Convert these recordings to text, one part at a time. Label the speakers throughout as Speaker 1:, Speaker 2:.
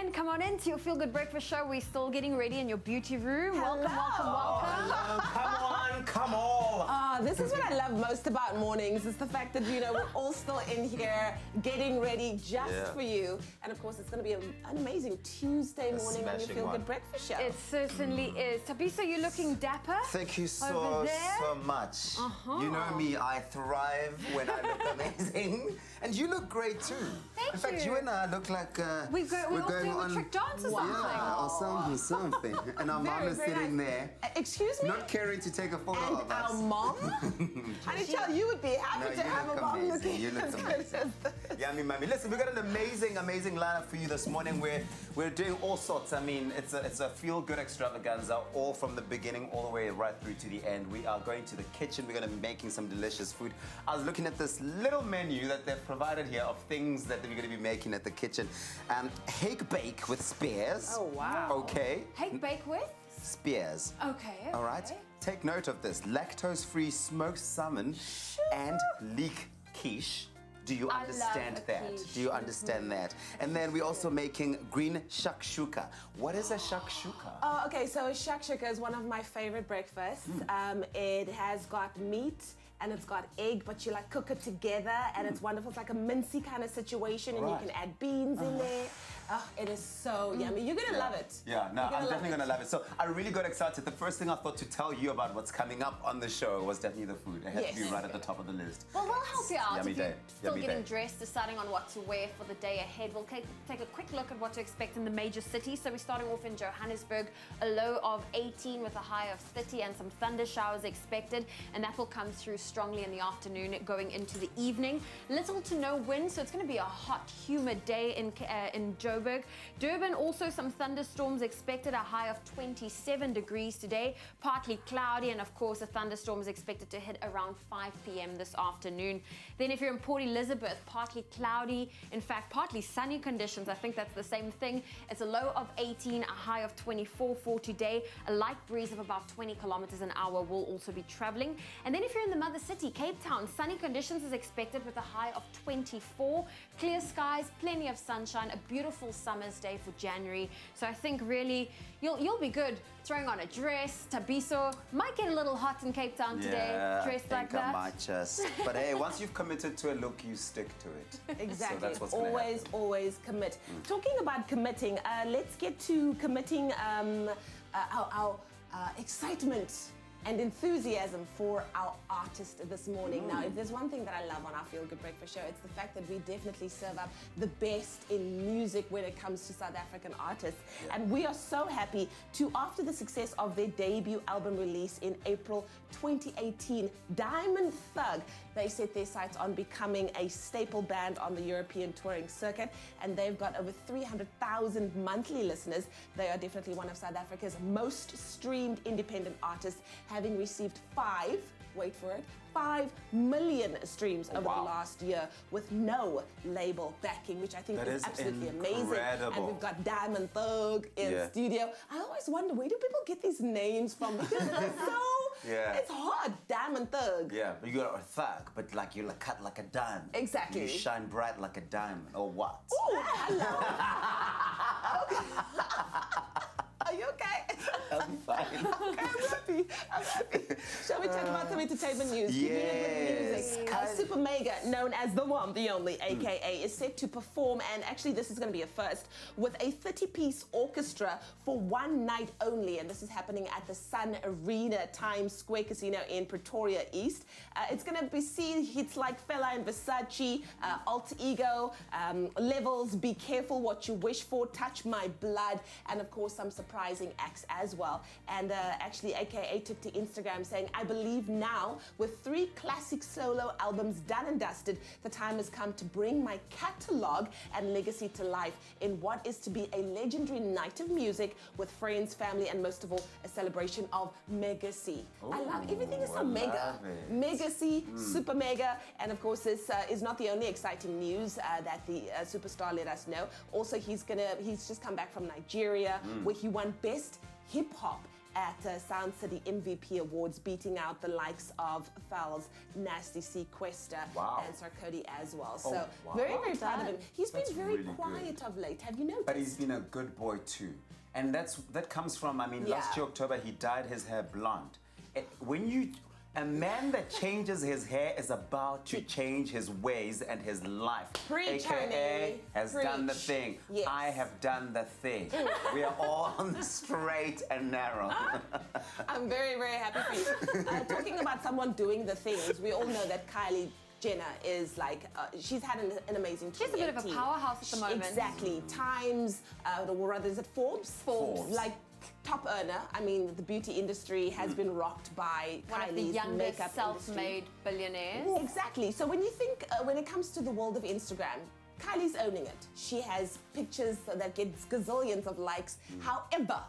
Speaker 1: in, come on in to your Feel Good Breakfast show. We're still getting ready in your beauty room.
Speaker 2: Hello.
Speaker 1: Welcome.
Speaker 3: Come on.
Speaker 2: This is what I love most about mornings, is the fact that, you know, we're all still in here getting ready just for you. And of course, it's going to be an amazing Tuesday morning on your Feel Good Breakfast show.
Speaker 1: It certainly is. Tabiso, you're looking dapper.
Speaker 3: Thank you so much. You know me, I thrive when I look amazing. And you look great too.
Speaker 1: Thank you.
Speaker 3: In fact, you and I look like
Speaker 1: we're going on a trick dance or something.
Speaker 3: Yeah, or something. And our mom is sitting there.
Speaker 2: Excuse me?
Speaker 3: Not caring to take a photo of us.
Speaker 2: Our mom? Anichel, you would be happy to have a mom looking.
Speaker 3: You look amazing. Yummy, mommy. Listen, we've got an amazing lineup for you this morning. We're doing all sorts. I mean, it's a feel-good extravaganza, all from the beginning all the way right through to the end. We are going to the kitchen. We're going to be making some delicious food. I was looking at this little menu that they've provided here of things that we're going to be making at the kitchen. Hake bake with spears.
Speaker 2: Oh, wow.
Speaker 3: Okay.
Speaker 1: Hake bake with?
Speaker 3: Spears.
Speaker 1: Okay.
Speaker 3: All right. Take note of this. Lactose-free smoked salmon and leek quiche. Do you understand that? Do you understand that? And then we're also making green shakshuka. What is a shakshuka?
Speaker 2: Oh, okay, so shakshuka is one of my favorite breakfasts. It has got meat and it's got egg, but you like cook it together and it's wonderful. It's like a mincy kind of situation and you can add beans in there. Oh, it is so yummy. You're going to love it.
Speaker 3: Yeah, no, I'm definitely going to love it. So I really got excited. The first thing I thought to tell you about what's coming up on the show was definitely the food. It had to be right at the top of the list.
Speaker 1: Well, we'll help you out.
Speaker 3: Yummy
Speaker 1: If you're
Speaker 3: day.
Speaker 1: still getting dressed, deciding on what to wear for the day ahead, we'll take a quick look at what to expect in the major cities. So we're starting off in Johannesburg, a low of 18 with a high of 30 and some thunder showers expected. And that will come through strongly in the afternoon going into the evening. Little to no wind, so it's going to be a hot, humid day in Joburg. Durban, also some thunderstorms expected, a high of 27 degrees today, partly cloudy, and of course a thunderstorm is expected to hit around 5 p.m. this afternoon. Then if you're in Port Elizabeth, partly cloudy, in fact partly sunny conditions. I think that's the same thing. It's a low of 18, a high of 24 for today. A light breeze of about 20 kilometers an hour will also be traveling. And then if you're in the mother city, Cape Town, sunny conditions is expected with a high of 24. Clear skies, plenty of sunshine, a beautiful summer's day for January. So I think really you'll be good throwing on a dress. Tabiso might get a little hot in Cape Town today, dressed like that.
Speaker 3: I might just. But hey, once you've committed to a look, you stick to it.
Speaker 2: Exactly.
Speaker 3: So that's what's gonna happen.
Speaker 2: Always commit. Talking about committing, let's get to committing our excitement and enthusiasm for our artist this morning. Now, if there's one thing that I love on our Feel Good Breakfast show, it's the fact that we definitely serve up the best in music when it comes to South African artists. And we are so happy to, after the success of their debut album release in April 2018, Diamond Thug, they set their sights on becoming a staple band on the European touring circuit, and they've got over 300,000 monthly listeners. They are definitely one of South Africa's most streamed independent artists, having received 5 million streams over the last year with no label backing, which I think is absolutely amazing. And we've got Diamond Thug in studio. I always wonder, where do people get these names from? Because it's so, it's hard. Diamond Thug.
Speaker 3: Yeah, but you're a thug, but like you're cut like a diamond.
Speaker 2: Exactly.
Speaker 3: You shine bright like a diamond, or what?
Speaker 2: Oh, hello. Are you okay?
Speaker 3: I'm fine.
Speaker 2: Okay, I'm happy. Shall we talk about some entertainment news?
Speaker 3: Yes.
Speaker 2: Super Mega, known as the one, the only, aka, is set to perform, and actually this is going to be a first, with a 30-piece orchestra for one night only, and this is happening at the Sun Arena Times Square Casino in Pretoria East. It's going to be seen hits like Fela and Versace, Alter Ego, Levels, Be Careful What You Wish For, Touch My Blood, and of course some surprising acts as well. And actually AKA took to Instagram saying, I believe now, with 3 classic solo albums done and dusted, the time has come to bring my catalog and legacy to life in what is to be a legendary night of music with friends, family, and most of all, a celebration of Megacy. I love everything is so mega. Megacy, Super Mega, and of course this is not the only exciting news that the superstar let us know. Also, he's just come back from Nigeria, where he won Best Hip Hop at Sound City MVP Awards, beating out the likes of Fal's Nasty Sequester and Sarkodie as well. So very, very proud of him. He's been very really quiet of late. Have you noticed?
Speaker 3: But he's been a good boy too. And that comes from, I mean, last year, October, he dyed his hair blonde. A man that changes his hair is about to change his ways and his life.
Speaker 2: Preach,
Speaker 3: AKA has done the thing. Yes. I have done the thing. We are all on the straight and narrow.
Speaker 2: I'm very, very happy for you. Talking about someone doing the things, we all know that Kylie Jenner is like, she's had an amazing 2018.
Speaker 1: She's a bit of a powerhouse at the moment.
Speaker 2: Exactly. Times, or rather, is it Forbes?
Speaker 1: Forbes.
Speaker 2: Like, top earner. I mean, the beauty industry has been rocked by Kylie's makeup
Speaker 1: self-made billionaires.
Speaker 2: Exactly. So when you think, when it comes to the world of Instagram, Kylie's owning it. She has pictures that get gazillions of likes. However,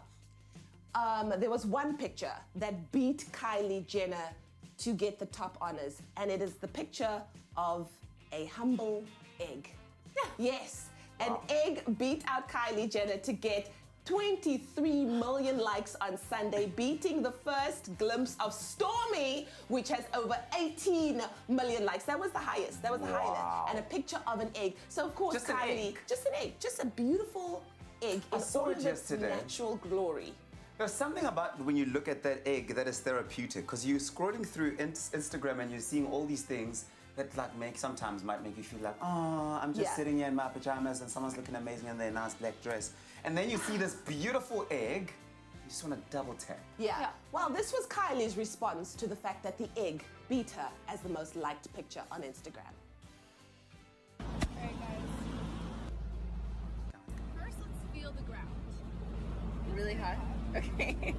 Speaker 2: there was one picture that beat Kylie Jenner to get the top honors, and it is the picture of a humble egg. Yes, an egg beat out Kylie Jenner to get 23 million likes on Sunday, beating the first glimpse of Stormy, which has over 18 million likes. That was the highest. That was the highest. And a picture of an egg. So of course, Kylie, just an egg, just a beautiful egg in all of its natural glory.
Speaker 3: There's something about when you look at that egg that is therapeutic, because you're scrolling through Instagram and you're seeing all these things that sometimes might make you feel like, oh, I'm just sitting here in my pajamas and someone's looking amazing in their nice black dress. And then you see this beautiful egg, you just want to double tap.
Speaker 2: Yeah. Well, this was Kylie's response to the fact that the egg beat her as the most liked picture on Instagram.
Speaker 4: All right, guys. First, let's feel the ground. Really hot? Okay.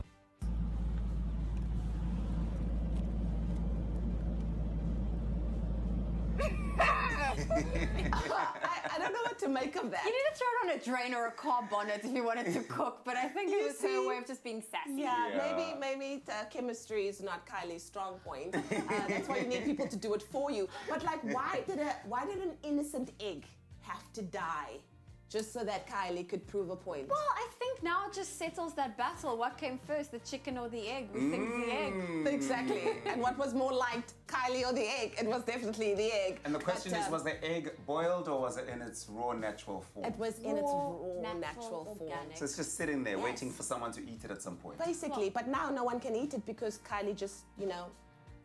Speaker 2: I don't know what to make of that.
Speaker 1: You need to throw it on a drain or a car bonnet if you wanted to cook, but I think it was her way of just being sassy.
Speaker 2: Yeah. Maybe chemistry is not Kylie's strong point. That's why you need people to do it for you. But like, why did an innocent egg have to die just so that Kylie could prove a point?
Speaker 1: Well, I think now it just settles that battle. What came first, the chicken or the egg? We think the egg.
Speaker 2: Exactly. And what was more liked, Kylie or the egg? It was definitely the egg.
Speaker 3: And the question is, was the egg boiled or was it in its raw, natural form?
Speaker 2: It was in its raw, natural form.
Speaker 1: Organic.
Speaker 3: So it's just sitting there waiting for someone to eat it at some point.
Speaker 2: Basically, but now no one can eat it because Kylie just,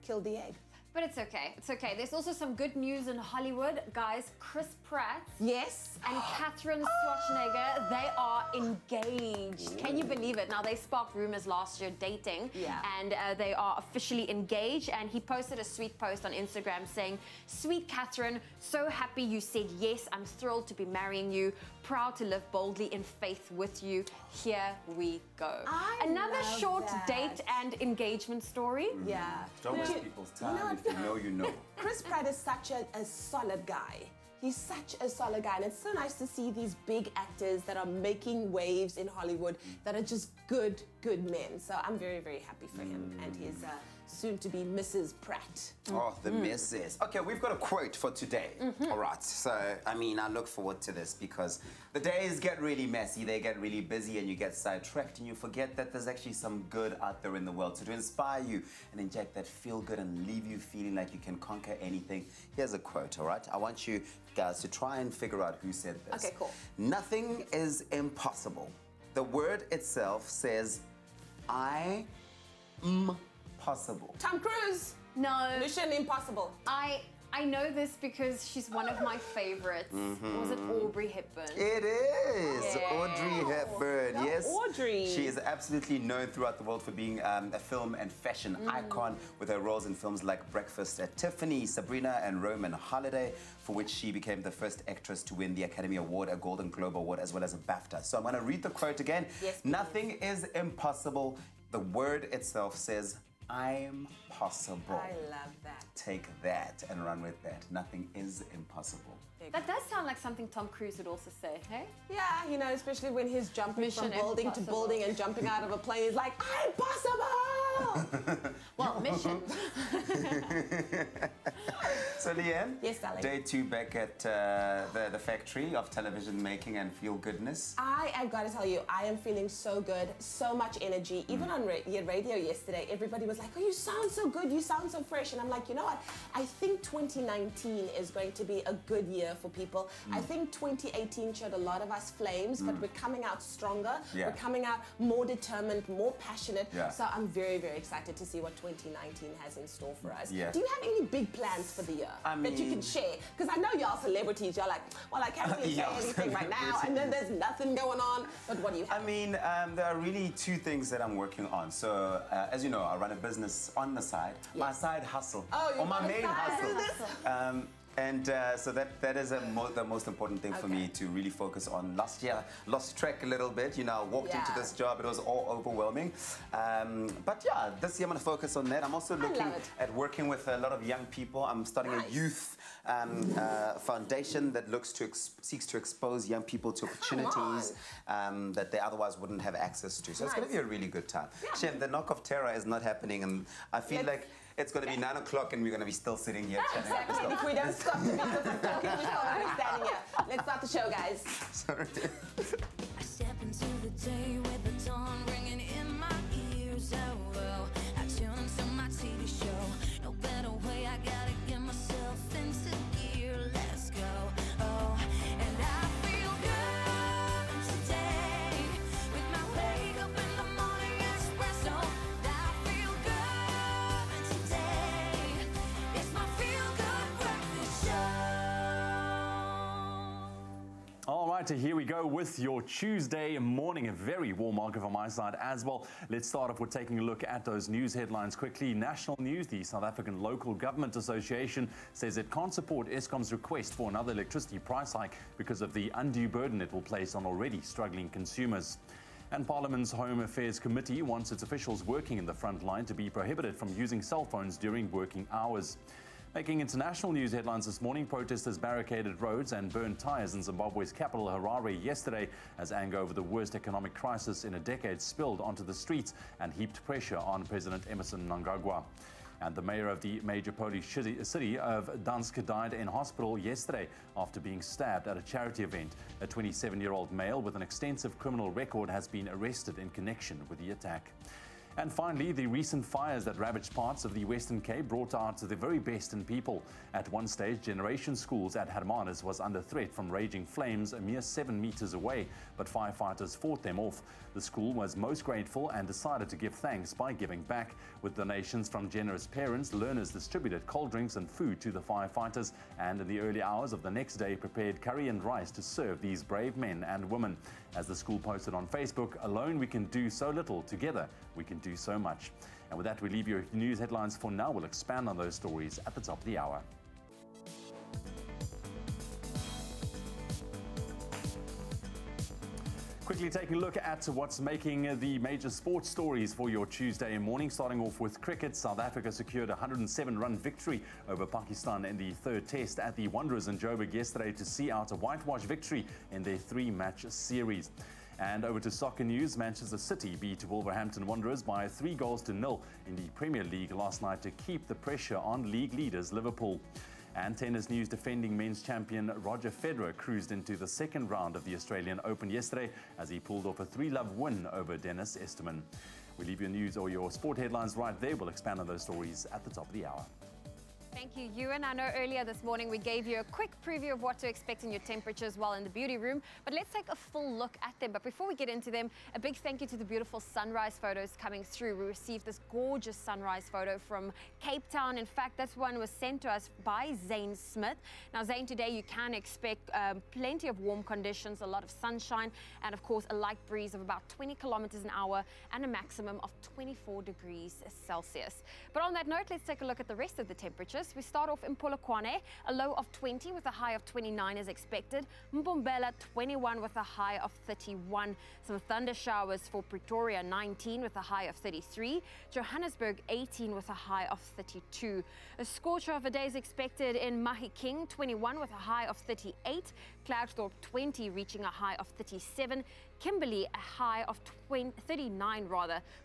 Speaker 2: killed the egg.
Speaker 1: But it's okay. It's okay. There's also some good news in Hollywood. Guys, Chris Pratt and Catherine Schwarzenegger, they are engaged. Can you believe it? Now, they sparked rumors last year dating, and they are officially engaged. And he posted a sweet post on Instagram saying, "Sweet Catherine, so happy you said yes. I'm thrilled to be marrying you. Proud to live boldly in faith with you. Here we go." Another short date and engagement story.
Speaker 2: Yeah.
Speaker 3: Don't waste people's time. If you know, you know.
Speaker 2: Chris Pratt is such a solid guy. He's such a solid guy, and it's so nice to see these big actors that are making waves in Hollywood that are just good men. So I'm very, very happy for him and his soon-to-be Mrs. Pratt.
Speaker 3: Oh, the missus. Okay, we've got a quote for today. All right, so, I mean, I look forward to this because the days get really messy, they get really busy, and you get sidetracked, and you forget that there's actually some good out there in the world. So to inspire you and inject that feel-good and leave you feeling like you can conquer anything, here's a quote, all right? I want you guys to try and figure out who said this.
Speaker 2: Okay, cool.
Speaker 3: Nothing is impossible. The word itself says, I am possible.
Speaker 2: Tom Cruise.
Speaker 1: No.
Speaker 2: Mission Impossible.
Speaker 1: I know this because she's one of my favorites. Was it Aubrey Hepburn?
Speaker 3: It is Audrey Hepburn. Yes,
Speaker 2: Audrey.
Speaker 3: She is absolutely known throughout the world for being a film and fashion icon with her roles in films like Breakfast at Tiffany, Sabrina, and Roman Holiday, for which she became the first actress to win the Academy Award, a Golden Globe Award, as well as a BAFTA. So I'm going to read the quote again.
Speaker 2: Yes,
Speaker 3: nothing is impossible. The word itself says, I'm possible.
Speaker 2: I love that.
Speaker 3: Take that and run with that. Nothing is impossible.
Speaker 1: That does sound like something Tom Cruise would also say, hey?
Speaker 2: Yeah, you know, especially when he's jumping
Speaker 1: Mission
Speaker 2: from building to
Speaker 1: impossible.
Speaker 2: building and jumping out of a plane. He's like, I'm possible!
Speaker 1: Well, mission.
Speaker 3: So Leanne,
Speaker 2: Yes, darling.
Speaker 3: day 2 back at the factory of television making and feel goodness.
Speaker 2: I've got to tell you, I am feeling so good, so much energy. Even on radio yesterday, everybody was like, oh, you sound so good, you sound so fresh. And I'm like, you know what? I think 2019 is going to be a good year for people. I think 2018 showed a lot of us flames, but we're coming out stronger.
Speaker 3: Yeah.
Speaker 2: We're coming out more determined, more passionate.
Speaker 3: Yeah.
Speaker 2: So I'm very, very excited to see what 2019 has in store for us.
Speaker 3: Yeah.
Speaker 2: Do you have any big plans for the year that you can share? Because I know y'all celebrities, y'all like, well, I can't really say
Speaker 3: Yeah.
Speaker 2: anything right now, and then there's nothing going on. But what do you have?
Speaker 3: I mean, there are really 2 things that I'm working on. So, as you know, I run a business on the side, my side hustle,
Speaker 2: Oh, you
Speaker 3: or my
Speaker 2: got a
Speaker 3: main
Speaker 2: side
Speaker 3: hustle.
Speaker 2: business?
Speaker 3: So that is the most important thing for me to really focus on. Last year, lost track a little bit. You know, I walked into this job, it was all overwhelming. But yeah, this year I'm going to focus on that. I'm also looking at working with a lot of young people. I'm starting a youth foundation that seeks to expose young people to opportunities that they otherwise wouldn't have access to. So it's going to be a really good time. Shem, the knock of terror is not happening, and I feel like it's going to be 9 o'clock and we're going to be still sitting here chatting about this
Speaker 2: Exactly. If we don't stop the people from talking, we're still going to be standing here. Let's start the show, guys.
Speaker 3: Sorry.
Speaker 5: I step into the day with the dawn ringing in my ears. Oh, well, I tune into my TV show. No better way, I gotta get myself into gear. Let's go. Oh, and I feel good today with my wake up in the morning espresso. I feel good today. It's my feel good breakfast show.
Speaker 6: All right, here we go with your Tuesday morning. A very warm welcome from my side as well. Let's start off with taking a look at those news headlines quickly. National news, the South African Local Government Association says it can't support Eskom's request for another electricity price hike because of the undue burden it will place on already struggling consumers. And Parliament's Home Affairs Committee wants its officials working in the front line to be prohibited from using cell phones during working hours. Making international news headlines this morning, protesters barricaded roads and burned tires in Zimbabwe's capital, Harare, yesterday as anger over the worst economic crisis in a decade spilled onto the streets and heaped pressure on President Emmerson Mnangagwa. And the mayor of the major Polish city of Gdansk died in hospital yesterday after being stabbed at a charity event. A 27-year-old male with an extensive criminal record has been arrested in connection with the attack. And finally, the recent fires that ravaged parts of the Western Cape brought out the very best in people. At one stage, Generation Schools at Hermanus was under threat from raging flames a mere 7 meters away, but firefighters fought them off. The school was most grateful and decided to give thanks by giving back. With donations from generous parents, learners distributed cold drinks and food to the firefighters, and in the early hours of the next day prepared curry and rice to serve these brave men and women. As the school posted on Facebook, alone we can do so little, together we can do so much. And with that, we leave your news headlines for now. We'll expand on those stories at the top of the hour. Quickly taking a look at what's making the major sports stories for your Tuesday morning. Starting off with cricket, South Africa secured a 107-run victory over Pakistan in the third test at the Wanderers in Joburg yesterday to see out a whitewash victory in their 3-match series. And over to soccer news, Manchester City beat Wolverhampton Wanderers by 3-0 in the Premier League last night to keep the pressure on league leaders Liverpool. And tennis news, defending men's champion Roger Federer cruised into the second round of the Australian Open yesterday as he pulled off a 3-love win over Dennis Esterman. We leave your news or your sport headlines right there. We'll expand on those stories at the top of the hour.
Speaker 1: Thank you, Ewan. I know earlier this morning we gave you a quick preview of what to expect in your temperatures while in the beauty room, but let's take a full look at them. But before we get into them, a big thank you to the beautiful sunrise photos coming through. We received this gorgeous sunrise photo from Cape Town. In fact, this one was sent to us by Zane Smith. Now, Zane, today you can expect plenty of warm conditions, a lot of sunshine, and of course a light breeze of about 20 kilometers an hour and a maximum of 24 degrees Celsius. But on that note, let's take a look at the rest of the temperatures. Angeles. We start off in Polokwane, a low of 20 with a high of 29 is expected. Mbombela, 21 with a high of 31. Some thunder showers for Pretoria, 19 with a high of 33. Johannesburg, 18 with a high of 32. A scorcher of a day is expected in Mahikeng, 21 with a high of 38. Cloudsthorpe, 20, reaching a high of 37. Kimberley, a high of 39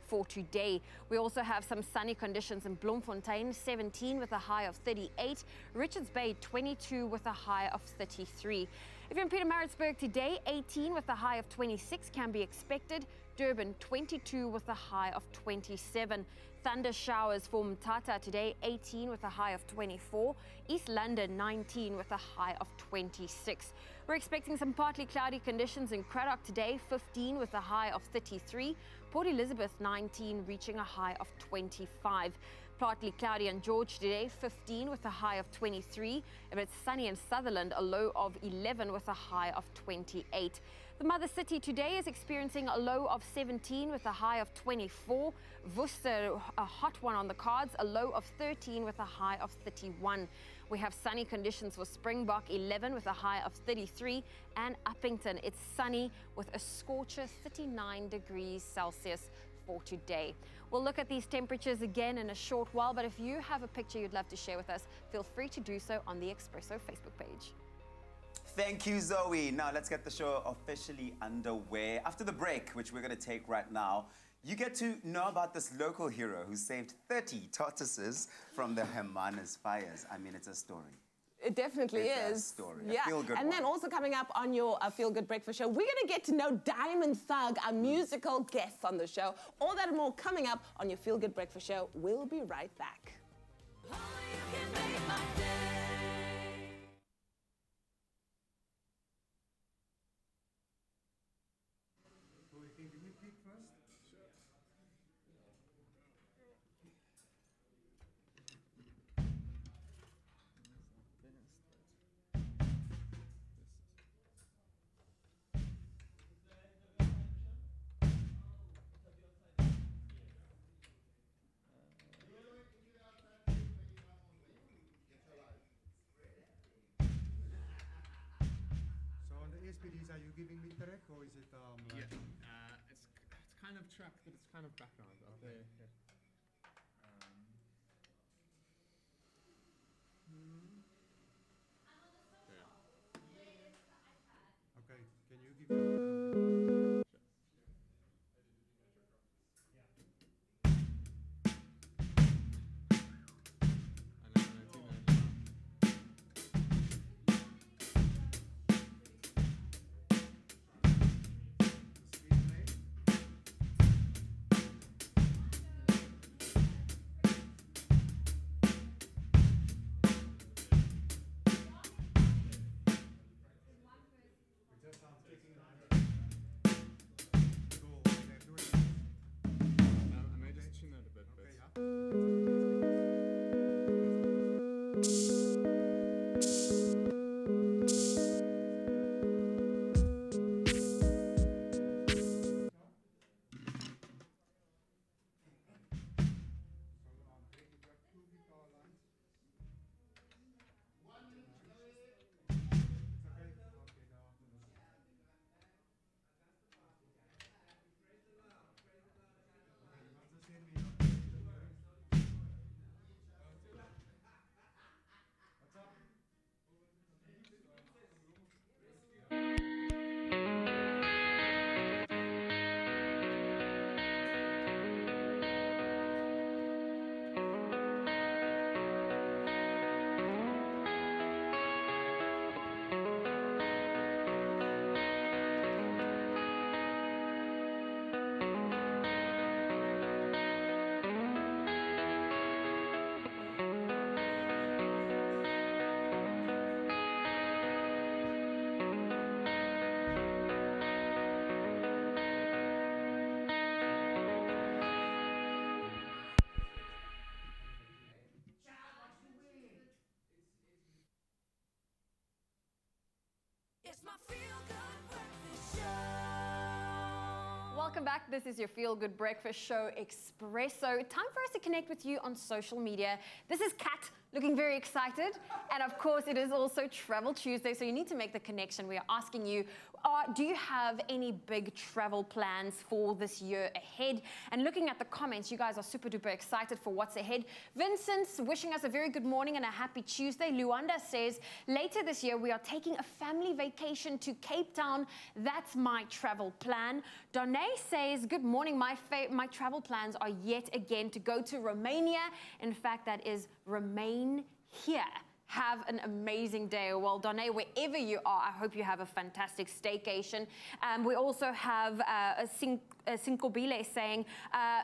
Speaker 1: for today. We also have some sunny conditions in Bloemfontein, 17 with a high of 38. Richards Bay, 22 with a high of 33. If you're in Pietermaritzburg today, 18 with a high of 26 can be expected. Durban, 22 with a high of 27. Thunder showers for Mthatha today, 18 with a high of 24. East London, 19 with a high of 26. We're expecting some partly cloudy conditions in Cradock today, 15 with a high of 33. Port Elizabeth, 19, reaching a high of 25. Partly cloudy in George today, 15 with a high of 23. If it's sunny in Sutherland, a low of 11 with a high of 28. The mother city today is experiencing a low of 17 with a high of 24. Worcester, a hot one on the cards, a low of 13 with a high of 31. We have sunny conditions for Springbok, 11 with a high of 33. And Uppington, it's sunny with a scorcher, 39 degrees Celsius for today. We'll look at these temperatures again in a short while, but if you have a picture you'd love to share with us, feel free to do so on the Expresso Facebook page.
Speaker 3: Thank you, Zoe. Now let's get the show officially underway. After the break, which we're going to take right now, you get to know about this local hero who saved 30 tortoises from the Hermanus fires. I mean, it's a story.
Speaker 2: It definitely is.
Speaker 3: A story.
Speaker 2: Yeah.
Speaker 3: A feel-good
Speaker 2: and
Speaker 3: one.
Speaker 2: then also coming up on your Feel Good Breakfast show, we're going to get to know Diamond Thug, our musical guest on the show. All that and more coming up on your Feel Good Breakfast show. We'll be right back.
Speaker 7: SPDs, are you giving me track or is it like
Speaker 8: it's kind of track, but it's kind of background.
Speaker 7: Okay. Okay, can you give me
Speaker 1: welcome back. This is your Feel Good Breakfast Show, Expresso. Time for us to connect with you on social media. This is Kat, looking very excited. And of course, it is also Travel Tuesday, so you need to make the connection. We are asking you, do you have any big travel plans for this year ahead? And looking at the comments, you guys are super duper excited for what's ahead. Vincent's wishing us a very good morning and a happy Tuesday. Luanda says, later this year, we are taking a family vacation to Cape Town. That's my travel plan. Donay says, good morning. My travel plans are yet again to go to Romania. In fact, that is Remain Here. Have an amazing day. Well, Donay, wherever you are, I hope you have a fantastic staycation. We also have Sinkobile saying,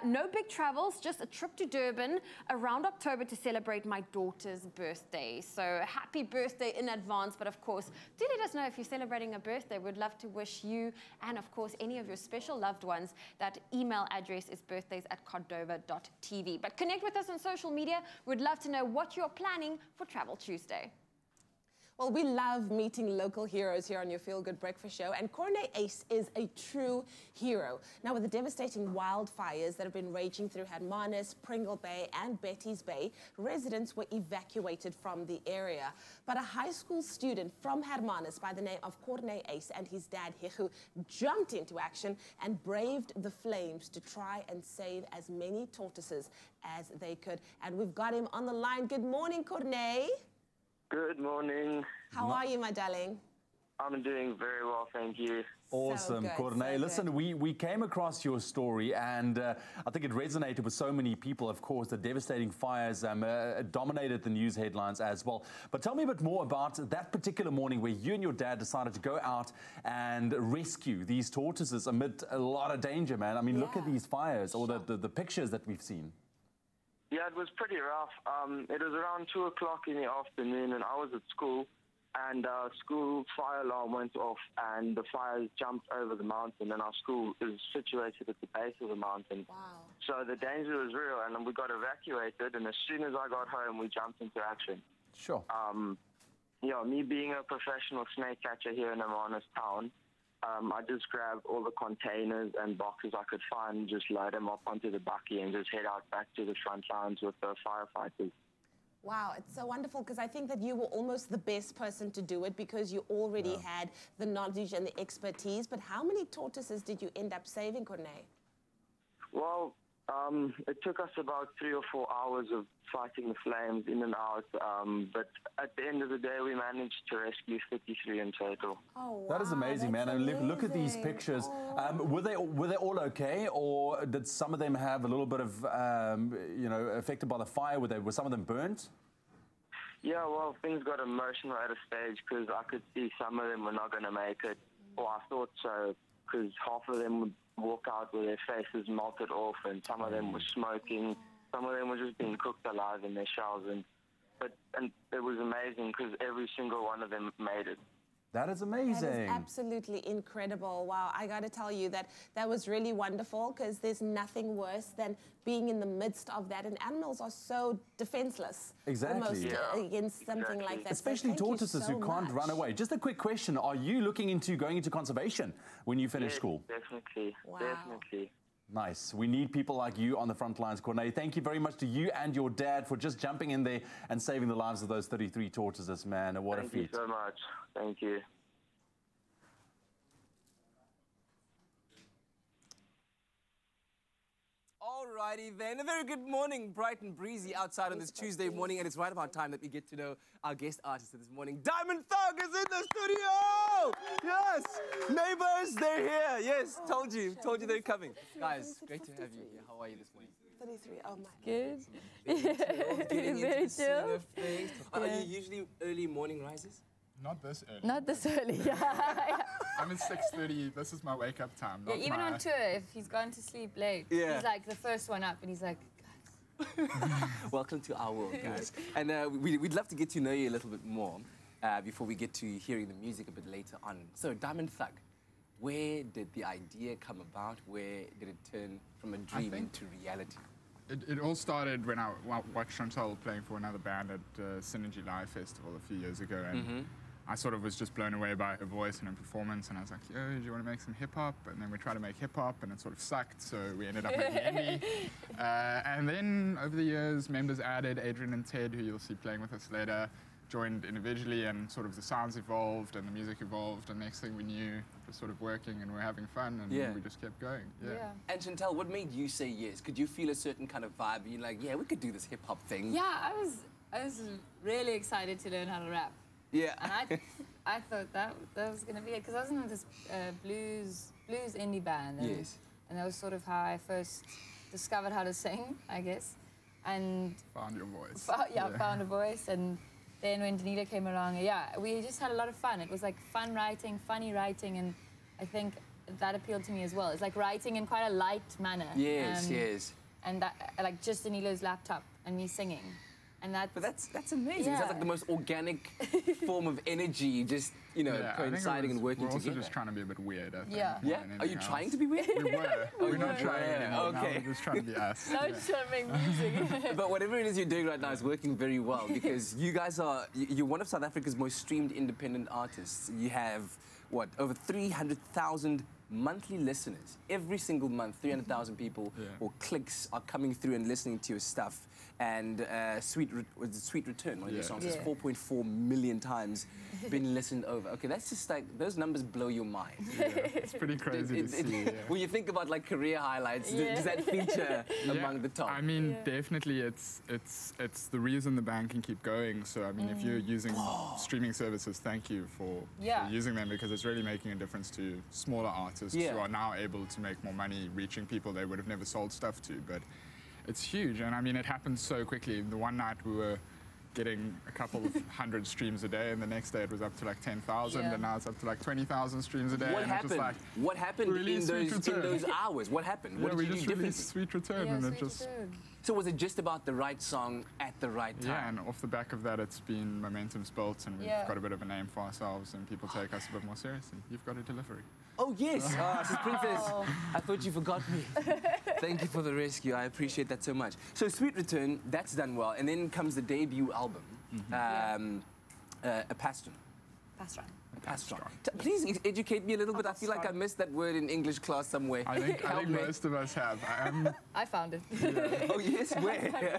Speaker 1: no big travels, just a trip to Durban around October to celebrate my daughter's birthday. So happy birthday in advance. But of course, do let us know if you're celebrating a birthday. We'd love to wish you and of course any of your special loved ones. That email address is birthdays@cordova.tv. But connect with us on social media. We'd love to know what you're planning for Travel Tuesday.
Speaker 2: Well, we love meeting local heroes here on your Feel Good Breakfast Show, and Corne Ace is a true hero. Now, with the devastating wildfires that have been raging through Hermanus, Pringle Bay, and Betty's Bay, residents were evacuated from the area. But a high school student from Hermanus by the name of Corne Ace and his dad, Hichu, jumped into action and braved the flames to try and save as many tortoises as they could. And we've got him on the line. Good morning, Corne.
Speaker 9: Good morning.
Speaker 2: How are you, my darling?
Speaker 9: I'm doing very well, thank you.
Speaker 6: Awesome, Corne. Listen, we came across your story, and I think it resonated with so many people. Of course, the devastating fires dominated the news headlines as well. But tell me a bit more about that particular morning where you and your dad decided to go out and rescue these tortoises amid a lot of danger, man. I mean, look at these fires, or the pictures that we've seen.
Speaker 9: Yeah, it was pretty rough. It was around 2 o'clock in the afternoon, and I was at school, and school fire alarm went off, and the fires jumped over the mountain, and our school is situated at the base of the mountain.
Speaker 2: Wow.
Speaker 9: So the danger was real, and we got evacuated, and as soon as I got home, we jumped into action.
Speaker 6: Sure.
Speaker 9: Yeah, me being a professional snake catcher here in Hermanus town, I just grabbed all the containers and boxes I could find and just load them up onto the bucky and just head out back to the front lines with the firefighters.
Speaker 2: Wow, it's so wonderful because I think that you were almost the best person to do it because you already had the knowledge and the expertise. But how many tortoises did you end up saving, Corne?
Speaker 9: Well, it took us about 3 or 4 hours of fighting the flames in and out, but at the end of the day, we managed to rescue 53 in total.
Speaker 2: Oh, wow.
Speaker 6: That is amazing, man. And look at these pictures. Were they all okay, or did some of them have a little bit of, affected by the fire? Were some of them burnt?
Speaker 9: Yeah, well, things got emotional at a stage because I could see some of them were not going to make it, or I thought so, because half of them would walk out with their faces melted off, and some of them were smoking, some of them were just being cooked alive in their shells, and it was amazing because every single one of them made it.
Speaker 6: That is amazing.
Speaker 2: That is absolutely incredible. Wow, I got to tell you that was really wonderful because there's nothing worse than being in the midst of that, and animals are so defenseless.
Speaker 6: Exactly.
Speaker 2: Almost against something like that.
Speaker 6: Especially tortoises who can't run away. Just a quick question, are you looking into going into conservation when you finish school?
Speaker 9: Definitely, definitely.
Speaker 6: Nice. We need people like you on the front lines, Corne. Thank you very much to you and your dad for just jumping in there and saving the lives of those 33 tortoises, man. What a feat.
Speaker 9: Thank you so much. Thank you.
Speaker 10: Alrighty then, a very good morning, bright and breezy outside on this Tuesday morning, and it's right about time that we get to know our guest artist this morning. Diamond Thug is in the studio! Yes! Neighbors, they're here! Yes, told you they're coming. Guys, great to have you here. How are you this morning?
Speaker 2: 33, oh my.
Speaker 10: Good. Getting into the swing of things. Are you usually early morning risers?
Speaker 8: Not this early.
Speaker 11: Not this early,
Speaker 8: I'm at 6:30. This is my wake-up time.
Speaker 11: Yeah, even on tour, if he's gone to sleep late, he's like the first one up, and he's like, guys.
Speaker 10: Welcome to our world, guys. And we'd love to get to know you a little bit more before we get to hearing the music a bit later on. So, Diamond Thug, where did the idea come about? Where did it turn from a dream into reality?
Speaker 8: It all started when I watched Chantal playing for another band at Synergy Live Festival a few years ago, and
Speaker 12: I sort of was just blown away by her voice and her performance, and I was like, yo, do you want to make some hip-hop? And then we tried to make hip-hop, and it sort of sucked, so we ended up making indie. And then, over the years, members added, Adrian and Ted, who you'll see playing with us later, joined individually, and sort of the sounds evolved, and the music evolved, and next thing we knew, it was sort of working, and we were having fun, and we just kept going.
Speaker 10: And Chantal, what made you say yes? Could you feel a certain kind of vibe? You're like, yeah, we could do this hip-hop thing.
Speaker 11: Yeah, I was really excited to learn how to rap.
Speaker 10: Yeah.
Speaker 11: And I thought that was going to be it, because I was in this blues indie band. And, and that was sort of how I first discovered how to sing, I guess. And
Speaker 12: found your voice.
Speaker 11: Found a voice. And then when Danilo came along, we just had a lot of fun. It was like fun writing, funny writing, and I think that appealed to me as well. It's like writing in quite a light manner.
Speaker 10: Yes.
Speaker 11: And that, like just Danilo's laptop and me singing. And
Speaker 10: but that's amazing. It sounds like the most organic form of energy, just, you know, coinciding and working together.
Speaker 12: We're also just trying to be a bit weird, I think.
Speaker 11: Yeah.
Speaker 10: Are you trying to be weird?
Speaker 12: We were. We're not trying anymore.
Speaker 10: Okay.
Speaker 12: Now we're just trying to be us.
Speaker 11: No, just trying to make music.
Speaker 10: But whatever it is you're doing right now is working very well, because you guys you're one of South Africa's most streamed independent artists. You have, what, over 300,000 monthly listeners. Every single month, 300,000 people or clicks are coming through and listening to your stuff. And Sweet Return, one of your songs, is 4.4 million times been listened over. Okay, that's just like, those numbers blow your mind.
Speaker 12: It's pretty crazy to see.
Speaker 10: When you think about like career highlights, does that feature among the top?
Speaker 12: I mean, definitely it's the reason the band can keep going. So, I mean, if you're using streaming services, thank you for using them, because it's really making a difference to smaller artists who are now able to make more money reaching people they would have never sold stuff to. But it's huge, and I mean, it happens so quickly. The one night we were getting a couple of hundred streams a day, and the next day it was up to like 10,000, and now it's up to like 20,000 streams a day.
Speaker 10: What happened?
Speaker 12: Like,
Speaker 10: what happened in those hours? What happened? What did
Speaker 12: we
Speaker 10: you
Speaker 12: just
Speaker 10: do
Speaker 12: released Sweet Return, and it just...
Speaker 10: So was it just about the right song at the right time?
Speaker 12: Yeah, and off the back of that, it's been momentum's built, and we've got a bit of a name for ourselves, and people take us a bit more seriously. You've got a delivery.
Speaker 10: Oh, yes. Sis Princess, I thought you forgot me. Thank you for the rescue. I appreciate that so much. So Sweet Return, that's done well. And then comes the debut album, A Pastron. Please educate me a little bit. I feel like I missed that word in English class somewhere.
Speaker 12: I think most of us have.
Speaker 11: I found it.
Speaker 10: Oh, yes? Where?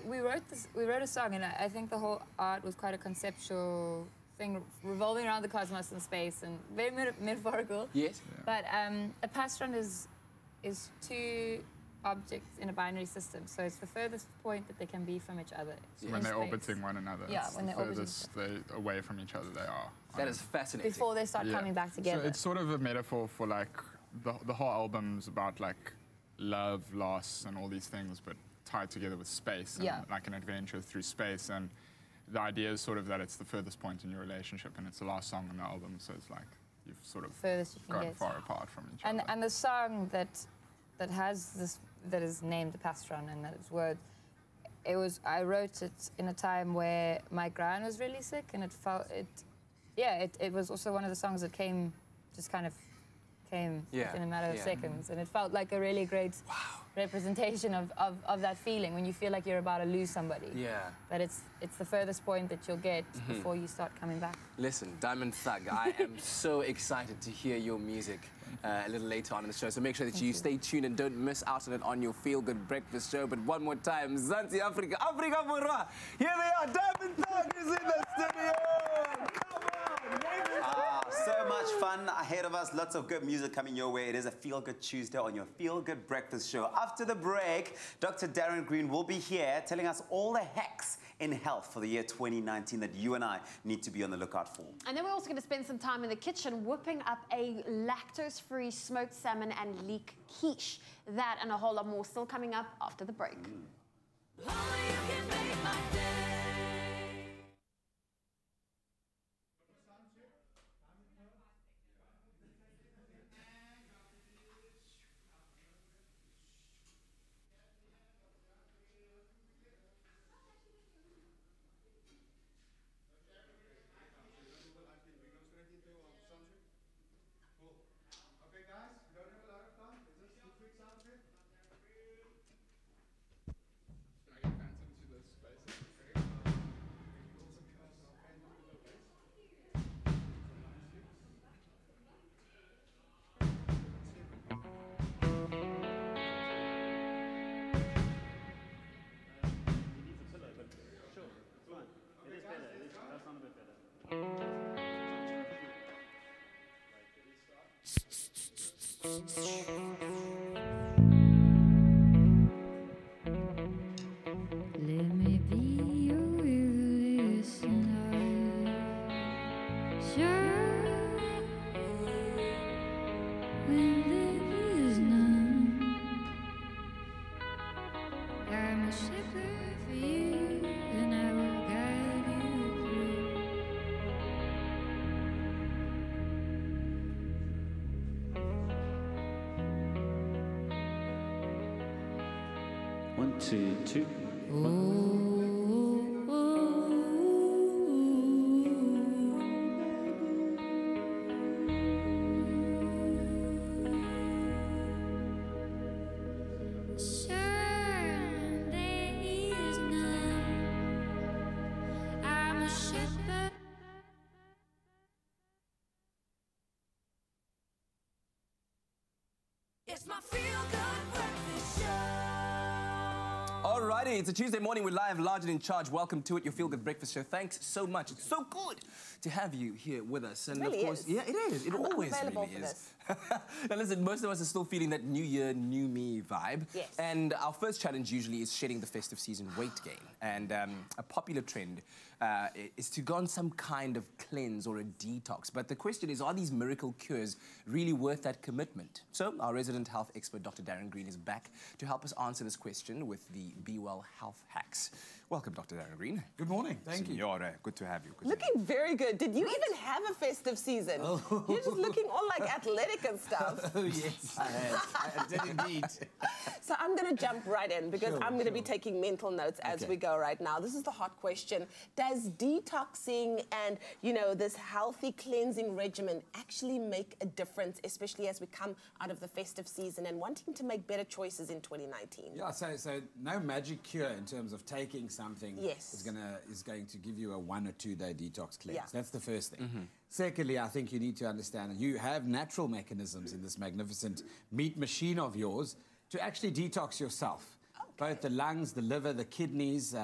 Speaker 11: We wrote a song, and I think the whole art was quite a conceptual thing revolving around the cosmos and space, and very metaphorical.
Speaker 10: Yes.
Speaker 11: But a pastron is two objects in a binary system, so it's the furthest point that they can be from each other.
Speaker 12: So when they're orbiting one another, it's
Speaker 11: when
Speaker 12: the
Speaker 11: they're
Speaker 12: furthest away from each other they are.
Speaker 10: That is fascinating.
Speaker 11: Before they start coming back together.
Speaker 12: So it's sort of a metaphor for like the whole album's about like love, loss, and all these things, but tied together with space, and like an adventure through space. And the idea is sort of that it's the furthest point in your relationship, and it's the last song on the album, so it's like you've sort of gone far apart from each other.
Speaker 11: And the song that has this, that is named the pastron, and that is word, I wrote it in a time where my gran was really sick, and it was also one of the songs that came within a matter of seconds, and it felt like a really great representation of that feeling when you feel like you're about to lose somebody.
Speaker 10: Yeah.
Speaker 11: That it's the furthest point that you'll get before you start coming back.
Speaker 10: Listen, Diamond Thug, I am so excited to hear your music a little later on in the show, so make sure that you stay tuned and don't miss out on it on your Feel Good Breakfast show. But one more time, Zanzi Africa, Africa Mura, here they are, Diamond Thug is in the studio!
Speaker 3: So much fun ahead of us. Lots of good music coming your way. It is a Feel Good Tuesday on your Feel Good Breakfast show. After the break, Dr. Darren Green will be here telling us all the hacks in health for the year 2019 that you and I need to be on the lookout for.
Speaker 1: And then we're also going to spend some time in the kitchen whipping up a lactose-free smoked salmon and leek quiche. That and a whole lot more still coming up after the break.
Speaker 5: Let me be your listener. Sure, when there is none, I'm a shepherd for you, and I will guide you through.
Speaker 6: 1, 2, 2.
Speaker 5: Sure, there is none. I'm a shepherd. It's my feel-good breakfast show.
Speaker 10: Alrighty, it's a Tuesday morning. We're live, large and in charge. Welcome to it, your Feel Good Breakfast Show. Thanks so much. It's so good to have you here with us. And
Speaker 2: Really
Speaker 10: of course,
Speaker 2: is.
Speaker 10: yeah, it is. It
Speaker 2: I'm
Speaker 10: always
Speaker 2: available
Speaker 10: really
Speaker 2: for
Speaker 10: is. Now listen, most of us are still feeling that new year, new me vibe.
Speaker 2: Yes.
Speaker 10: And our first challenge usually is shedding the festive season weight gain. And a popular trend is to go on some kind of cleanse or a detox. But the question is, are these miracle cures really worth that commitment? So our resident health expert, Dr. Darren Green, is back to help us answer this question with the Be Well Health Hacks. Welcome, Dr. Darren Green.
Speaker 13: Good morning. Thank you.
Speaker 10: Signore, good to have you.
Speaker 2: Looking very good. Did you even have a festive season? You're just looking all like athletic and stuff.
Speaker 13: Oh, yes, I did indeed.
Speaker 2: So I'm going to jump right in because I'm going to be taking mental notes as we go right now. This is the hot question. Does detoxing and, you know, this healthy cleansing regimen actually make a difference, especially as we come out of the festive season and wanting to make better choices in 2019?
Speaker 13: Yeah, so no magic cure in terms of taking something
Speaker 2: Yes.
Speaker 13: is going to give you a 1 or 2 day detox cleanse.
Speaker 2: Yeah.
Speaker 13: That's the first thing. Secondly, I think you need to understand that you have natural mechanisms in this magnificent meat machine of yours to actually detox yourself. Both the lungs, the liver, the kidneys,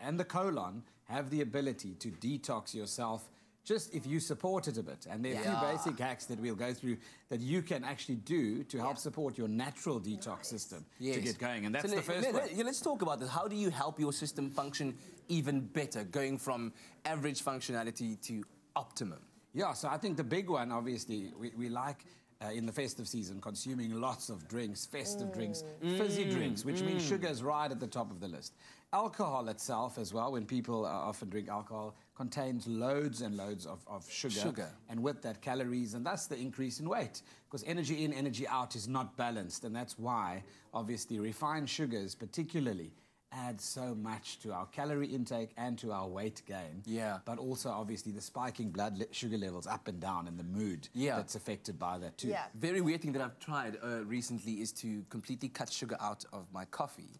Speaker 13: and the colon have the ability to detox yourself just if you support it a bit. And there are a few basic hacks that we'll go through that you can actually do to help support your natural detox system to get going. And that's the first one.
Speaker 10: Let's talk about this. How do you help your system function even better, going from average functionality to optimum?
Speaker 13: Yeah, so I think the big one, obviously, we like in the festive season consuming lots of drinks, festive drinks, fizzy drinks, which means sugar is right at the top of the list. Alcohol itself as well, when people often drink alcohol, contains loads and loads of sugar. And with that, calories, and thus the increase in weight. Because energy in, energy out is not balanced, and that's why, obviously, refined sugars particularly add so much to our calorie intake and to our weight gain.
Speaker 10: Yeah.
Speaker 13: But also, obviously, the spiking blood sugar levels up and down and the mood that's affected by that too.
Speaker 2: Yeah.
Speaker 10: Very weird thing that I've tried recently is to completely cut sugar out of my coffee.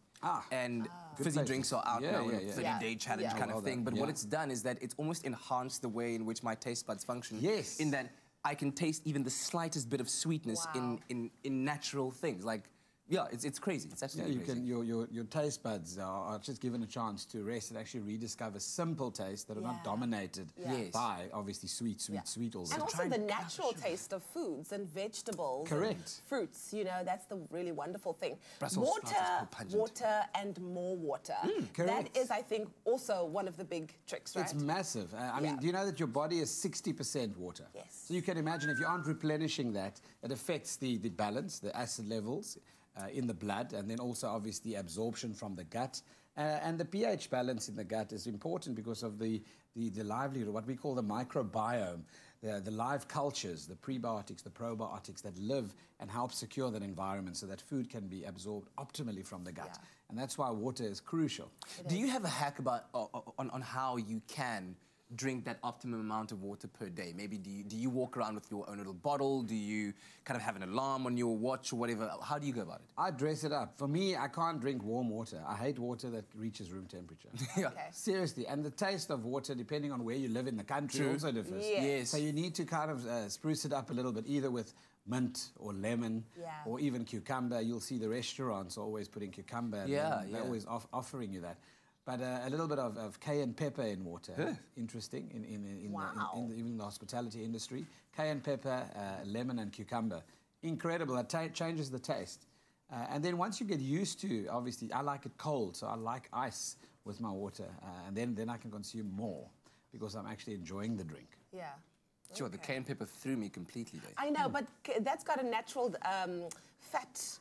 Speaker 10: And fizzy drinks are out now, 30-day challenge kind of thing. But what it's done is that it's almost enhanced the way in which my taste buds function.
Speaker 13: Yes.
Speaker 10: In that I can taste even the slightest bit of sweetness in natural things. Like, yeah, it's crazy. It's absolutely crazy.
Speaker 13: Your taste buds are just given a chance to rest and actually rediscover simple tastes that are not dominated by, obviously, sweet all the time.
Speaker 2: And also the natural taste of foods and vegetables.
Speaker 13: Correct.
Speaker 2: And fruits, you know, that's the really wonderful thing.
Speaker 10: Brussels sprouts is so pungent.
Speaker 2: Water, and more water.
Speaker 13: Correct.
Speaker 2: That is, I think, also one of the big tricks, right?
Speaker 13: It's massive. I mean, do you know that your body is 60% water?
Speaker 2: Yes.
Speaker 13: So you can imagine if you aren't replenishing that, it affects the balance, the acid levels in the blood, and then also obviously absorption from the gut. And the pH balance in the gut is important because of the livelihood, what we call the microbiome, the live cultures, the prebiotics, the probiotics that live and help secure that environment so that food can be absorbed optimally from the gut. And that's why water is crucial.
Speaker 10: Do you have a hack about on how you can drink that optimum amount of water per day? Maybe do you walk around with your own little bottle? Do you kind of have an alarm on your watch or whatever? How do you go about it?
Speaker 13: I dress it up. For me, I can't drink warm water. I hate water that reaches room temperature. Seriously. And the taste of water, depending on where you live in the country, also differs.
Speaker 10: Yes.
Speaker 13: So you need to kind of spruce it up a little bit, either with mint or lemon or even cucumber. You'll see the restaurants are always putting cucumber. They're always offering you that. But a little bit of cayenne pepper in water, interesting, even in the hospitality industry. Cayenne pepper, lemon and cucumber incredible. It changes the taste. And then once you get used to, obviously, I like it cold, so I like ice with my water. And then I can consume more because I'm actually enjoying the drink.
Speaker 2: Yeah.
Speaker 10: Sure, the cayenne pepper threw me completely there.
Speaker 2: I know, but that's got a natural fat,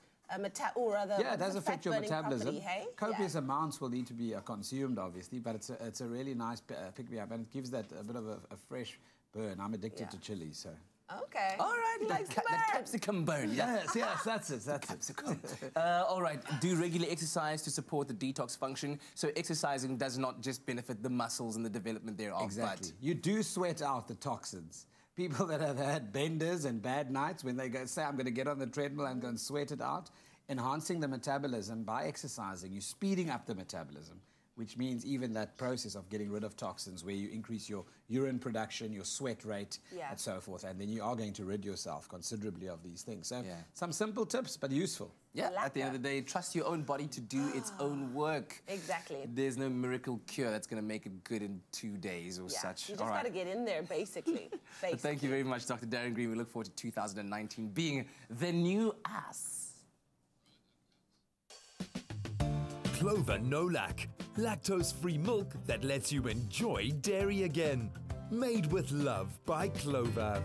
Speaker 2: or rather,
Speaker 13: yeah, it does affect your metabolism.
Speaker 2: Property, hey?
Speaker 13: Copious amounts will need to be consumed, obviously, but it's a really nice pick-me-up, and it gives that a bit of a fresh burn. I'm addicted to chili, so...
Speaker 2: Okay.
Speaker 10: All right, the capsicum burn.
Speaker 13: Yes, that's it.
Speaker 10: Capsicum. All right, do regular exercise to support the detox function. So exercising does not just benefit the muscles and the development thereof.
Speaker 13: Exactly.
Speaker 10: But
Speaker 13: you do sweat out the toxins. People that have had benders and bad nights, when they go say, I'm going to get on the treadmill and go and sweat it out, enhancing the metabolism by exercising, you're speeding up the metabolism, which means even that process of getting rid of toxins where you increase your urine production, your sweat rate, and so forth. And then you are going to rid yourself considerably of these things. So some simple tips, but useful.
Speaker 10: Yeah, at the end of the day, trust your own body to do its own work.
Speaker 2: Exactly.
Speaker 10: There's no miracle cure that's going to make it good in 2 days or such.
Speaker 2: You just got to get in there, basically.
Speaker 10: But thank you very much, Dr. Darren Green. We look forward to 2019 being the new us.
Speaker 14: Clover No Lac, lactose-free milk that lets you enjoy dairy again. Made with love by Clover.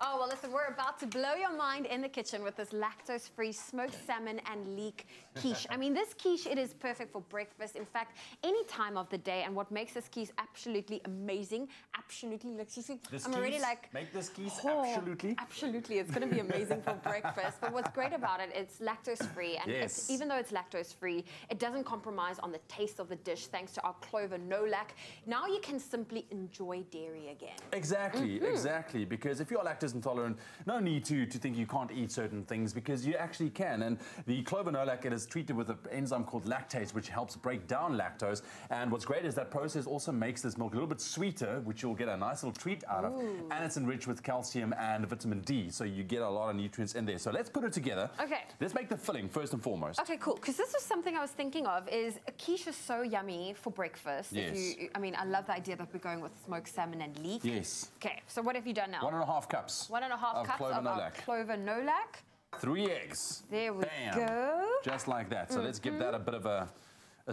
Speaker 1: Oh, well, listen, we're about to blow your mind in the kitchen with this lactose-free smoked salmon and leek quiche. I mean, this quiche, it is perfect for breakfast. In fact, any time of the day. And what makes this quiche absolutely amazing, I'm already like...
Speaker 6: Make this quiche absolutely.
Speaker 1: Absolutely, it's going to be amazing for breakfast. But what's great about it, it's lactose-free. And it's, even though it's lactose-free, it doesn't compromise on the taste of the dish thanks to our Clover No Lac. Now you can simply enjoy dairy again.
Speaker 6: Exactly, exactly. Because if you're lactose intolerant, no need to think you can't eat certain things, because you actually can. And the Clover No Lac, it is treated with an enzyme called lactase, which helps break down lactose. And what's great is that process also makes this milk a little bit sweeter, which you'll get a nice little treat out of. And it's enriched with calcium and vitamin D, so you get a lot of nutrients in there. So let's put it together.
Speaker 1: Okay.
Speaker 6: Let's make the filling first and foremost.
Speaker 1: Okay, cool. Because this was something I was thinking of, is a quiche is so yummy for breakfast.
Speaker 6: Yes.
Speaker 1: I mean, I love the idea that we're going with smoked salmon and leek.
Speaker 6: Yes.
Speaker 1: Okay, so what have you done now?
Speaker 6: 1.5 cups.
Speaker 1: 1.5 cups
Speaker 6: Clover
Speaker 1: of
Speaker 6: No
Speaker 1: our
Speaker 6: Lac.
Speaker 1: Clover No Lac.
Speaker 6: 3 eggs.
Speaker 1: There we
Speaker 6: Bam.
Speaker 1: go.
Speaker 6: Just like that. So let's give that a bit of a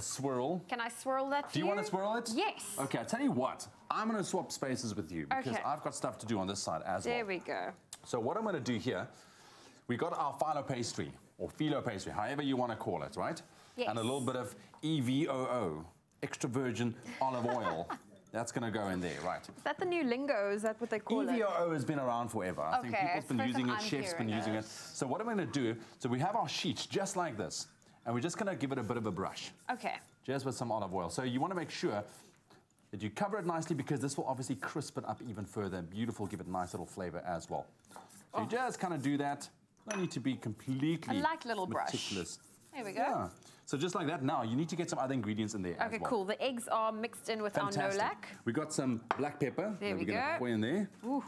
Speaker 6: swirl.
Speaker 1: Can I swirl that for
Speaker 6: Do you want to swirl it?
Speaker 1: Yes.
Speaker 6: Okay, I'll tell you what. I'm going to swap spaces with you because
Speaker 1: Okay.
Speaker 6: I've got stuff to do on this side as well.
Speaker 1: There we go.
Speaker 6: So what I'm going to do here, we got our phyllo pastry, or phyllo pastry, however you want to call it, right?
Speaker 1: Yes.
Speaker 6: And a little bit of EVOO, extra virgin olive oil. That's going to go in there, right?
Speaker 1: Is that the new lingo? Is that what they call it?
Speaker 6: EVOO has been around forever. I think
Speaker 1: Okay,
Speaker 6: people's
Speaker 1: it's
Speaker 6: been
Speaker 1: the
Speaker 6: using it,
Speaker 1: first time
Speaker 6: chefs been
Speaker 1: I'm
Speaker 6: using
Speaker 1: hearing
Speaker 6: it. So what I'm going to do, so we have our sheet just like this, and we're just going to give it a bit of a brush.
Speaker 1: Okay.
Speaker 6: Just with some olive oil. So you want to make sure that you cover it nicely, because this will obviously crisp it up even further. Beautiful, give it a nice little flavor as well. So you just kind of do that. No need to be completely
Speaker 1: I like little brush.
Speaker 6: meticulous.
Speaker 1: There we go.
Speaker 6: Yeah. So just like that. Now you need to get some other ingredients in there as
Speaker 1: Okay,
Speaker 6: well.
Speaker 1: cool. The eggs are mixed in with
Speaker 6: Fantastic.
Speaker 1: our No Lac.
Speaker 6: We got some black pepper.
Speaker 1: There
Speaker 6: that
Speaker 1: we
Speaker 6: we're going to
Speaker 1: go.
Speaker 6: pour in there.
Speaker 1: Ooh.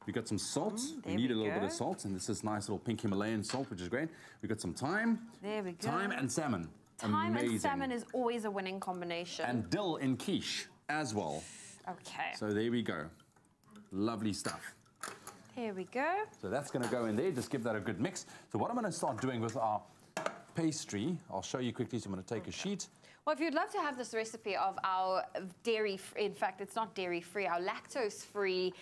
Speaker 6: We got some salt. We
Speaker 1: there
Speaker 6: need a
Speaker 1: we
Speaker 6: little bit
Speaker 1: go.
Speaker 6: of salt, and this is nice little pink Himalayan salt, which is great. We got some thyme.
Speaker 1: There we go.
Speaker 6: Thyme and salmon.
Speaker 1: Thyme
Speaker 6: Amazing.
Speaker 1: and salmon is always a winning combination.
Speaker 6: And dill in quiche as well.
Speaker 1: Okay.
Speaker 6: So there we go. Lovely stuff.
Speaker 1: Here we go.
Speaker 6: So that's going to go in there. Just give that a good mix. So what I'm going to start doing with our pastry, I'll show you quickly. So I'm going to take a sheet.
Speaker 1: Well, if you'd love to have this recipe of our in fact, it's not dairy-free, our lactose-free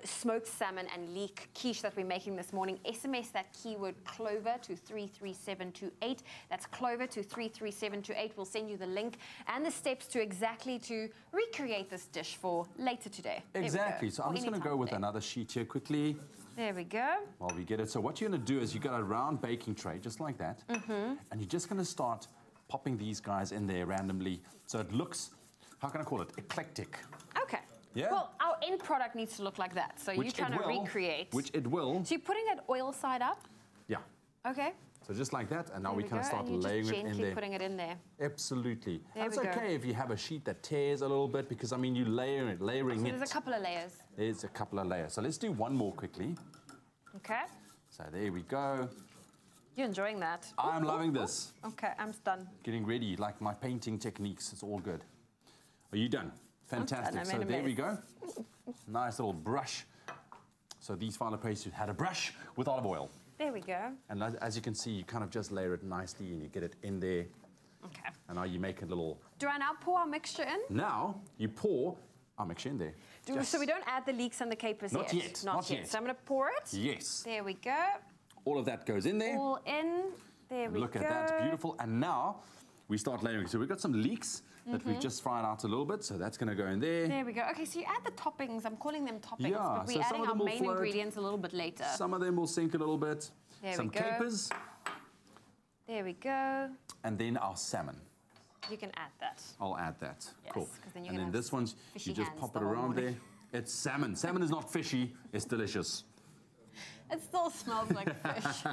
Speaker 1: smoked salmon and leek quiche that we're making this morning, SMS that keyword Clover to 33728. That's Clover to 33728. We'll send you the link and the steps to recreate this dish for later today.
Speaker 6: Exactly. So I'm just going to go with another sheet here quickly.
Speaker 1: There we go.
Speaker 6: While we get it. So what you're going to do is you've got a round baking tray, just like that. And you're just going to start popping these guys in there randomly. So it looks, how can I call it, eclectic.
Speaker 1: Okay.
Speaker 6: Yeah?
Speaker 1: Well, our end product needs to look like that. So you're trying to recreate.
Speaker 6: Which it will.
Speaker 1: So you're putting it oil side up?
Speaker 6: Yeah.
Speaker 1: Okay.
Speaker 6: So just like that, and now we
Speaker 1: There
Speaker 6: can
Speaker 1: go,
Speaker 6: start
Speaker 1: and you're
Speaker 6: layering
Speaker 1: just
Speaker 6: it in
Speaker 1: gently
Speaker 6: there.
Speaker 1: putting it in there.
Speaker 6: Absolutely.
Speaker 1: There
Speaker 6: And it's
Speaker 1: we go.
Speaker 6: okay if you have a sheet that tears a little bit, because I mean you layering
Speaker 1: So
Speaker 6: it.
Speaker 1: there's a couple of layers.
Speaker 6: There's a couple of layers. So let's do one more quickly.
Speaker 1: Okay.
Speaker 6: So there we go.
Speaker 1: You're enjoying that.
Speaker 6: I'm loving this.
Speaker 1: Okay, I'm done.
Speaker 6: Getting ready, like my painting techniques, it's all good. Are you done? Fantastic.
Speaker 1: I'm
Speaker 6: So
Speaker 1: in a
Speaker 6: there we
Speaker 1: mess.
Speaker 6: go. Nice little brush. So these filo pastries had a brush with olive oil.
Speaker 1: There we go.
Speaker 6: And as you can see, you kind of just layer it nicely and you get it in there.
Speaker 1: Okay.
Speaker 6: And now you make a little...
Speaker 1: Do I now pour our mixture in?
Speaker 6: Now you pour our mixture in there.
Speaker 1: So we don't add the leeks and the capers
Speaker 6: Not
Speaker 1: yet?
Speaker 6: yet.
Speaker 1: Not yet. So I'm going to pour it.
Speaker 6: Yes.
Speaker 1: There we go.
Speaker 6: All of that goes in there.
Speaker 1: All in. There we go.
Speaker 6: Look at that, beautiful. And now we start layering. So we've got some leeks that we've just fried out a little bit, so that's going to go in there.
Speaker 1: There we go. Okay, so you add the toppings. I'm calling them toppings,
Speaker 6: Yeah,
Speaker 1: but we're
Speaker 6: so some
Speaker 1: adding
Speaker 6: of
Speaker 1: our
Speaker 6: them will
Speaker 1: main
Speaker 6: float.
Speaker 1: ingredients a little bit later.
Speaker 6: Some of them will sink a little bit.
Speaker 1: There
Speaker 6: some
Speaker 1: we go.
Speaker 6: capers.
Speaker 1: There we go.
Speaker 6: And then our salmon.
Speaker 1: You can add that.
Speaker 6: I'll add that.
Speaker 1: Yes,
Speaker 6: cool.
Speaker 1: 'cause then you're
Speaker 6: And
Speaker 1: gonna
Speaker 6: then
Speaker 1: have
Speaker 6: this one,
Speaker 1: fishy
Speaker 6: you just
Speaker 1: hands
Speaker 6: pop
Speaker 1: the
Speaker 6: it
Speaker 1: whole
Speaker 6: around
Speaker 1: morning.
Speaker 6: there. It's salmon. Salmon is not fishy. It's delicious.
Speaker 1: It still smells like fish.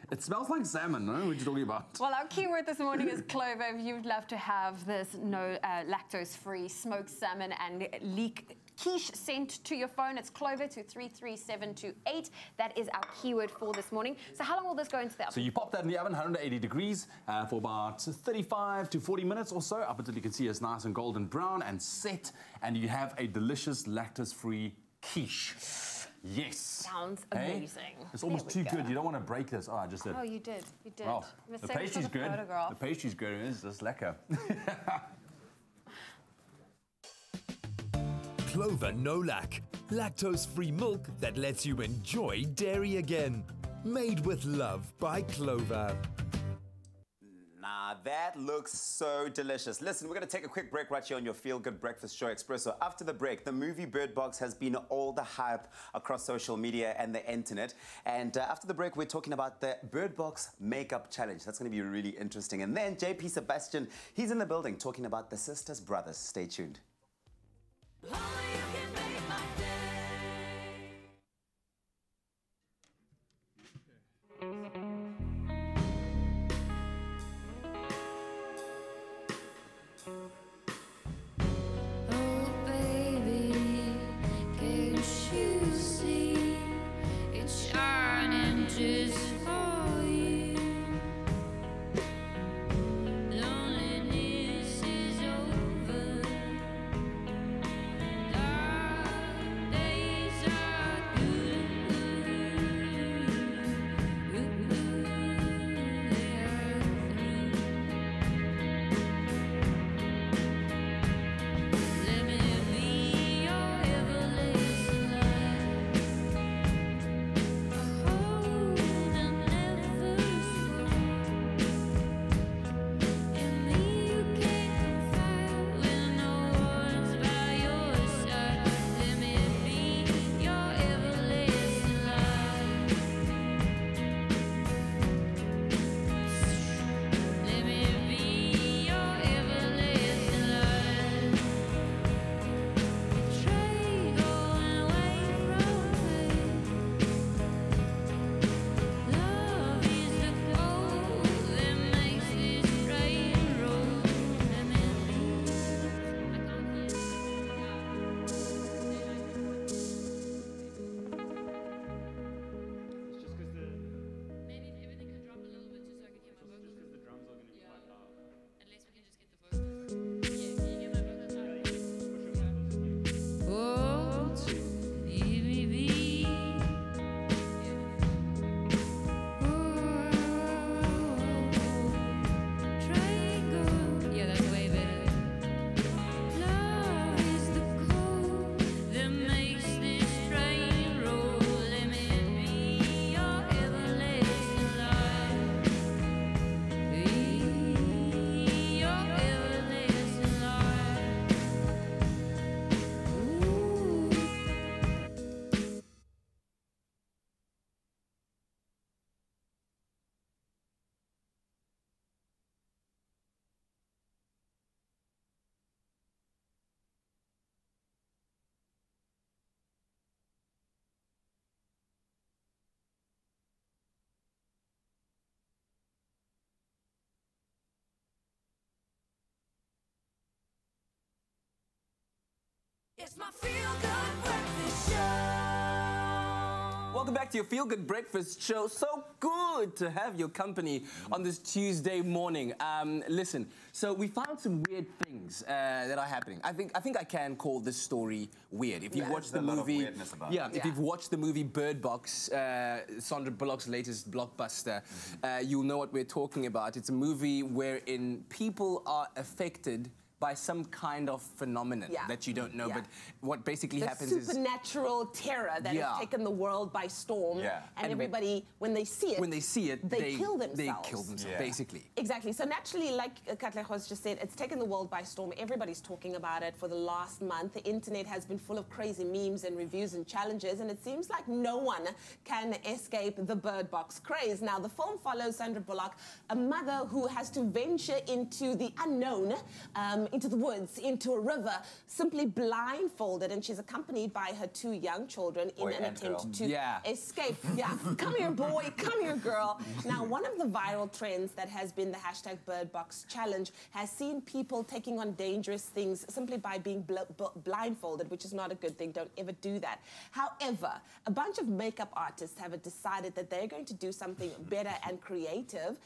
Speaker 6: It smells like salmon, no? What are you talking about?
Speaker 1: Well, our keyword this morning is clover. If you'd love to have this lactose-free smoked salmon and leek quiche sent to your phone, it's clover to 33728. That is our keyword for this morning. So how long will this go into the oven?
Speaker 6: So you pop that in the oven, 180 degrees, for about 35 to 40 minutes or so, up until you can see it's nice and golden brown and set, and you have a delicious lactose-free quiche. Yes.
Speaker 1: Sounds
Speaker 6: Hey?
Speaker 1: amazing.
Speaker 6: It's almost too good. You don't want to break this. Oh, I just did.
Speaker 1: Oh, you did. You did.
Speaker 6: Well,
Speaker 1: I'm
Speaker 6: the
Speaker 1: saving for
Speaker 6: pastry's good.
Speaker 1: photograph.
Speaker 6: The pastry's good. It's just lekker.
Speaker 14: Clover No Lac. Lactose-free milk that lets you enjoy dairy again. Made with love by Clover.
Speaker 3: Nah, that looks so delicious. Listen, we're going to take a quick break right here on your Feel Good Breakfast Show, Expresso. After the break, the movie Bird Box has been all the hype across social media and the internet. And after the break, we're talking about the Bird Box Makeup Challenge. That's going to be really interesting. And then JP Sebastian, he's in the building talking about the Sisters Brothers. Stay tuned.
Speaker 5: Oh baby, can't you see it's shining just for you? Loneliness is over. Dark days are Let me be your everlasting light. A hold and never slow. In me you can confide when no one's by your side. Let me be your everlasting light. Let me be your everlasting light. Betray going away from me. Love is the gold that makes this train roll. Let me Maybe if everything could drop a little bit just so I can hear my vocals. Just because the drums are going to be quite loud. Unless we can just get the vocals. Yeah, can you hear my vocals loud? Oh, leave me be. Triangle. Yeah, that's way better. Love is the code that makes this train roll. Let me be your everlasting light. Be your everlasting light. Ooh. It's my feel good breakfast show.
Speaker 10: welcome back to your Feel Good Breakfast show. So good to have your company on this Tuesday morning. Listen, so we found some weird things that are happening. I think I can call this story weird. If you've watched the movie, if you've watched the movie Bird Box, Sandra Bullock's latest blockbuster, you'll know what we're talking about. It's a movie wherein people are affected by some kind of phenomenon that you don't know, but what basically happens is
Speaker 2: supernatural terror that has taken the world by storm, and everybody, when they see it, they kill themselves.
Speaker 10: They kill themselves, basically.
Speaker 2: Exactly. So naturally, like Katlego just said, it's taken the world by storm. Everybody's talking about it for the last month. The internet has been full of crazy memes and reviews and challenges, and it seems like no one can escape the Bird Box craze. Now, the film follows Sandra Bullock, a mother who has to venture into the unknown, into the woods, into a river, simply blindfolded, and she's accompanied by her 2 young children in an attempt to escape. Come here, boy, come here, girl. Now, one of the viral trends that has been the hashtag #BirdBox challenge has seen people taking on dangerous things simply by being blindfolded, which is not a good thing. Don't ever do that. However, a bunch of makeup artists have decided that they're going to do something better and creative,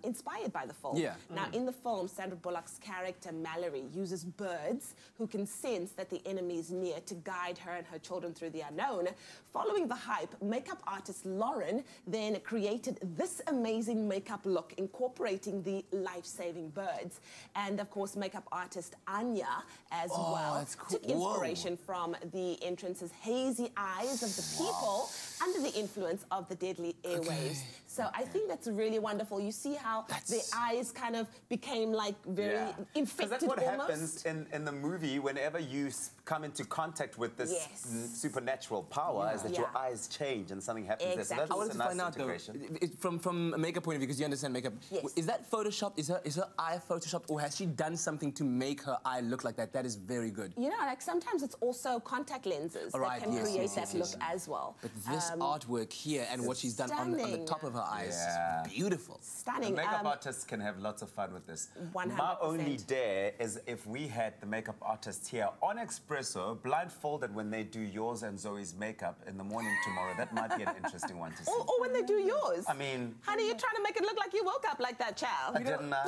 Speaker 2: inspired by the film. Now, in the film, Sandra Bullock's character, Mallory, uses birds who can sense that the enemy is near to guide her and her children through the unknown. Following the hype, makeup artist Lauren then created this amazing makeup look, incorporating the life-saving birds. And of course, makeup artist Anya as well took inspiration from the entrance's hazy eyes of the people under the influence of the deadly airwaves. So I think that's really wonderful. You see how the eyes kind of became like very infected.
Speaker 3: That's what happens in the movie whenever you come into contact with this supernatural power, is that your eyes change and something happens there. So that's
Speaker 10: I wanted to find out, though, from a makeup point of view, because you understand makeup, is that photoshopped? Is her eye photoshopped, or has she done something to make her eye look like that? That is very good.
Speaker 2: You know, like sometimes it's also contact lenses that can create that look as well.
Speaker 10: But this artwork here and what she's done on the top of her eyes is beautiful.
Speaker 2: Stunning.
Speaker 3: The makeup artists can have lots of fun with this.
Speaker 2: 100%.
Speaker 3: My only dare is if we had the makeup artists here on Expresso, blindfolded when they do yours and Zoe's makeup in the morning tomorrow. That might be an interesting one to see.
Speaker 2: Or when they do yours.
Speaker 3: I mean...
Speaker 2: Honey, you're trying to make it look like you woke up like that, child.
Speaker 3: I didn't know.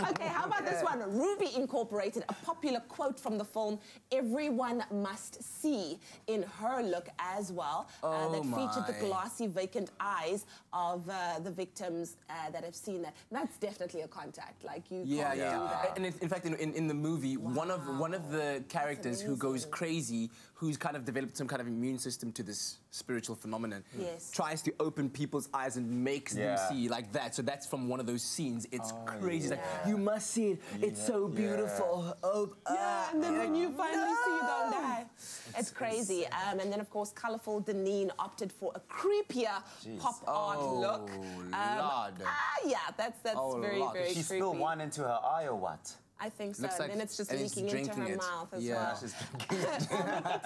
Speaker 2: Okay, how about this one? Ruby incorporated a popular quote from the film Everyone Must See in her look as well, that featured the glossy, vacant eyes of the victims that have seen that. That's definitely a contact. Like, you can't do that.
Speaker 10: And in fact, in the movie, one of the characters who goes crazy, who's kind of developed some kind of immune system to this spiritual phenomenon, tries to open people's eyes and makes them see like that. So that's from one of those scenes. It's crazy. Like, you must see it. It's so beautiful.
Speaker 2: And then when you finally see, you don't die. It's crazy. And then, of course, Colourful Deneen opted for a creepier pop art look. That's very, very creepy.
Speaker 3: She spilled wine into her eye or what?
Speaker 2: I think so.
Speaker 10: Looks
Speaker 2: And then it's just leaking into her mouth as well.
Speaker 3: She's drinking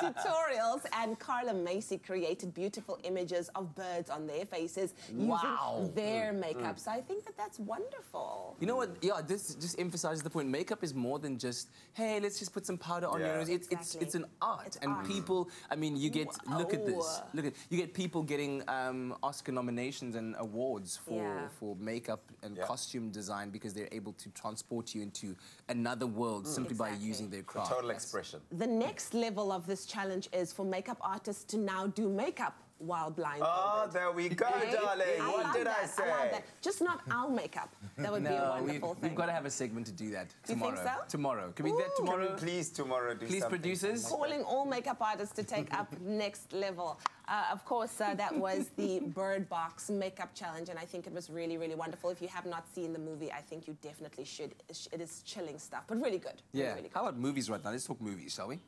Speaker 2: Tutorials, and Carla Macy created beautiful images of birds on their faces using their makeup. So I think that that's wonderful.
Speaker 10: You know what? Yeah, this just emphasizes the point. Makeup is more than just, hey, let's just put some powder on your nose. It's an art. People, I mean, you get, look at this. You get people getting Oscar nominations and awards for makeup and costume design because they're able to transport you into another world simply by using their craft.
Speaker 3: Total expression.
Speaker 2: The next level of this challenge is for makeup artists to now do makeup while blindfolded.
Speaker 3: Oh, there we go, darling. What did I say?
Speaker 2: I love that. Just not our makeup. That would be a wonderful thing.
Speaker 10: We've got to have a segment to do that tomorrow.
Speaker 2: Do you think so?
Speaker 10: Tomorrow. Can we do that tomorrow?
Speaker 3: Can we please tomorrow do
Speaker 10: Please,
Speaker 3: something?
Speaker 10: producers.
Speaker 2: Calling all makeup artists to take up next level. Of course, that was the Bird Box Makeup Challenge, and I think it was really, really wonderful. If you have not seen the movie, I think you definitely should. It is chilling stuff, but really good.
Speaker 10: Yeah.
Speaker 2: Really good.
Speaker 10: How about movies right now? Let's talk movies, shall we?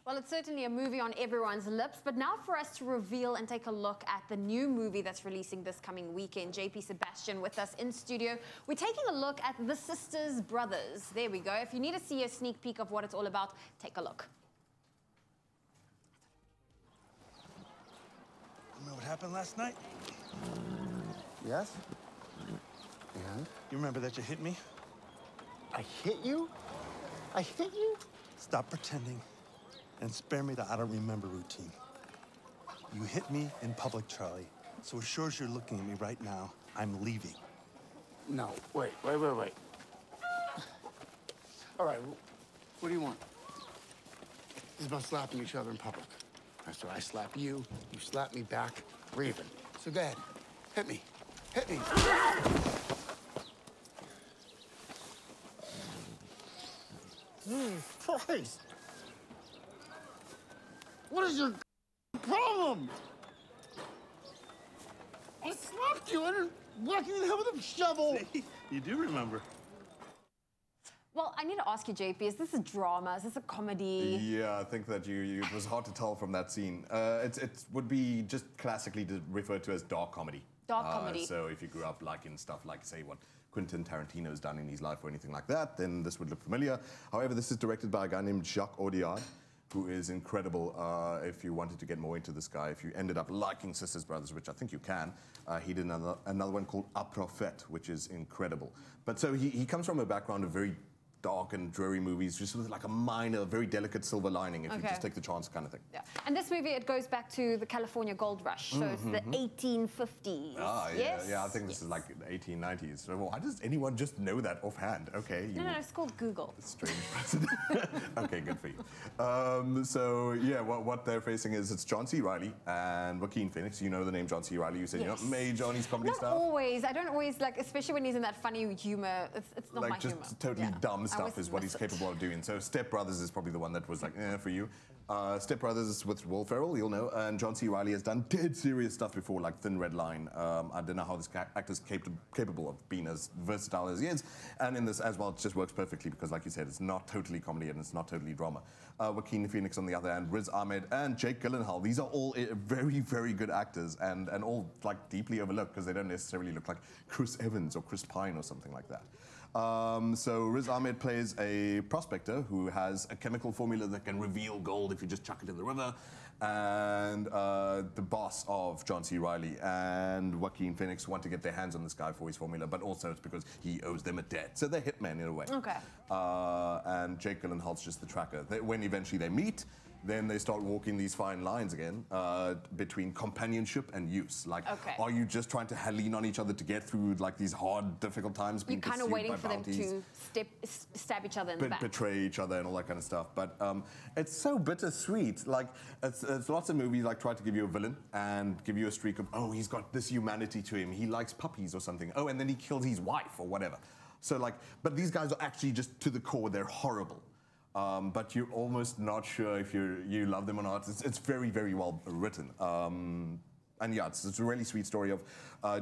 Speaker 1: Well, it's certainly a movie on everyone's lips, but now for us to reveal and take a look at the new movie that's releasing this coming weekend. JP Sebastian with us in studio. We're taking a look at The Sisters Brothers. There we go. If you need to see a sneak peek of what it's all about, take a look.
Speaker 15: You know what happened last night?
Speaker 7: Yes?
Speaker 15: Yeah? You remember that you hit me?
Speaker 7: I hit you? I hit you?
Speaker 15: Stop pretending and spare me the I don't remember routine. You hit me in public, Charlie. So as sure as you're looking at me right now, I'm leaving.
Speaker 16: No, wait. All right, what do you want? This is about slapping each other in public. So I slap you, you slap me back, we're even. So go ahead, hit me. Hit me. Jesus Christ. What is your problem? I slapped you and whacked you in the head with a shovel.
Speaker 15: See? You do remember.
Speaker 1: Well, I need to ask you, JP, is this a drama? Is this a comedy?
Speaker 17: Yeah, I think that it was hard to tell from that scene. It would be just classically referred to as dark comedy.
Speaker 1: Dark comedy.
Speaker 17: So if you grew up liking stuff like, say, what Quentin Tarantino's done in his life or anything like that, then this would look familiar. However, this is directed by a guy named Jacques Audiard, who is incredible. If you wanted to get more into this guy, if you ended up liking Sisters Brothers, which I think you can, he did another one called A Prophet, which is incredible. But so he comes from a background of very dark and dreary movies, just with like a minor, very delicate silver lining if you just take the chance kind of thing.
Speaker 1: Yeah. And this movie, it goes back to the California Gold Rush, so it's the 1850s.
Speaker 17: Ah, yeah,
Speaker 1: yes?
Speaker 17: yeah, I think this is like the 1890s. So why does anyone just know that offhand? Okay.
Speaker 1: No, it's called Google.
Speaker 17: Strange precedent. Okay, good for you. So yeah, what they're facing is it's John C. Reilly and Joaquin Phoenix. You know the name John C. Reilly. You said you're not major on his comedy stuff.
Speaker 1: Not always. I don't always, like, especially when he's in that funny humor. It's not
Speaker 17: like
Speaker 1: my
Speaker 17: just
Speaker 1: humor.
Speaker 17: totally dumb stuff is what
Speaker 1: miss
Speaker 17: he's capable of doing. So Step Brothers is probably the one that was like, for you. Step Brothers is with Will Ferrell, you'll know, and John C. Reilly has done dead serious stuff before, like Thin Red Line. I don't know how this actor's capable of being as versatile as he is, and in this as well, it just works perfectly because, like you said, it's not totally comedy and it's not totally drama. Joaquin Phoenix on the other hand, Riz Ahmed and Jake Gyllenhaal, these are all very, very good actors and all like deeply overlooked because they don't necessarily look like Chris Evans or Chris Pine or something like that. So Riz Ahmed plays a prospector who has a chemical formula that can reveal gold if you just chuck it in the river, and the boss of John C. Reilly and Joaquin Phoenix want to get their hands on this guy for his formula, but also it's because he owes them a debt. So they're hitmen in a way.
Speaker 1: Okay.
Speaker 17: And Jake Gyllenhaal's just the tracker. When eventually they meet, then they start walking these fine lines again between companionship and use. Like, are you just trying to lean on each other to get through like these hard, difficult times?
Speaker 1: You're kind of waiting for them to stab each other in the back.
Speaker 17: Betray each other and all that kind of stuff. But it's so bittersweet. Like, it's lots of movies like try to give you a villain and give you a streak of, oh, he's got this humanity to him. He likes puppies or something. Oh, and then he kills his wife or whatever. So like, but these guys are actually just to the core, they're horrible. But you're almost not sure if you love them or not. It's very, very well written. And yeah, it's a really sweet story of,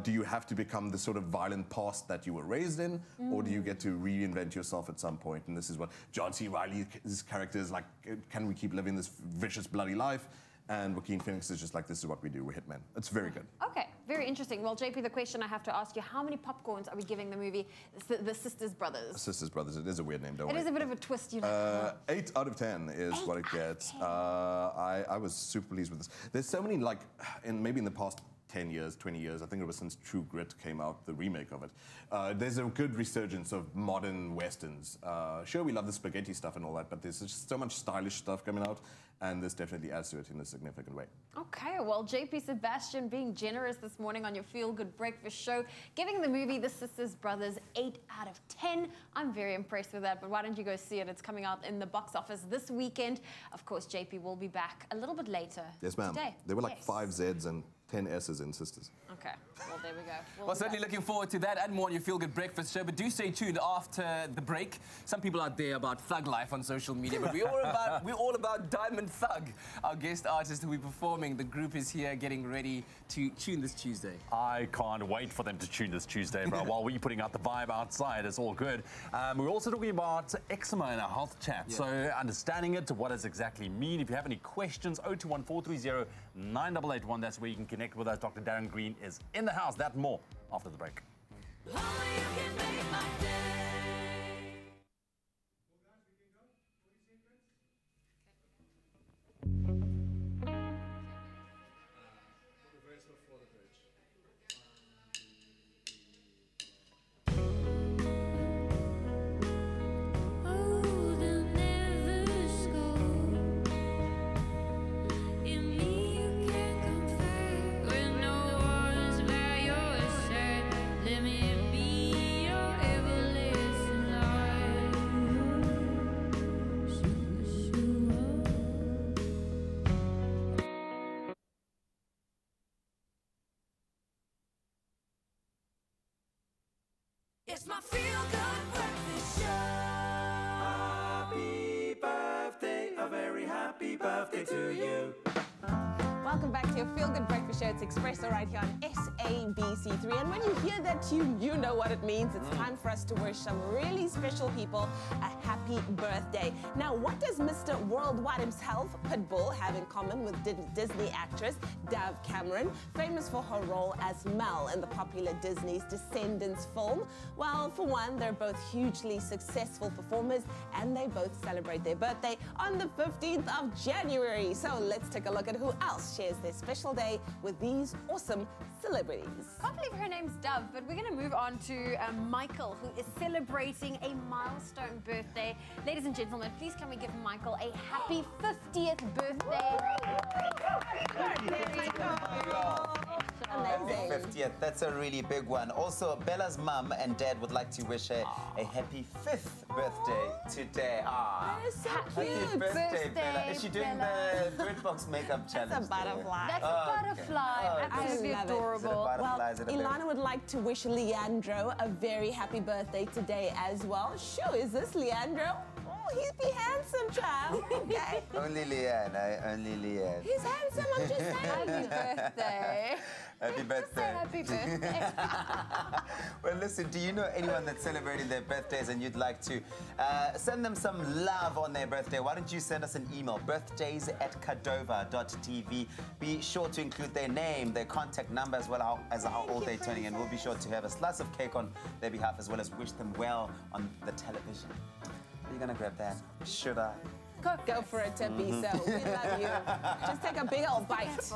Speaker 17: do you have to become the sort of violent past that you were raised in, or do you get to reinvent yourself at some point? And this is what John C. Reilly's character is like, can we keep living this vicious, bloody life? And Joaquin Phoenix is just like, this is what we do, we're hitmen. It's very good.
Speaker 1: Okay, very interesting. Well, JP, the question I have to ask you, how many popcorns are we giving the movie The Sisters Brothers?
Speaker 17: Sisters Brothers, it is a weird name, don't worry.
Speaker 1: It is a bit of a twist, you know.
Speaker 17: 8 out of 10 is what it gets. I was super pleased with this. There's so many, like, maybe in the past 10 years, 20 years, I think it was since True Grit came out, the remake of it. There's a good resurgence of modern Westerns. Sure, we love the spaghetti stuff and all that, but there's just so much stylish stuff coming out, and this definitely adds to it in a significant way.
Speaker 1: Okay, well, JP Sebastian being generous this morning on your Feel Good Breakfast show, giving the movie The Sisters Brothers 8 out of 10. I'm very impressed with that, but why don't you go see it? It's coming out in the box office this weekend. Of course, JP will be back a little bit later.
Speaker 17: Yes, ma'am.
Speaker 1: Today.
Speaker 17: There were like 5 Zs and 10 S's in Sisters.
Speaker 1: Okay, well, there we go.
Speaker 10: Well, certainly looking forward to that and more on your Feel Good Breakfast show. But do stay tuned after the break. Some people out there about thug life on social media, but we're all about Diamond Thug, our guest artist who will be performing. The group is here getting ready to tune this Tuesday.
Speaker 6: I can't wait for them to tune this Tuesday, bro. While we're putting out the vibe outside, it's all good. We're also talking about eczema in our health chat. Yeah. So understanding it, what does it exactly mean? If you have any questions, 021-430-9881. That's where you can connect with us. Dr. Darren Green is in the house. That and more after the break.
Speaker 5: In me you can't come It's my feel-good breakfast show.
Speaker 14: Happy birthday, a very happy birthday to you.
Speaker 2: Welcome back to your Feel Good Breakfast Show. It's Expresso right here on SABC3. And when you hear that tune, you know what it means. It's time for us to wish some really special people a happy birthday. Now, what does Mr. Worldwide himself, Pitbull, have in common with Disney actress Dove Cameron, famous for her role as Mel in the popular Disney's Descendants film? Well, for one, they're both hugely successful performers, and they both celebrate their birthday on the 15th of January. So let's take a look at who else shares their special day with these awesome celebrities.
Speaker 1: Can't believe her name's Dove, but we're going to move on to Michael, who is celebrating a milestone birthday. Ladies and gentlemen, please can we give Michael a happy 50th birthday?
Speaker 3: Amazing. 50th, that's a really big one. Also, Bella's mum and dad would like to wish her a happy 5th birthday today.
Speaker 2: That is so
Speaker 3: happy
Speaker 2: cute.
Speaker 3: birthday, Bella. Is she doing the Bird Box makeup challenge?
Speaker 2: That's a butterfly.
Speaker 1: That's a butterfly. Absolutely adorable.
Speaker 2: Well, Ilana would like to wish Leandro a very happy birthday today as well. Sure, is this Leandro? Oh, he'd be handsome, child. Okay.
Speaker 3: Only Leanne, only Leanne.
Speaker 2: He's handsome, I'm just saying.
Speaker 1: Happy birthday.
Speaker 3: Happy birthday.
Speaker 1: Happy birthday.
Speaker 3: Well, listen, do you know anyone that's celebrating their birthdays and you'd like to send them some love on their birthday? Why don't you send us an email, birthdays@cadova.tv. Be sure to include their name, their contact number, as well as how old they're turning, and we'll be sure to have a slice of cake on their behalf, as well as wish them well on the television. Are you going to grab that? Should I?
Speaker 2: Go for it, Tippy. So we love you. Just take a big old bite.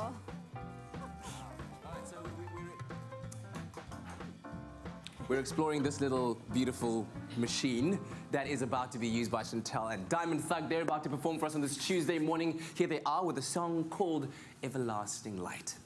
Speaker 10: We're exploring this little beautiful machine that is about to be used by Chantel and Diamond Thug. They're about to perform for us on this Tuesday morning. Here they are with a song called Everlasting Light.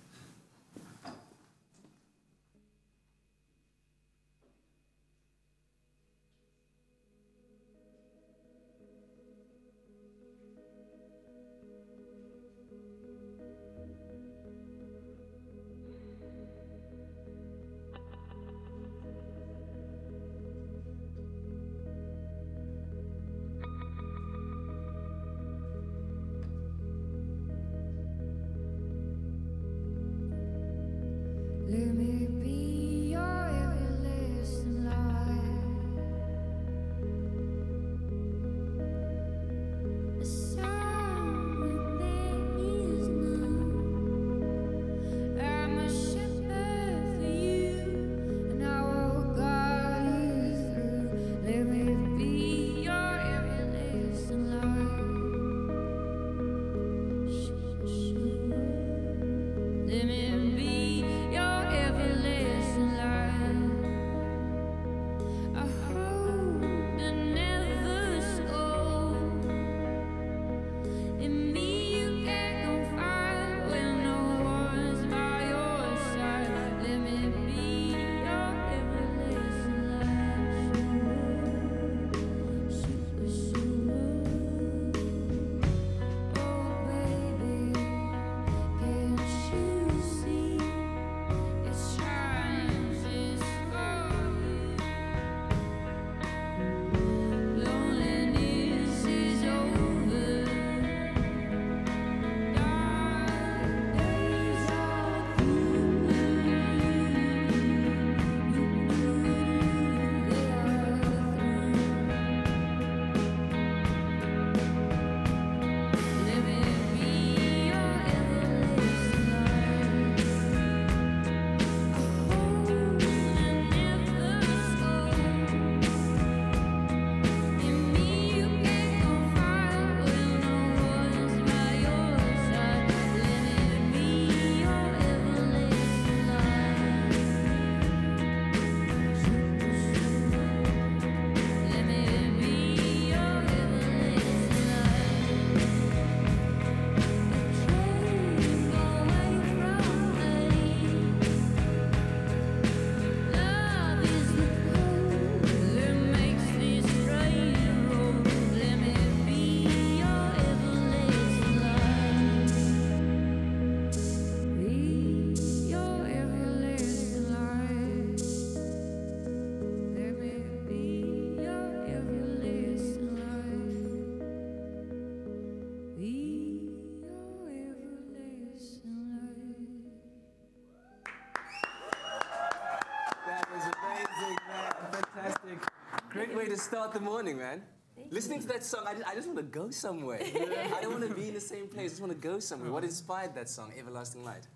Speaker 10: Great way to start the morning, man. Listening to that song, I just want to go somewhere. I don't want to be in the same place. I just want to go somewhere. What inspired that song, Everlasting Light?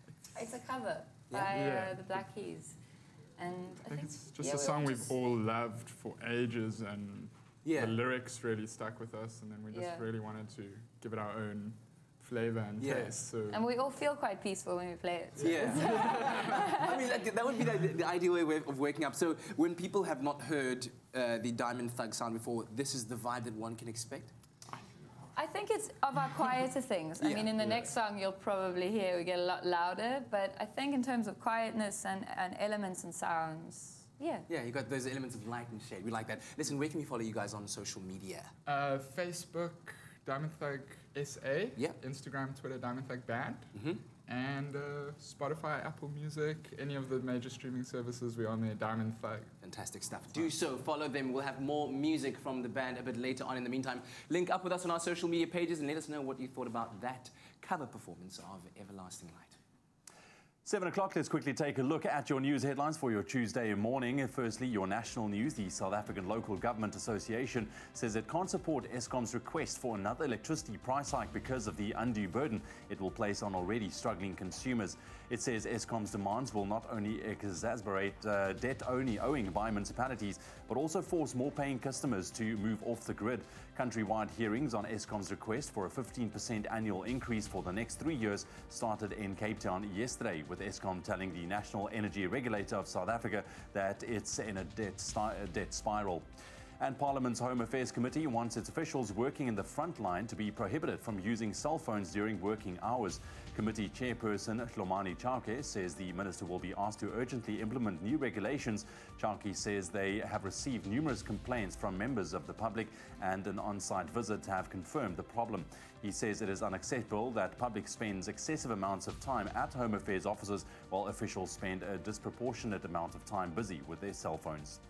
Speaker 11: It's a cover by the Black Keys. And I think
Speaker 12: it's just a song we've all loved for ages, and the lyrics really stuck with us, and then we just really wanted to give it our own flavor and taste. So.
Speaker 11: And we all feel quite peaceful when we play it. So.
Speaker 10: Yeah. I mean, that would be the ideal way of waking up. So when people have not heard the Diamond Thug sound before, this is the vibe that one can expect?
Speaker 11: I think it's of our quieter things. I mean, in the next song, you'll probably hear we get a lot louder, but I think in terms of quietness and elements and sounds, yeah, you
Speaker 10: got those elements of light and shade. We like that. Listen, where can we follow you guys on social media?
Speaker 12: Facebook, Diamond Thug SA. Instagram, Twitter, Diamond Thug Band. And Spotify, Apple Music, any of the major streaming services, we're on there, Diamond Thug.
Speaker 10: Fantastic stuff. Do so. Follow them. We'll have more music from the band a bit later on. In the meantime, link up with us on our social media pages and let us know what you thought about that cover performance of Everlasting Light.
Speaker 6: 7 o'clock, let's quickly take a look at your news headlines for your Tuesday morning. Firstly, your national news. The South African Local Government Association says it can't support Eskom's request for another electricity price hike because of the undue burden it will place on already struggling consumers. It says Eskom's demands will not only exacerbate debt only owing by municipalities, but also force more paying customers to move off the grid. Countrywide hearings on Eskom's request for a 15% annual increase for the next 3 years started in Cape Town yesterday, with Eskom telling the National Energy Regulator of South Africa that it's in a debt spiral. And Parliament's Home Affairs Committee wants its officials working in the front line to be prohibited from using cell phones during working hours. Committee Chairperson Hlomani Chauke says the minister will be asked to urgently implement new regulations. Chauke says they have received numerous complaints from members of the public, and an on-site visit have confirmed the problem. He says it is unacceptable that public spends excessive amounts of time at Home Affairs offices while officials spend a disproportionate amount of time busy with their cell phones.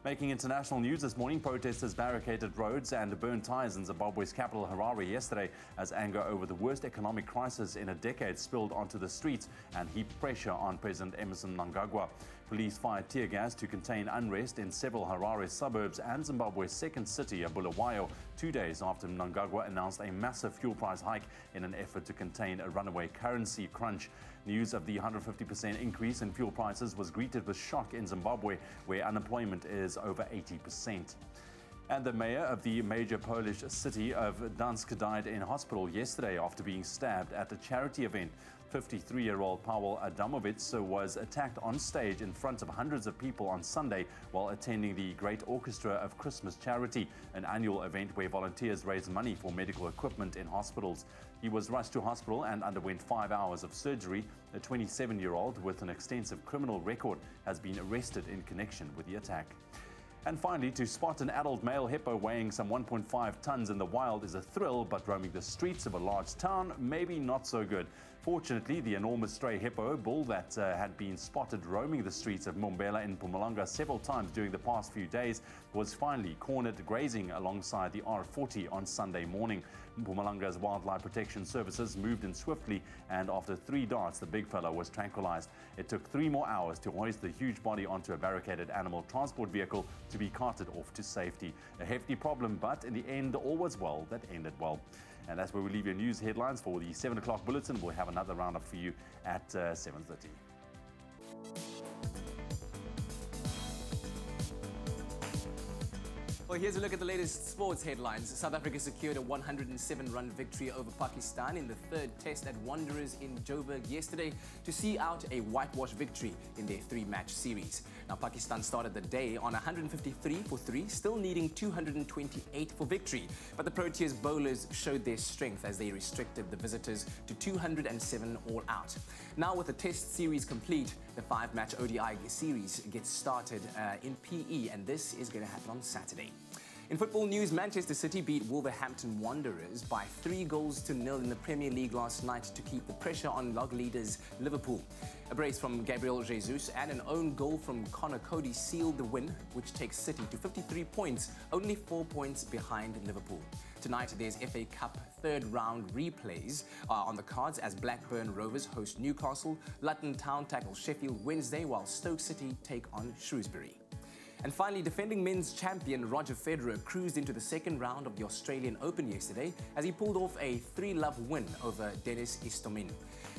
Speaker 6: Making international news this morning, protesters barricaded roads and burned tires in Zimbabwe's capital Harare yesterday as anger over the worst economic crisis in a decade spilled onto the streets and heaped pressure on President Emmerson Mnangagwa. Police fired tear gas to contain unrest in several Harare suburbs and Zimbabwe's second city, Bulawayo, 2 days after Mnangagwa announced a massive fuel price hike in an effort to contain a runaway currency crunch. News of the 150% increase in fuel prices was greeted with shock in Zimbabwe, where unemployment is over 80%. And the mayor of the major Polish city of Gdansk died in hospital yesterday after being stabbed at a charity event. 53-year-old Paweł Adamowicz was attacked on stage in front of hundreds of people on Sunday while attending the Great Orchestra of Christmas Charity, an annual event where volunteers raise money for medical equipment in hospitals. He was rushed to hospital and underwent 5 hours of surgery. A 27-year-old with an extensive criminal record has been arrested in connection with the attack. And finally, to spot an adult male hippo weighing some 1.5 tons in the wild is a thrill, but roaming the streets of a large town, maybe not so good. Fortunately, the enormous stray hippo bull that had been spotted roaming the streets of Mbombela in Mpumalanga several times during the past few days was finally cornered grazing alongside the R40 on Sunday morning. Mpumalanga's Wildlife Protection Services moved in swiftly, and after 3 darts, the big fella was tranquilized. It took 3 more hours to hoist the huge body onto a barricaded animal transport vehicle to be carted off to safety. A hefty problem, but in the end, all was well that ended well. And that's where we leave your news headlines for the 7 o'clock bulletin. We'll have another roundup for you at 7:30.
Speaker 10: Well, here's a look at the latest sports headlines. South Africa secured a 107-run victory over Pakistan in the 3rd test at Wanderers in Joburg yesterday to see out a whitewash victory in their 3-match series. Now, Pakistan started the day on 153 for 3, still needing 228 for victory. But the Proteas bowlers showed their strength as they restricted the visitors to 207 all out. Now, with the test series complete, the 5-match ODI series gets started in PE, and this is going to happen on Saturday. In football news, Manchester City beat Wolverhampton Wanderers by 3-0 in the Premier League last night to keep the pressure on log leaders Liverpool. A brace from Gabriel Jesus and an own goal from Connor Cody sealed the win, which takes City to 53 points, only 4 points behind Liverpool. Tonight, there's FA Cup 3rd round replays on the cards as Blackburn Rovers host Newcastle, Luton Town tackle Sheffield Wednesday, while Stoke City take on Shrewsbury. And finally, defending men's champion Roger Federer cruised into the second round of the Australian Open yesterday as he pulled off a 3-love win over Denis Istomin.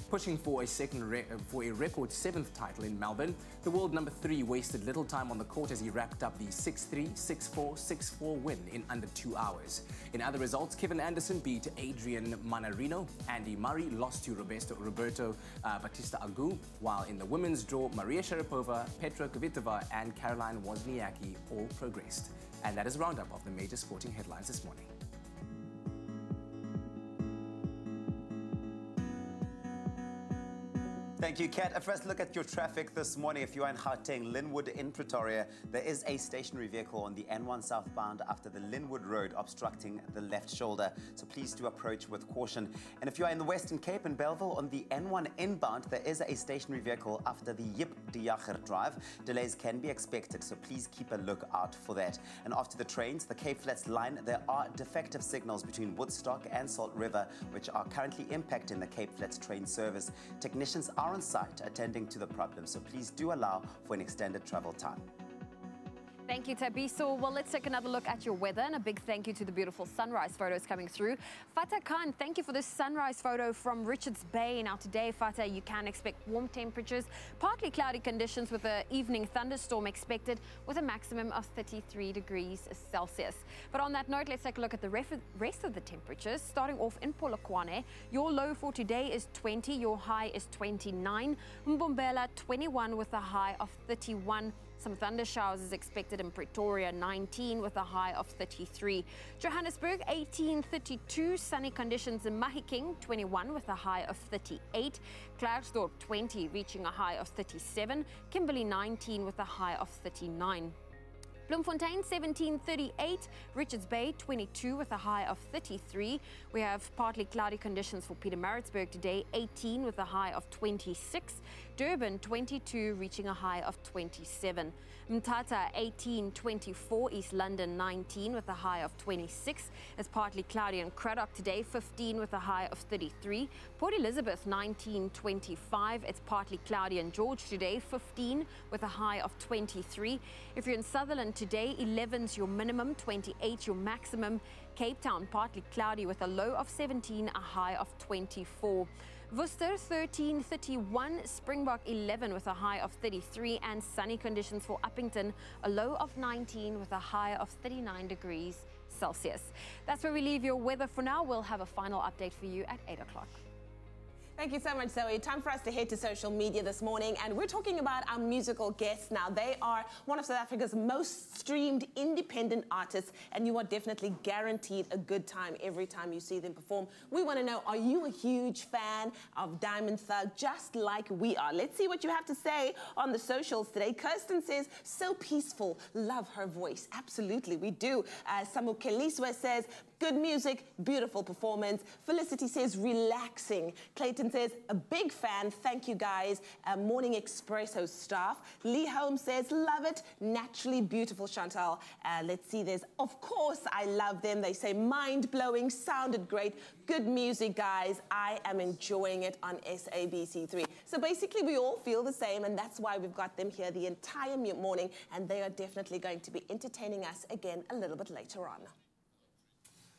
Speaker 10: Pushing for a record 7th title in Melbourne, the world number 3 wasted little time on the court as he wrapped up the 6-3, 6-4, 6-4 win in under 2 hours. In other results, Kevin Anderson beat Adrian Manarino, Andy Murray lost to Roberto Bautista Agut, while in the women's draw, Maria Sharapova, Petra Kvitova and Caroline Wozniacki all progressed. And that is a roundup of the major sporting headlines this morning.
Speaker 3: Thank you, Kat. A first look at your traffic this morning. If you are in Gauteng, Linwood in Pretoria, there is a stationary vehicle on the N1 southbound after the Linwood Road obstructing the left shoulder. So please do approach with caution. And if you are in the Western Cape in Belleville on the N1 inbound, there is a stationary vehicle after the Yip de Jager Drive. Delays can be expected, so please keep a look out for that. And after the trains, the Cape Flats line, there are defective signals between Woodstock and Salt River, which are currently impacting the Cape Flats train service. Technicians are on site attending to the problem, so please do allow for an extended travel time.
Speaker 1: Thank you, Tabiso. Well, let's take another look at your weather, and a big thank you to the beautiful sunrise photos coming through. Fatah Khan, thank you for this sunrise photo from Richards Bay. Now today, Fatah, you can expect warm temperatures, partly cloudy conditions with an evening thunderstorm expected with a maximum of 33 degrees Celsius. But on that note, let's take a look at the rest of the temperatures. Starting off in Polokwane, your low for today is 20, your high is 29. Mbombela, 21 with a high of 31. Some thunder showers is expected in Pretoria, 19 with a high of 33. Johannesburg, 18, 32. Sunny conditions in Mahikeng, 21 with a high of 38. Klerksdorp, 20, reaching a high of 37. Kimberley, 19 with a high of 39. Bloemfontein, 17, 38. Richards Bay, 22 with a high of 33. We have partly cloudy conditions for Pietermaritzburg today, 18 with a high of 26. Durban, 22, reaching a high of 27. Mthatha, 18, 24. East London, 19 with a high of 26. It's partly cloudy in Cradock today, 15 with a high of 33. Port Elizabeth, 19, 25. It's partly cloudy in George today, 15 with a high of 23. If you're in Sutherland today, 11's your minimum, 28 your maximum. Cape Town, partly cloudy with a low of 17, a high of 24. Worcester, 13, 31. Springbok, 11 with a high of 33. And sunny conditions for Uppington, a low of 19 with a high of 39 degrees Celsius. That's where we leave your weather for now. We'll have a final update for you at 8 o'clock.
Speaker 2: Thank you so much, Zoe. Time for us to head to social media this morning, and we're talking about our musical guests now. They are one of South Africa's most streamed independent artists, and you are definitely guaranteed a good time every time you see them perform. We want to know, are you a huge fan of Diamond Thug, just like we are? Let's see what you have to say on the socials today. Kirsten says, so peaceful, love her voice. Absolutely, we do. Samu Keliswe says, good music, beautiful performance. Felicity says, relaxing. Clayton says, a big fan, thank you guys. Morning Expresso staff. Lee Holmes says, love it, naturally beautiful, Chantal. Let's see, there's, of course, I love them. They say, mind-blowing, sounded great. Good music, guys. I am enjoying it on SABC3. So basically, we all feel the same, and that's why we've got them here the entire morning, and they are definitely going to be entertaining us again a little bit later on.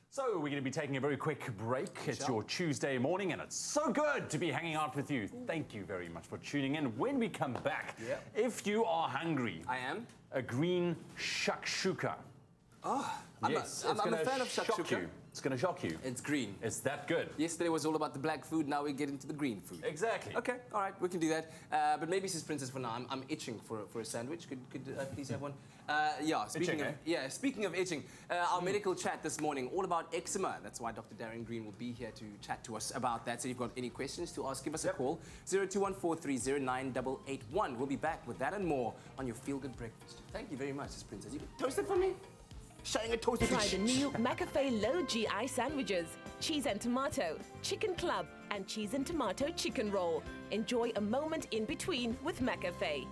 Speaker 6: So we're going to be taking a very quick break. It's your Tuesday morning, and it's so good to be hanging out with you. Thank you very much for tuning in. When we come back, if you are hungry,
Speaker 10: I am.
Speaker 6: A green shakshuka.
Speaker 10: Oh,
Speaker 6: yes,
Speaker 10: I'm a fan of shakshuka.
Speaker 6: It's going to shock you.
Speaker 10: It's green.
Speaker 6: It's that good.
Speaker 10: Yesterday was all about the black food. Now we get into the green food.
Speaker 6: Exactly.
Speaker 10: Okay, all right, we can do that. But maybe, Sis Princess, for now, I'm itching for a sandwich. Could I please have one? Speaking of itching, our medical chat this morning, all about eczema. That's why Dr. Darren Green will be here to chat to us about that. So if you've got any questions to ask, give us a call. 0214309881. We'll be back with that and more on your Feel Good Breakfast. Thank you very much, Sis Princess. You toasted for me? Sharing a toast.
Speaker 18: Try the new McAfee Low GI sandwiches. Cheese and tomato, chicken club, and cheese and tomato chicken roll. Enjoy a moment in between with McAfee.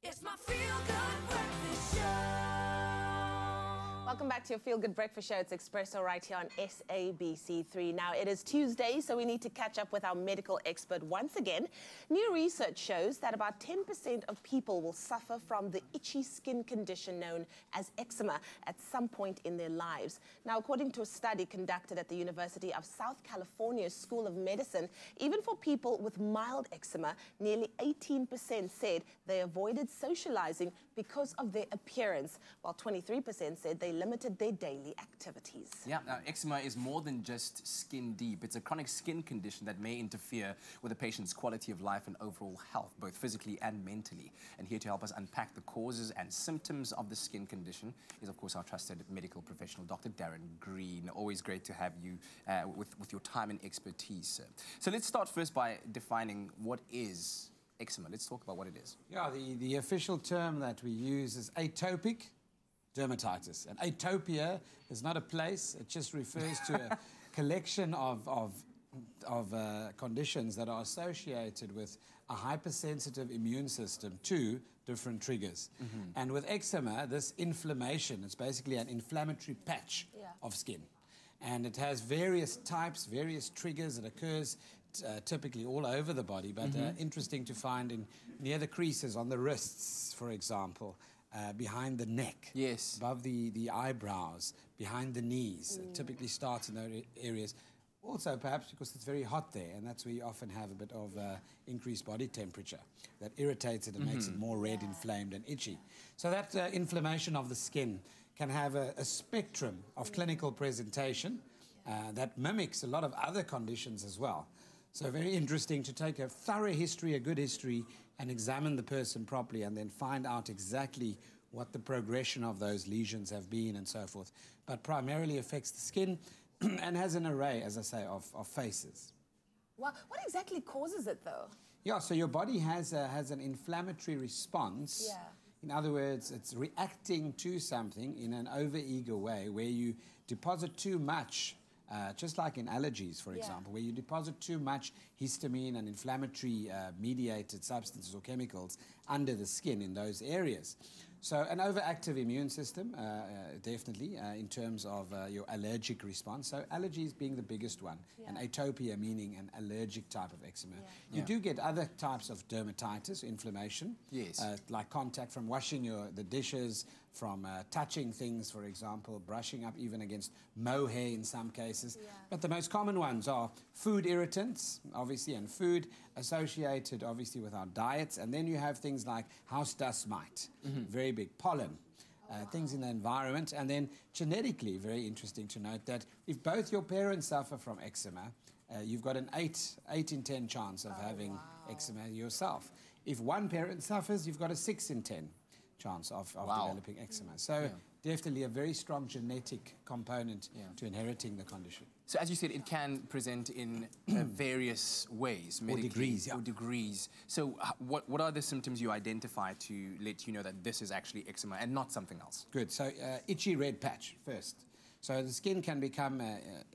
Speaker 5: It's my feel-good breakfast show.
Speaker 2: Welcome back to your Feel Good Breakfast Show. It's Expresso right here on SABC3. Now, it is Tuesday, so we need to catch up with our medical expert once again. New research shows that about 10% of people will suffer from the itchy skin condition known as eczema at some point in their lives. Now, according to a study conducted at the University of South California School of Medicine, even for people with mild eczema, nearly 18% said they avoided socializing because of their appearance, while 23% said they limited their daily activities.
Speaker 10: Yeah, now eczema is more than just skin deep. It's a chronic skin condition that may interfere with a patient's quality of life and overall health, both physically and mentally. And here to help us unpack the causes and symptoms of the skin condition is, of course, our trusted medical professional, Dr. Darren Green. Always great to have you with your time and expertise, sir. So let's start first by defining what is eczema. Let's talk about what it is.
Speaker 13: Yeah, the official term that we use is atopic dermatitis. And atopia is not a place, it just refers to a collection of conditions that are associated with a hypersensitive immune system to different triggers. And with eczema, this inflammation, it's basically an inflammatory patch of skin. And it has various types, various triggers. It occurs typically all over the body, but interesting to find near the creases on the wrists, for example, behind the neck, above the eyebrows, behind the knees. It typically starts in those areas. Also, perhaps because it's very hot there, and that's where you often have a bit of increased body temperature that irritates it and makes it more red, inflamed, and itchy. So that inflammation of the skin can have a spectrum of clinical presentation that mimics a lot of other conditions as well. So very interesting to take a thorough history, a good history, and examine the person properly and then find out exactly what the progression of those lesions have been and so forth. But primarily affects the skin and has an array, as I say, of faces.
Speaker 2: Well, what exactly causes it, though?
Speaker 13: Yeah, so your body has an inflammatory response.
Speaker 2: Yeah.
Speaker 13: In other words, it's reacting to something in an over-eager way where you deposit too much, just like in allergies, for example, where you deposit too much histamine and inflammatory mediated substances or chemicals under the skin in those areas. So an overactive immune system, definitely, in terms of your allergic response. So allergies being the biggest one, and atopia meaning an allergic type of eczema. You do get other types of dermatitis, inflammation, like contact from washing the dishes, from touching things, for example, brushing up even against mohair in some cases. But the most common ones are food irritants, obviously, and food associated, obviously, with our diets. And then you have things like house dust mite, very big, pollen, things in the environment. And then genetically, very interesting to note that if both your parents suffer from eczema, you've got an 8 in 10 chance of having eczema yourself. If one parent suffers, you've got a 6 in 10 chance of developing eczema. So definitely a very strong genetic component to inheriting the condition.
Speaker 10: So as you said, it can present in various ways, medically,
Speaker 13: or degrees.
Speaker 10: So what are the symptoms you identify to let you know that this is actually eczema and not something else?
Speaker 13: Good. So itchy red patch first. So the skin can become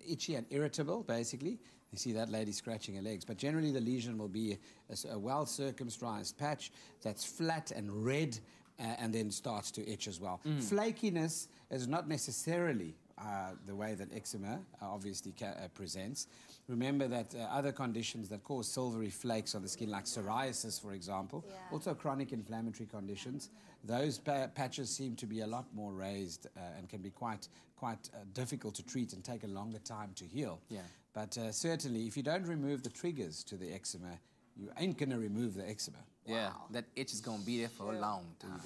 Speaker 13: itchy and irritable, basically. You see that lady scratching her legs. But generally the lesion will be a well-circumscribed patch that's flat and red, and then starts to itch as well. Flakiness is not necessarily the way that eczema obviously presents. Remember that other conditions that cause silvery flakes on the skin, like psoriasis, for example, also chronic inflammatory conditions, those patches seem to be a lot more raised and can be quite difficult to treat and take a longer time to heal. But certainly, if you don't remove the triggers to the eczema, you ain't going to remove the eczema.
Speaker 10: Yeah, that itch is going to be there for a long time.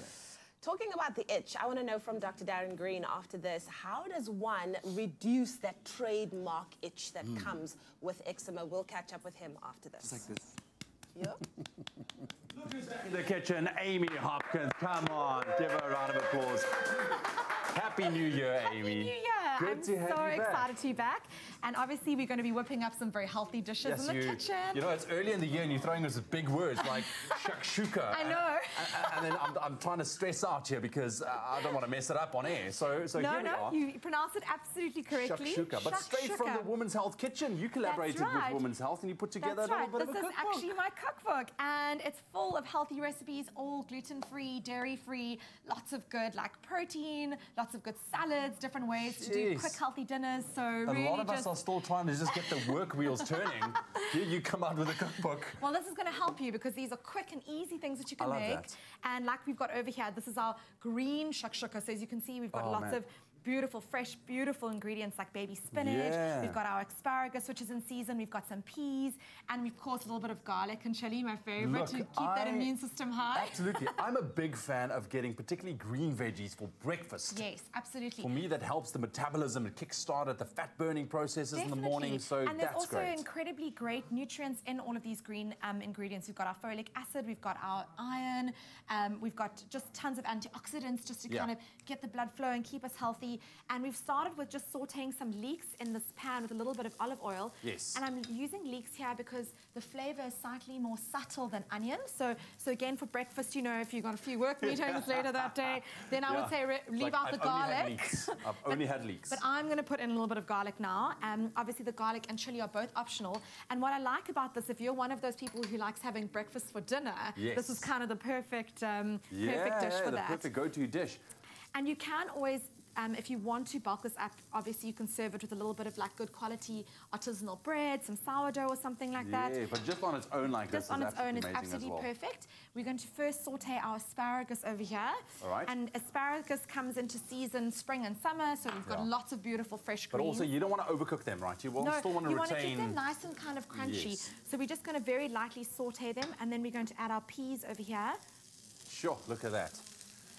Speaker 2: Talking about the itch, I want to know from Dr. Darren Green after this, how does one reduce that trademark itch that comes with eczema? We'll catch up with him after this.
Speaker 10: Just like this.
Speaker 6: In the kitchen, Amy Hopkins. Come on, give her a round of applause. Happy New Year, Amy.
Speaker 19: Happy New Year.
Speaker 6: Good to have you
Speaker 19: I'm so
Speaker 6: back.
Speaker 19: excited to be back. And obviously, we're going to be whipping up some very healthy dishes in the kitchen.
Speaker 6: You know, it's early in the year and you're throwing us big words like shakshuka.
Speaker 19: I know.
Speaker 6: And then I'm trying to stress out here because I don't want to mess it up on air. So here we are.
Speaker 19: You pronounce it absolutely correctly.
Speaker 6: Shakshuka, but straight from the Women's Health Kitchen. You collaborated with Women's Health and you put together a little bit of a cookbook.
Speaker 19: This is actually my cookbook, and it's full of healthy recipes, all gluten-free, dairy-free, lots of good like protein, lots of good salads, different ways to do quick healthy dinners. So really
Speaker 6: a lot of us are still trying to just get the work wheels turning. Here you come out with a cookbook.
Speaker 19: Well, this is going to help you because these are quick and easy things that you can make.
Speaker 6: That.
Speaker 19: And like we've got over here, this is our green shakshuka. So as you can see, we've got lots of beautiful, fresh, beautiful ingredients like baby spinach. We've got our asparagus, which is in season. We've got some peas. And we've, of course, a little bit of garlic and chili, my favorite, to keep that immune system high.
Speaker 6: Absolutely. I'm a big fan of getting particularly green veggies for breakfast.
Speaker 19: Yes, absolutely.
Speaker 6: For me, that helps the metabolism. It kickstarted the fat-burning processes in the morning, so
Speaker 19: and
Speaker 6: that's great.
Speaker 19: there's also incredibly great nutrients in all of these green ingredients. We've got our folic acid, we've got our iron, we've got just tons of antioxidants just to kind of get the blood flow and keep us healthy. And we've started with just sauteing some leeks in this pan with a little bit of olive oil.
Speaker 6: Yes.
Speaker 19: And I'm using leeks here because the flavor is slightly more subtle than onion. So again, for breakfast, you know, if you've got a few work meetings later that day, then I would say leave out the garlic.
Speaker 6: I've only had leeks.
Speaker 19: But I'm going to put in a little bit of garlic now. Obviously, the garlic and chili are both optional. And what I like about this, if you're one of those people who likes having breakfast for dinner, this is kind of the perfect, perfect dish for that.
Speaker 6: The perfect go-to dish.
Speaker 19: And you can always, if you want to bulk this up, obviously you can serve it with a little bit of like good quality artisanal bread, some sourdough or something like that.
Speaker 6: Yeah, but just on its own like this
Speaker 19: is on its own is absolutely perfect. We're going to first saute our asparagus over here.
Speaker 6: All right.
Speaker 19: And asparagus comes into season spring and summer, so we've got lots of beautiful fresh greens.
Speaker 6: But also you don't want to overcook them, right? You still want to retain...
Speaker 19: you want to keep them nice and kind of crunchy.
Speaker 6: Yes.
Speaker 19: So we're just going to very lightly saute them, and then we're going to add our peas over here.
Speaker 6: Sure, look at that.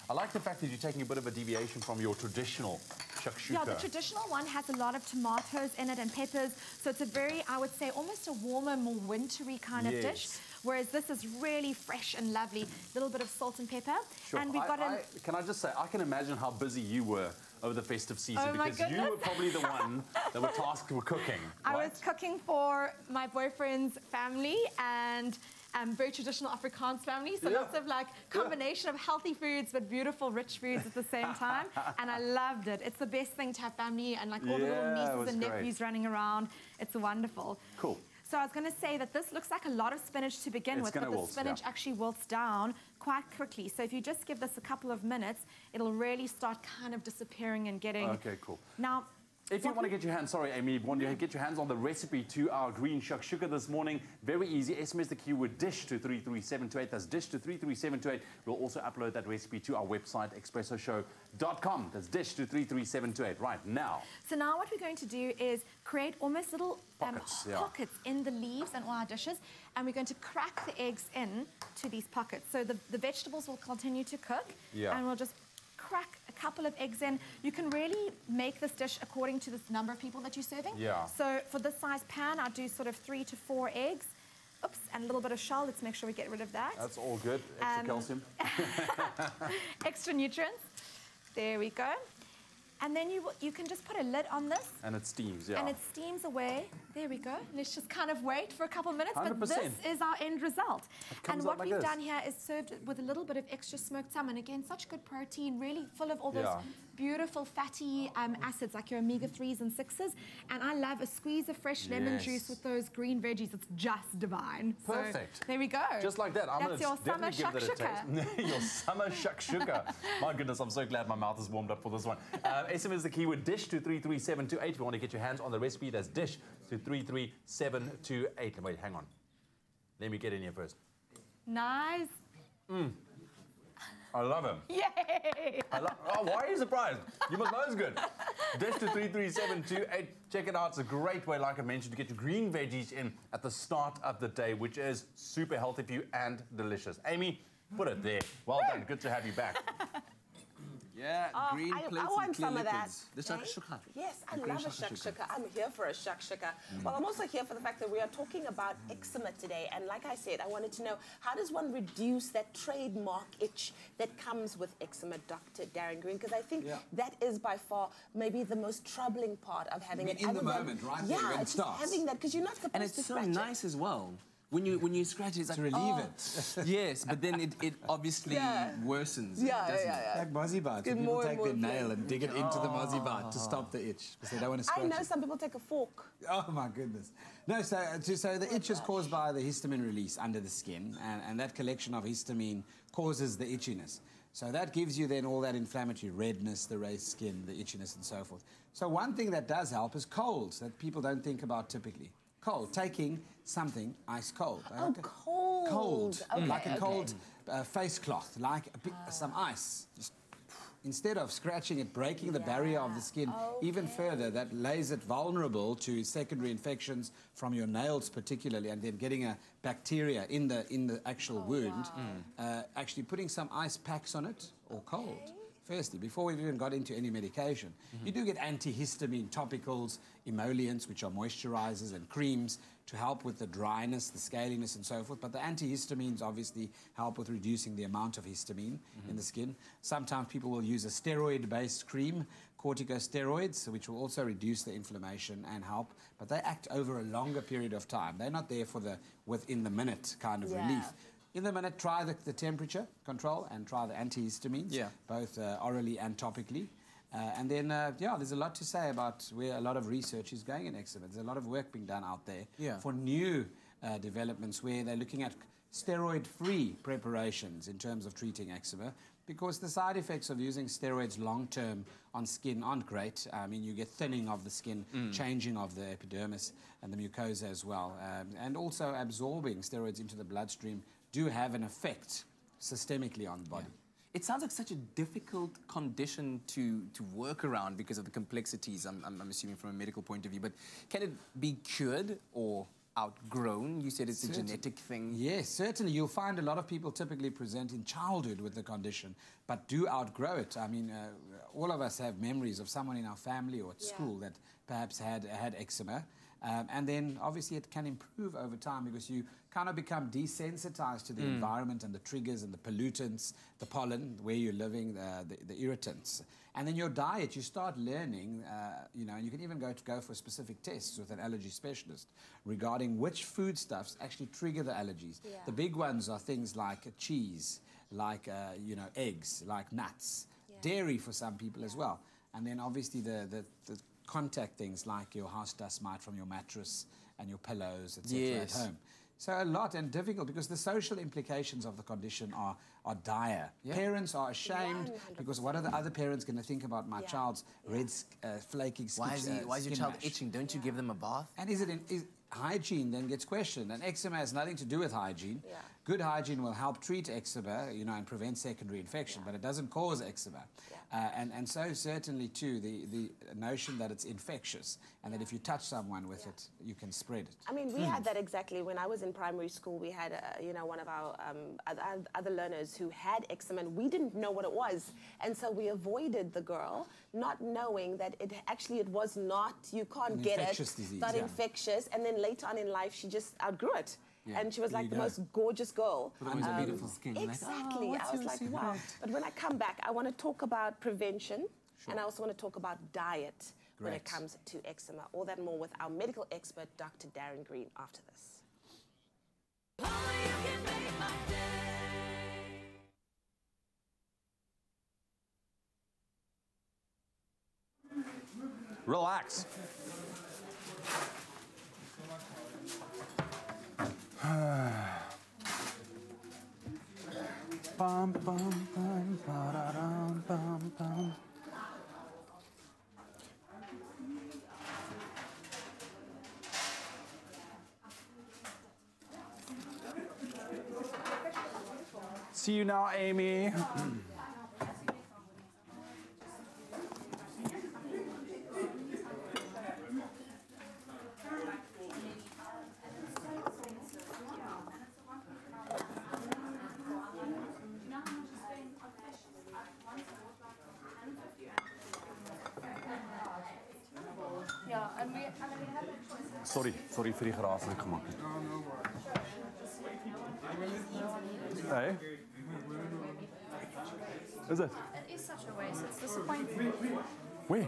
Speaker 6: I like the fact that you're taking a bit of a deviation from your traditional shakshuka.
Speaker 19: Yeah, the traditional one has a lot of tomatoes in it and peppers, so it's a very, I would say, almost a warmer, more wintry kind of dish. Whereas this is really fresh and lovely. A little bit of salt and pepper.
Speaker 6: Sure.
Speaker 19: And we've got
Speaker 6: can I just say, I can imagine how busy you were over the festive season because
Speaker 19: goodness.
Speaker 6: you were probably the one that were tasked with cooking.
Speaker 19: I was cooking for my boyfriend's family and very traditional Afrikaans family, so lots of like combination of healthy foods but beautiful, rich foods at the same time, and I loved it. It's the best thing to have family and like all the little nieces and nephews running around. It's wonderful.
Speaker 6: Cool.
Speaker 19: So I was going to say that this looks like a lot of spinach to begin with, but the spinach actually wilts down quite quickly. So if you just give this a couple of minutes, it'll really start kind of disappearing and getting...
Speaker 6: Okay, cool.
Speaker 19: Now,
Speaker 6: if you want to get your hands, sorry, Amy, want to get your hands on the recipe to our green shakshuka this morning, very easy. SMS the keyword dish to 33728. That's dish to 33728. We'll also upload that recipe to our website, expressoshow.com. That's dish to 33728 right now.
Speaker 19: So now what we're going to do is create almost little pockets in the leaves and all our dishes, and we're going to crack the eggs in to these pockets. So the vegetables will continue to cook, and we'll just crack a couple of eggs in. You can really make this dish according to the number of people that you're serving. So for this size pan, I'll do sort of 3 to 4 eggs. Oops, and a little bit of shell. Let's make sure we get rid of that.
Speaker 6: That's all good. Extra calcium.
Speaker 19: Extra nutrients. There we go. And then you can just put a lid on this.
Speaker 6: And it steams,
Speaker 19: And it steams away. There we go. Let's just kind of wait for a couple of minutes.
Speaker 6: 100%.
Speaker 19: But this is our end result. And what
Speaker 6: like
Speaker 19: we've done here is served it with a little bit of extra smoked salmon. Again, such good protein, really full of all those beautiful fatty acids like your omega-3s and 6s. And I love a squeeze of fresh lemon juice with those green veggies. It's just divine.
Speaker 6: Perfect.
Speaker 19: So, there we go.
Speaker 6: Just like that.
Speaker 19: That's your summer shakshuka.
Speaker 6: Your summer shakshuka. My goodness, I'm so glad my mouth is warmed up for this one. SMS the keyword dish to 33728. If you want to get your hands on the recipe, that's dish to 33728. Wait, hang on. Let me get in here first.
Speaker 19: Nice.
Speaker 6: I love him.
Speaker 19: Yay!
Speaker 6: Why are you surprised? You must know it's good. Dish to 33728. Check it out. It's a great way, like I mentioned, to get your green veggies in at the start of the day, which is super healthy for you and delicious. Amy, put it there. Well done. Good to have you back.
Speaker 10: Yeah, green plates
Speaker 2: I want
Speaker 10: and clear
Speaker 2: some of that.
Speaker 10: liquids. The shakshuka.
Speaker 2: Yes, I
Speaker 10: The green
Speaker 2: love a shakshuka. I'm here for a shakshuka.
Speaker 10: Mm.
Speaker 2: Well, I'm also here for the fact that we are talking about eczema today. And like I said, I wanted to know, how does one reduce that trademark itch that comes with eczema, Dr. Darren Green? Because I think that is by far maybe the most troubling part of having it.
Speaker 13: In the moment, right?
Speaker 2: Yeah,
Speaker 13: there, when it
Speaker 2: it's
Speaker 13: starts.
Speaker 2: having that, because you're not supposed
Speaker 10: And it's
Speaker 2: to
Speaker 10: so
Speaker 2: scratch it.
Speaker 10: nice as well. When you scratch it, it's like,
Speaker 13: to relieve
Speaker 10: it. Yes, but then it obviously worsens.
Speaker 13: Like mozzie bites.
Speaker 2: Get
Speaker 13: People
Speaker 2: more
Speaker 13: take
Speaker 2: and
Speaker 13: their
Speaker 2: more
Speaker 13: nail and dig it into the mozzie bite to stop the itch because they don't want to
Speaker 2: I
Speaker 13: scratch
Speaker 2: know
Speaker 13: it.
Speaker 2: some people take a fork.
Speaker 13: Oh my goodness. No, so the itch is caused by the histamine release under the skin, and that collection of histamine causes the itchiness. So that gives you then all that inflammatory redness, the raised skin, the itchiness and so forth. So one thing that does help is colds that people don't think about typically. Cold, taking something ice cold.
Speaker 2: Oh, cold.
Speaker 13: Cold,
Speaker 2: Okay,
Speaker 13: like a
Speaker 2: okay.
Speaker 13: cold face cloth, like some ice. Just instead of scratching it, breaking the barrier of the skin even further, that lays it vulnerable to secondary infections from your nails particularly, and then getting a bacteria in the actual wound. Actually putting some ice packs on it, or cold. Firstly, before we've even got into any medication, you do get antihistamine topicals, emollients, which are moisturizers, and creams to help with the dryness, the scaliness, and so forth. But the antihistamines obviously help with reducing the amount of histamine in the skin. Sometimes people will use a steroid-based cream, corticosteroids, which will also reduce the inflammation and help, but they act over a longer period of time. They're not there for the within-the-minute kind of relief. In the minute, try the temperature control and try the antihistamines, both orally and topically. And then, there's a lot to say about where a lot of research is going in eczema. There's a lot of work being done out there for new developments where they're looking at steroid-free preparations in terms of treating eczema, because the side effects of using steroids long-term on skin aren't great. I mean, you get thinning of the skin, changing of the epidermis and the mucosa as well, and also absorbing steroids into the bloodstream do have an effect systemically on the body.
Speaker 10: It sounds like such a difficult condition to work around because of the complexities, I'm assuming from a medical point of view. But can it be cured or outgrown? You said it's a genetic thing.
Speaker 13: Yes, certainly. You'll find a lot of people typically present in childhood with the condition, but do outgrow it. I mean, all of us have memories of someone in our family or at school that perhaps had eczema. And then, obviously, it can improve over time because you kind of become desensitized to the environment and the triggers and the pollutants, the pollen, where you're living, the irritants. And then your diet, you start learning, and you can even go for specific tests with an allergy specialist regarding which foodstuffs actually trigger the allergies. The big ones are things like cheese, like, eggs, like nuts, dairy for some people as well. And then, obviously, the contact things like your house dust mite from your mattress and your pillows, etc. at home. So a lot and difficult because the social implications of the condition are dire. Parents are ashamed because what are the other parents going to think about my child's red, flaky skin?
Speaker 10: Why is your child itching? Don't you give them a bath?
Speaker 13: And is hygiene then gets questioned, and eczema has nothing to do with hygiene. Good hygiene will help treat eczema, and prevent secondary infection, but it doesn't cause eczema. And so certainly too, the notion that it's infectious and that if you touch someone with it, you can spread it.
Speaker 2: I mean, we had that exactly when I was in primary school. We had, one of our other learners who had eczema, and we didn't know what it was. And so we avoided the girl, not knowing that it was not, you can't get it.
Speaker 13: Disease,
Speaker 2: not infectious. And then later on in life, she just outgrew it. And she was like the most gorgeous girl.
Speaker 10: With beautiful skin.
Speaker 2: Exactly.
Speaker 10: Like,
Speaker 2: I was like, wow. But when I come back, I want to talk about prevention. And I also want to talk about diet when it comes to eczema. All that and more with our medical expert, Dr. Darren Green, after this.
Speaker 6: Relax. Bum, bum, bum, ba-da-dum, bum, bum. See you now, Amy. Sorry vir die geraas wat ek gemaak het. Hey? Is it?
Speaker 19: It is such a waste. It's disappointing.
Speaker 6: Where?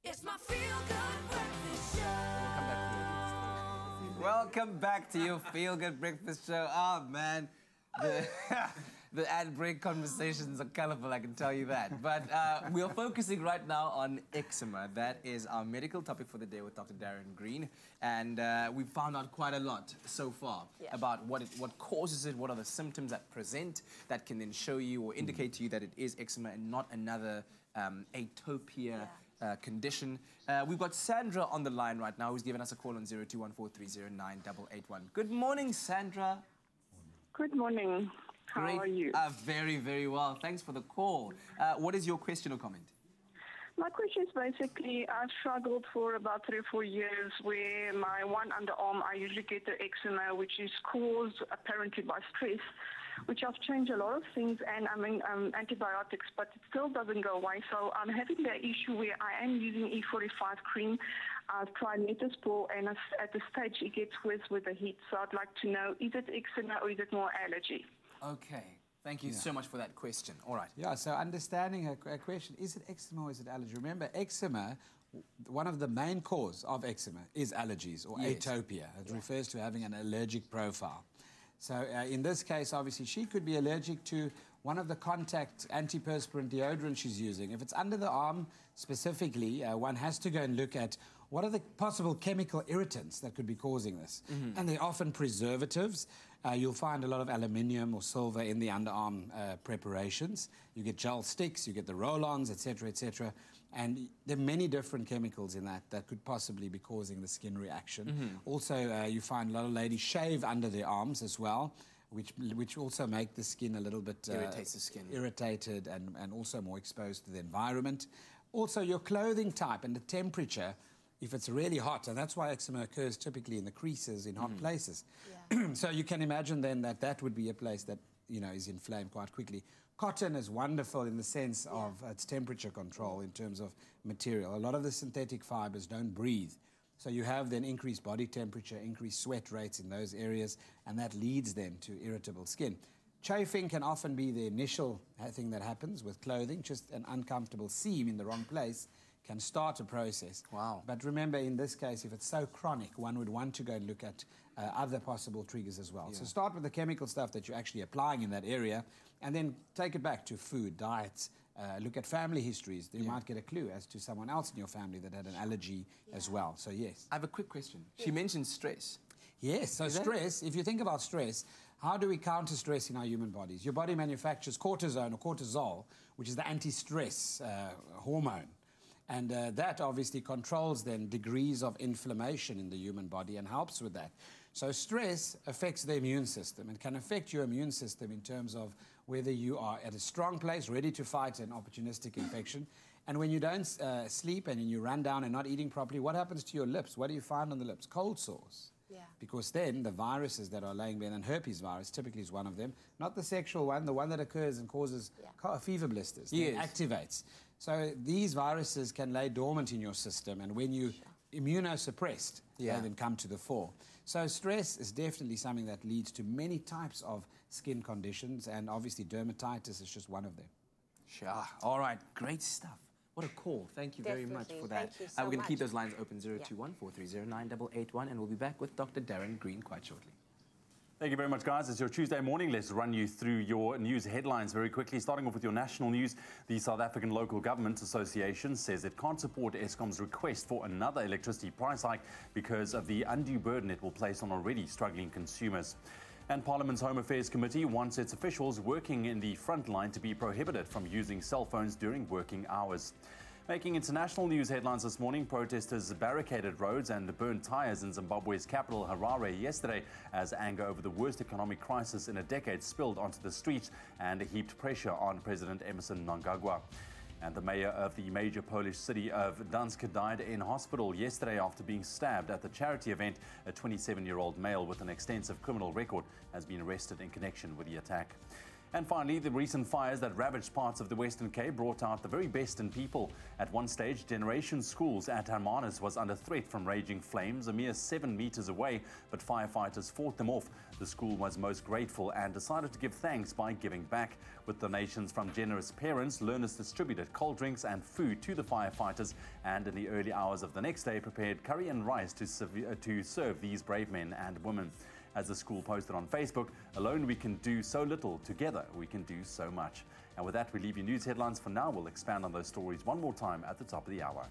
Speaker 5: It's my feel-good breakfast show.
Speaker 10: Welcome back to your feel-good breakfast show. Oh, man. The ad break conversations are colorful, I can tell you that. But we're focusing right now on eczema. That is our medical topic for the day with Dr. Darren Green. And we've found out quite a lot so far about what causes it, what are the symptoms that present that can then show you or indicate to you that it is eczema and not another atopia condition. We've got Sandra on the line right now who's given us a call on 0214309881. Good morning, Sandra.
Speaker 20: Good morning. How are you?
Speaker 10: Very, very well. Thanks for the call. What is your question or comment?
Speaker 20: My question is basically, I've struggled for about 3 or 4 years where my one underarm, I usually get the eczema, which is caused apparently by stress, which I've changed a lot of things and I'm in antibiotics, but it still doesn't go away. So I'm having the issue where I am using E45 cream. I've tried Metaspor, and at the stage it gets worse with the heat. So I'd like to know, is it eczema or is it more allergy?
Speaker 10: Okay. Thank you so much for that question. All right.
Speaker 13: Yeah, so understanding her question, is it eczema or is it allergy? Remember, eczema, one of the main cause of eczema is allergies or atopia. It refers to having an allergic profile. So in this case, obviously, she could be allergic to one of the contact antiperspirant deodorant she's using. If it's under the arm specifically, one has to go and look at what are the possible chemical irritants that could be causing this. And they're often preservatives. You'll find a lot of aluminium or silver in the underarm preparations. You get gel sticks, you get the roll-ons, etc., etc. And there are many different chemicals in that could possibly be causing the skin reaction. Also, you find a lot of ladies shave under their arms as well, which also make the skin a little bit
Speaker 10: irritates the skin.
Speaker 13: Irritated and also more exposed to the environment. Also, your clothing type and the temperature, if it's really hot, and that's why eczema occurs typically in the creases in hot places. So you can imagine then that would be a place that, you know, is inflamed quite quickly. Cotton is wonderful in the sense of its temperature control in terms of material. A lot of the synthetic fibers don't breathe. So you have then increased body temperature, increased sweat rates in those areas, and that leads then to irritable skin. Chafing can often be the initial thing that happens with clothing. Just an uncomfortable seam in the wrong place can start a process.
Speaker 10: Wow.
Speaker 13: But remember, in this case, if it's so chronic, one would want to go and look at other possible triggers as well. So start with the chemical stuff that you're actually applying in that area, and then take it back to food, diets, look at family histories. You might get a clue as to someone else in your family that had an allergy as well. So yes.
Speaker 10: I have a quick question. She mentioned stress.
Speaker 13: Yes, so stress, if you think about stress, how do we counter stress in our human bodies? Your body manufactures cortisone or cortisol, which is the anti-stress hormone. And that obviously controls then degrees of inflammation in the human body and helps with that. So stress affects the immune system and can affect your immune system in terms of whether you are at a strong place, ready to fight an opportunistic infection. And when you don't sleep and you run down and not eating properly, what happens to your lips? What do you find on the lips? Cold sores. Because then the viruses that are laying bare, and herpes virus typically is one of them, not the sexual one, the one that occurs and causes fever blisters, that activates. So these viruses can lay dormant in your system, and when you immunosuppressed, they then come to the fore. So stress is definitely something that leads to many types of skin conditions, and obviously dermatitis is just one of them.
Speaker 10: Sure. All right, great stuff. What a call. Thank you very much for that.
Speaker 2: Thank you so
Speaker 10: we're going to
Speaker 2: much.
Speaker 10: keep those lines open, 021-430-9881, and we'll be back with Dr. Darren Green quite shortly.
Speaker 6: Thank you very much, guys. It's your Tuesday morning. Let's run you through your news headlines very quickly. Starting off with your national news, the South African Local Government Association says it can't support Eskom's request for another electricity price hike because of the undue burden it will place on already struggling consumers. And Parliament's Home Affairs Committee wants its officials working in the front line to be prohibited from using cell phones during working hours. Making international news headlines this morning, protesters barricaded roads and burned tires in Zimbabwe's capital, Harare, yesterday as anger over the worst economic crisis in a decade spilled onto the streets and heaped pressure on President Emmerson Mnangagwa. And the mayor of the major Polish city of Gdańsk died in hospital yesterday after being stabbed at the charity event. A 27-year-old male with an extensive criminal record has been arrested in connection with the attack. And finally, the recent fires that ravaged parts of the Western Cape brought out the very best in people. At one stage, Generation Schools at Hermanus was under threat from raging flames a mere 7 meters away, but firefighters fought them off. The school was most grateful and decided to give thanks by giving back. With donations from generous parents, learners distributed cold drinks and food to the firefighters, and in the early hours of the next day prepared curry and rice to serve these brave men and women. As the school posted on Facebook, alone we can do so little, together we can do so much. And with that, we leave you news headlines for now. We'll expand on those stories one more time at the top of the hour.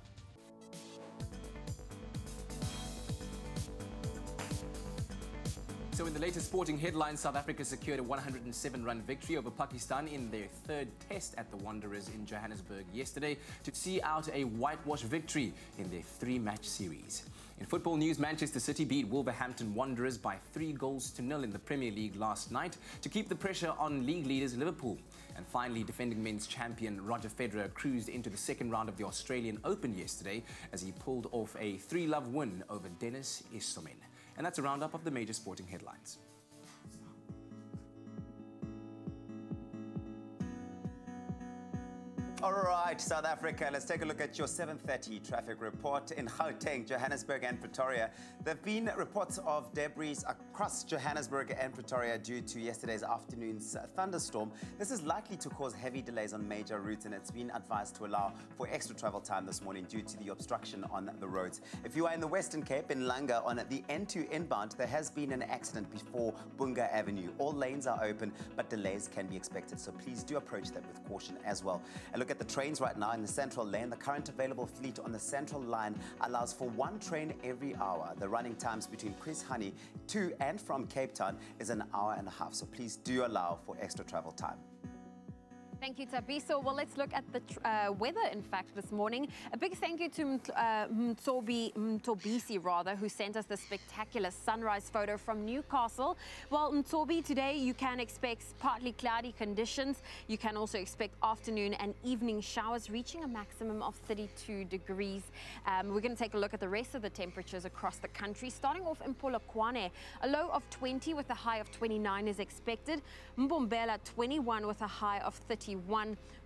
Speaker 10: So in the latest sporting headlines, South Africa secured a 107-run victory over Pakistan in their third test at the Wanderers in Johannesburg yesterday to see out a whitewash victory in their 3-match series. In football news, Manchester City beat Wolverhampton Wanderers by 3-0 in the Premier League last night to keep the pressure on league leaders Liverpool. And finally, defending men's champion Roger Federer cruised into the second round of the Australian Open yesterday as he pulled off a 3-love win over Denis Istomin. And that's a roundup of the major sporting headlines.
Speaker 3: All right, South Africa, let's take a look at your 7:30 traffic report. In Gauteng, Johannesburg and Pretoria, there have been reports of debris across Johannesburg and Pretoria due to yesterday's afternoon's thunderstorm. This is likely to cause heavy delays on major routes, and it's been advised to allow for extra travel time this morning due to the obstruction on the roads. If you are in the Western Cape, in Langa, on the N2 inbound, there has been an accident before Bunga Avenue. All lanes are open, but delays can be expected, so please do approach that with caution as well. And look at the trains right now in the central lane. The current available fleet on the central line allows for 1 train every hour. The running times between Chris Hani to and from Cape Town is an hour and a half, so please do allow for extra travel time.
Speaker 1: Thank you, Tabiso. Well, let's look at the weather, in fact, this morning. A big thank you to Mtobisi, who sent us the spectacular sunrise photo from Newcastle. Well, Mtobi, today you can expect partly cloudy conditions. You can also expect afternoon and evening showers reaching a maximum of 32 degrees. We're going to take a look at the rest of the temperatures across the country. Starting off in Polokwane, a low of 20 with a high of 29 is expected. Mbombela, 21 with a high of 31.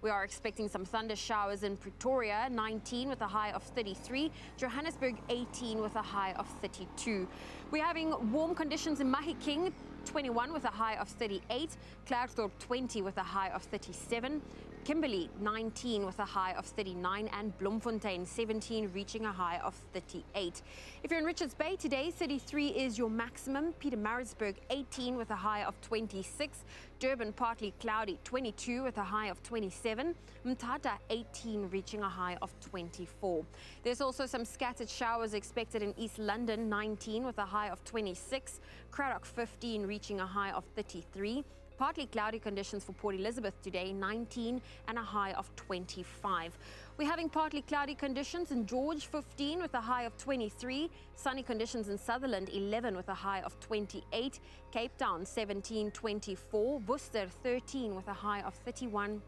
Speaker 1: We are expecting some thunder showers in Pretoria, 19 with a high of 33. Johannesburg, 18 with a high of 32. We're having warm conditions in Mahikeng, 21 with a high of 38. Klerksdorp, 20 with a high of 37. Kimberley, 19 with a high of 39, and Bloemfontein, 17, reaching a high of 38. If you're in Richards Bay today, 33 is your maximum. Pietermaritzburg, 18 with a high of 26. Durban, partly cloudy, 22 with a high of 27. Mthatha, 18, reaching a high of 24. There's also some scattered showers expected in East London, 19 with a high of 26. Cradock, 15, reaching a high of 33. Partly cloudy conditions for Port Elizabeth today, 19 and a high of 25. We're having partly cloudy conditions in George, 15 with a high of 23. Sunny conditions in Sutherland, 11 with a high of 28. Cape Town, 17, 24. Worcester, 13 with a high of 31.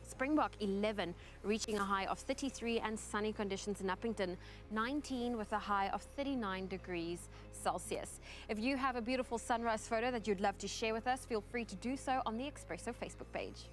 Speaker 1: Springbok 11, reaching a high of 33, and sunny conditions in Uppington 19 with a high of 39 degrees Celsius. If you have a beautiful sunrise photo that you'd love to share with us, feel free to do so on the Expresso Facebook page.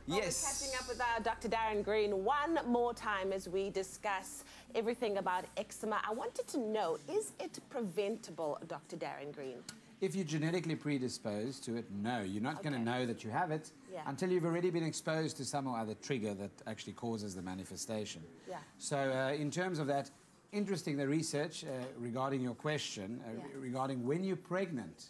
Speaker 2: Well, yes. We're catching up with our Dr. Darren Green one more time as we discuss everything about eczema. I wanted to know, is it preventable, Dr. Darren Green?
Speaker 13: If you're genetically predisposed to it, no. You're not going to know that you have it until you've already been exposed to some or other trigger that actually causes the manifestation.
Speaker 2: Yeah.
Speaker 13: So in terms of that, interesting, the research regarding your question, regarding when you're pregnant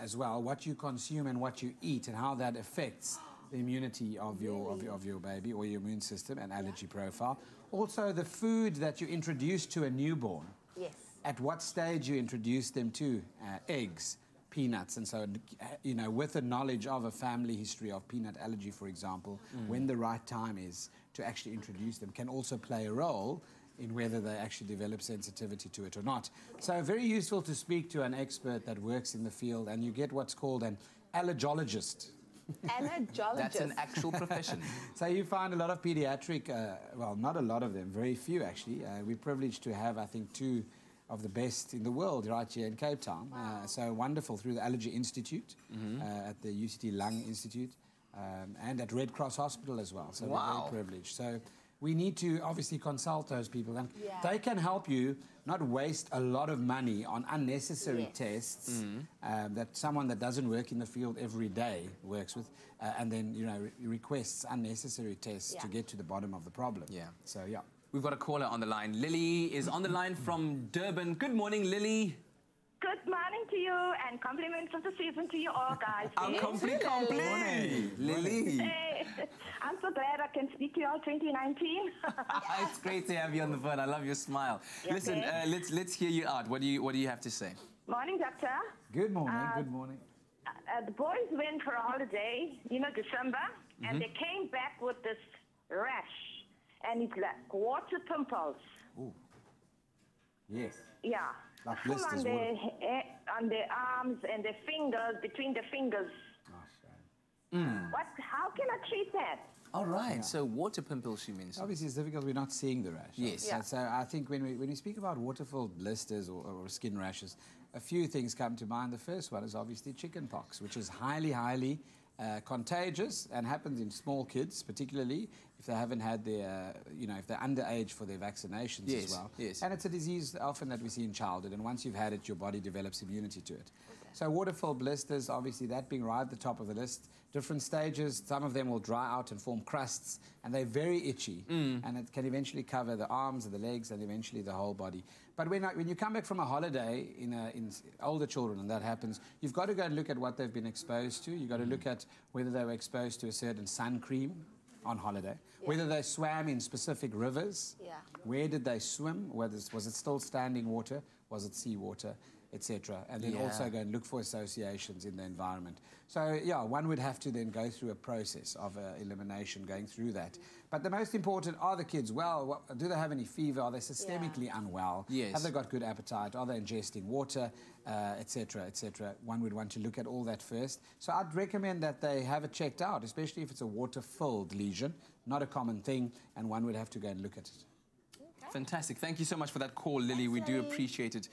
Speaker 13: as well, what you consume and what you eat and how that affects the immunity of your baby or your immune system and allergy profile. Also, the food that you introduce to a newborn.
Speaker 2: Yes.
Speaker 13: At what stage you introduce them to eggs, peanuts, and so, you know, with the knowledge of a family history of peanut allergy, for example, when the right time is to actually introduce them can also play a role in whether they actually develop sensitivity to it or not. So very useful to speak to an expert that works in the field, and you get what's called an allergologist.
Speaker 2: Allergologist.
Speaker 10: That's an actual profession.
Speaker 13: So you find a lot of pediatric, well, not a lot of them, very few actually. We're privileged to have, I think, 2 of the best in the world right here in Cape Town. So wonderful through the Allergy Institute, at the UCT Lung Institute, and at Red Cross Hospital as well. So we're very privileged. So we need to obviously consult those people, and they can help you not waste a lot of money on unnecessary tests that someone that doesn't work in the field every day works with, and then, you know, requests unnecessary tests to get to the bottom of the problem.
Speaker 10: Yeah.
Speaker 13: So, yeah.
Speaker 10: We've got a caller on the line. Lily is on the line from Durban. Good morning, Lily.
Speaker 21: Good morning to you, and compliments of the season to you all, guys.
Speaker 10: Compliment. Lily.
Speaker 21: Hey, I'm so glad I can speak to you all 2019.
Speaker 10: It's great to have you on the phone. I love your smile. Listen, let's hear you out. What do you have to say?
Speaker 21: Morning, doctor.
Speaker 13: Good morning. Good morning.
Speaker 21: The boys went for a holiday, you know, December, and they came back with this rash, and it's like water pimples.
Speaker 13: Ooh. Yes.
Speaker 21: Yeah.
Speaker 13: Like
Speaker 21: full
Speaker 13: blisters,
Speaker 21: on their arms and their fingers, between the fingers. How can I treat that?
Speaker 10: All right, so water pimples, she means.
Speaker 13: Obviously, it's difficult. We're not seeing the rash.
Speaker 10: Yes.
Speaker 13: So I think when we speak about water-filled blisters or skin rashes, a few things come to mind. The first one is obviously chicken pox, which is highly contagious and happens in small kids, particularly if they haven't had their, you know, if they're underage for their vaccinations as well.
Speaker 10: Yes.
Speaker 13: And it's a disease often that we see in childhood, and once you've had it, your body develops immunity to it. So water-filled blisters, obviously that being right at the top of the list. Different stages, some of them will dry out and form crusts, and they're very itchy, and it can eventually cover the arms and the legs and eventually the whole body. But when you come back from a holiday in older children and that happens, you've got to go and look at what they've been exposed to. You've got to look at whether they were exposed to a certain sun cream on holiday, whether they swam in specific rivers, where did they swim, was it still standing water, was it seawater, etc. And then also go and look for associations in the environment. So, yeah, one would have to then go through a process of elimination, going through that. But the most important, are the kids well? Do they have any fever? Are they systemically unwell?
Speaker 10: Yes.
Speaker 13: Have they got good appetite? Are they ingesting water, etc., etc.? One would want to look at all that first. So I'd recommend that they have it checked out, especially if it's a water-filled lesion, not a common thing, and one would have to go and look at it.
Speaker 10: Fantastic. Thank you so much for that call, Lily. We do appreciate it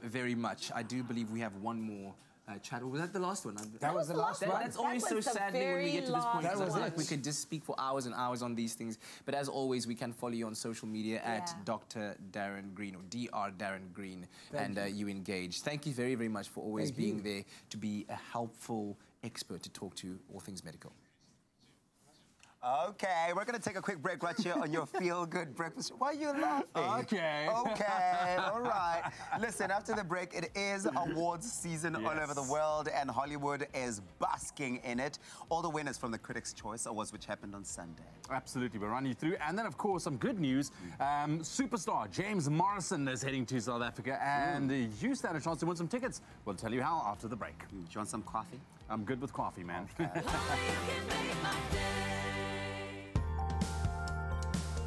Speaker 10: very much. I do believe we have one more chat. Or was that the last one?
Speaker 13: That was the last one.
Speaker 10: That's always so saddening when we get to this point. I feel like we could just speak for hours and hours on these things. But as always, we can follow you on social media at Dr. Darren Green, or Dr. Darren Green, and you engage. Thank you very, very much for always being there to be a helpful expert to talk to all things medical.
Speaker 3: Okay, we're going to take a quick break right here on your feel-good breakfast. Why are you laughing?
Speaker 10: Okay.
Speaker 3: Okay, all right. Listen, after the break, it is awards season all over the world, and Hollywood is basking in it. All the winners from the Critics' Choice Awards, which happened on Sunday.
Speaker 6: Absolutely, we'll run you through. And then, of course, some good news. Superstar James Morrison is heading to South Africa, and you stand a chance to win some tickets. We'll tell you how after the break.
Speaker 3: Do you want some coffee?
Speaker 6: I'm good with coffee, man. Okay.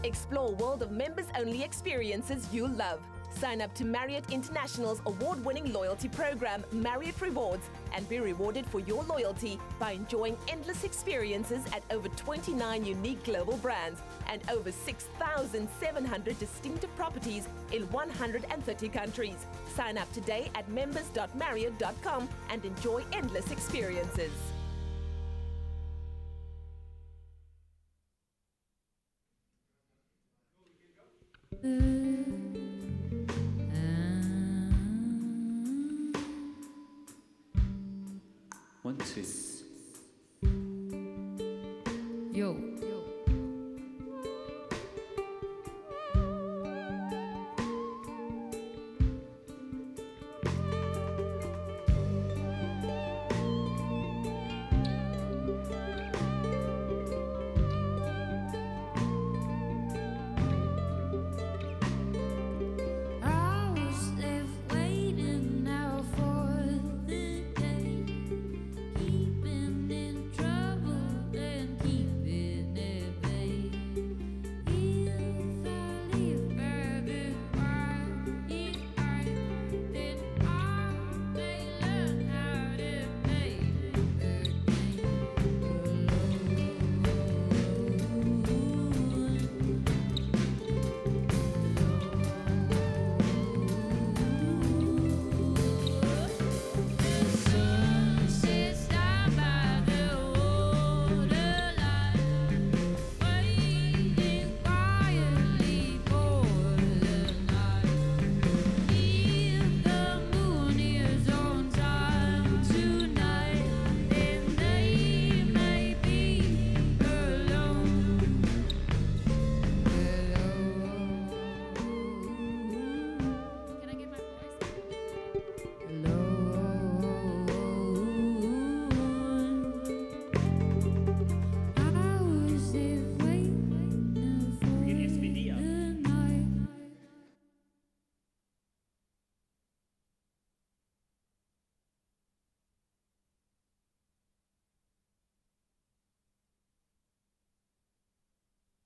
Speaker 18: Explore world of members-only experiences you'll love. Sign up to Marriott International's award-winning loyalty program, Marriott Rewards, and be rewarded for your loyalty by enjoying endless experiences at over 29 unique global brands and over 6,700 distinctive properties in 130 countries. Sign up today at members.marriott.com and enjoy endless experiences.
Speaker 4: One, two.
Speaker 5: Yo. I was left waiting now for the day, keeping in trouble and keeping at bay. If I live by the quiet eye, then I may learn how to play the sun sits down by the waterline, waiting quietly for the night. If the moon is on time tonight, then they may be alone. Can I get my voice? I was there waiting for the night.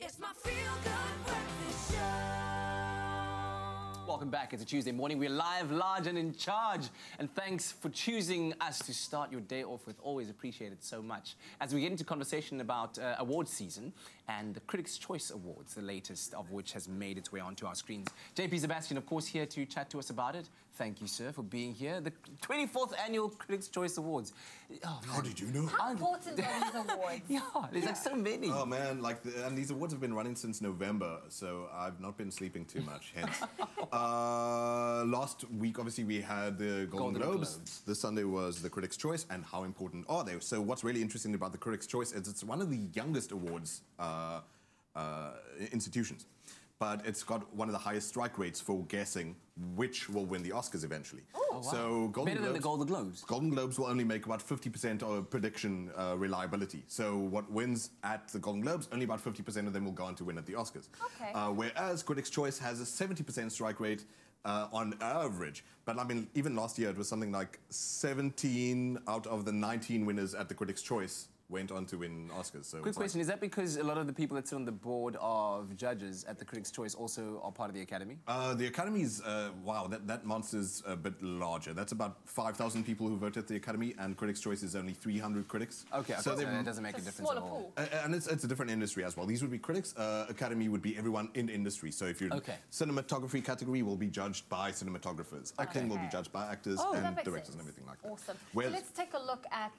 Speaker 5: It's my feel-good breakfast show.
Speaker 10: Welcome back. It's a Tuesday morning. We're live, large, and in charge. And thanks for choosing us to start your day off with. Always appreciate it so much. As we get into conversation about awards season and the Critics' Choice Awards, the latest of which has made its way onto our screens. JP Sebastian, of course, here to chat to us about it. Thank you, sir, for being here. The 24th Annual Critics' Choice Awards. Oh,
Speaker 17: How did you know?
Speaker 1: How important are these awards?
Speaker 10: Yeah, there's like so many.
Speaker 17: Oh man, and these awards have been running since November, so I've not been sleeping too much. Hence, last week obviously we had the Golden Globes. This Sunday was the Critics' Choice, and how important are they? So what's really interesting about the Critics' Choice is it's one of the youngest awards institutions, but it's got one of the highest strike rates for guessing which will win the Oscars eventually.
Speaker 10: Oh, wow.
Speaker 17: So
Speaker 10: Better than the Golden Globes.
Speaker 17: Golden Globes will only make about 50% of prediction reliability. So what wins at the Golden Globes, only about 50% of them will go on to win at the Oscars.
Speaker 1: Okay.
Speaker 17: Whereas Critics' Choice has a 70% strike rate on average. But I mean, even last year it was something like 17 out of the 19 winners at the Critics' Choice went on to win Oscars. So
Speaker 10: Quick question, is that because a lot of the people that sit on the board of judges at the Critics' Choice also are part of the Academy?
Speaker 17: The Academy's, wow, that monster's a bit larger. That's about 5,000 people who vote at the Academy, and Critics' Choice is only 300 critics.
Speaker 10: Okay, so that doesn't make a difference at all.
Speaker 17: And it's a different industry as well. These would be critics. Academy would be everyone in industry. So if you're cinematography category will be judged by cinematographers. Acting will be judged by actors and directors and everything like that.
Speaker 1: Awesome.
Speaker 17: Whereas,
Speaker 1: so let's take a look at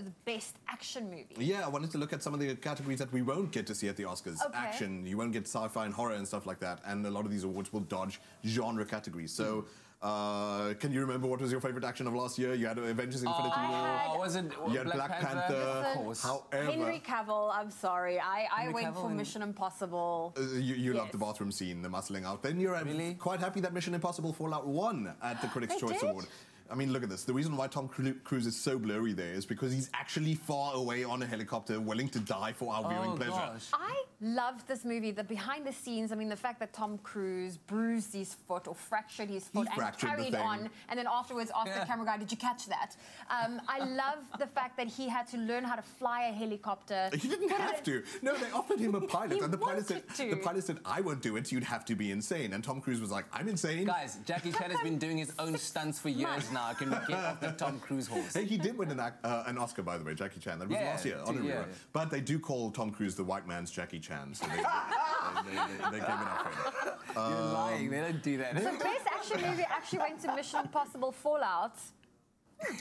Speaker 1: the best action movie.
Speaker 17: Yeah, I wanted to look at some of the categories that we won't get to see at the Oscars.
Speaker 1: Okay.
Speaker 17: Action, you won't get sci-fi and horror and stuff like that. And a lot of these awards will dodge genre categories. So, can you remember what was your favorite action of last year? You had Avengers Infinity War.
Speaker 10: Was it
Speaker 17: you had Black Panther.
Speaker 1: Of course.
Speaker 17: However,
Speaker 1: Henry Cavill, I'm sorry. I went for Mission Impossible.
Speaker 17: You loved the bathroom scene, the muscling out. Then you're quite happy that Mission Impossible Fallout won at the Critics' Choice Award. I mean, look at this. The reason why Tom Cruise is so blurry there is because he's actually far away on a helicopter, willing to die for our viewing pleasure.
Speaker 10: Gosh.
Speaker 1: I love this movie, the behind the scenes. I mean, the fact that Tom Cruise bruised his foot or fractured his foot and carried on, and then afterwards asked the camera guy, did you catch that? I love the fact that he had to learn how to fly a helicopter.
Speaker 17: He didn't have to. No, they offered him a pilot, and the pilot said, I won't do it, you'd have to be insane. And Tom Cruise was like, I'm insane.
Speaker 10: Guys, Jackie Chan has been doing his own stunts for years now. Can we get off the Tom Cruise horse?
Speaker 17: Hey, he did win an Oscar, by the way, Jackie Chan. That was last year, honorary. But they do call Tom Cruise the white man's Jackie Chan, so they gave it up for him.
Speaker 10: You're lying, they don't do that.
Speaker 1: So best action movie actually went to Mission Impossible Fallout.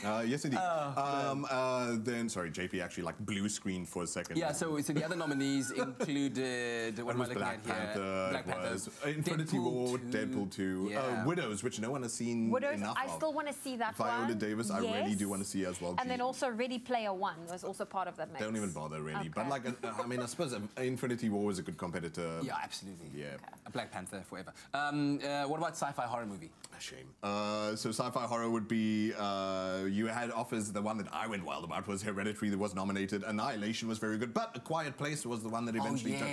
Speaker 17: Yes, indeed. Then, sorry, JP actually like blue screen for a second.
Speaker 10: Yeah, so the other nominees included, what am I looking at here? Black Panther,
Speaker 17: Infinity War, Deadpool 2, Widows, which no one has seen enough
Speaker 1: I still want to see that
Speaker 17: Viola
Speaker 1: one.
Speaker 17: Davis, I really do want to see as well.
Speaker 1: And then also Ready Player One was also part of that mix.
Speaker 17: Don't even bother, really. But like, I mean, I suppose Infinity War is a good competitor.
Speaker 10: Yeah, absolutely.
Speaker 17: Yeah.
Speaker 10: Okay. Black Panther forever. What about sci-fi horror movie?
Speaker 17: A shame. So sci-fi horror would be, you had offers. The one that I went wild about was Hereditary, that was nominated. Annihilation was very good, but A Quiet Place was the one that eventually took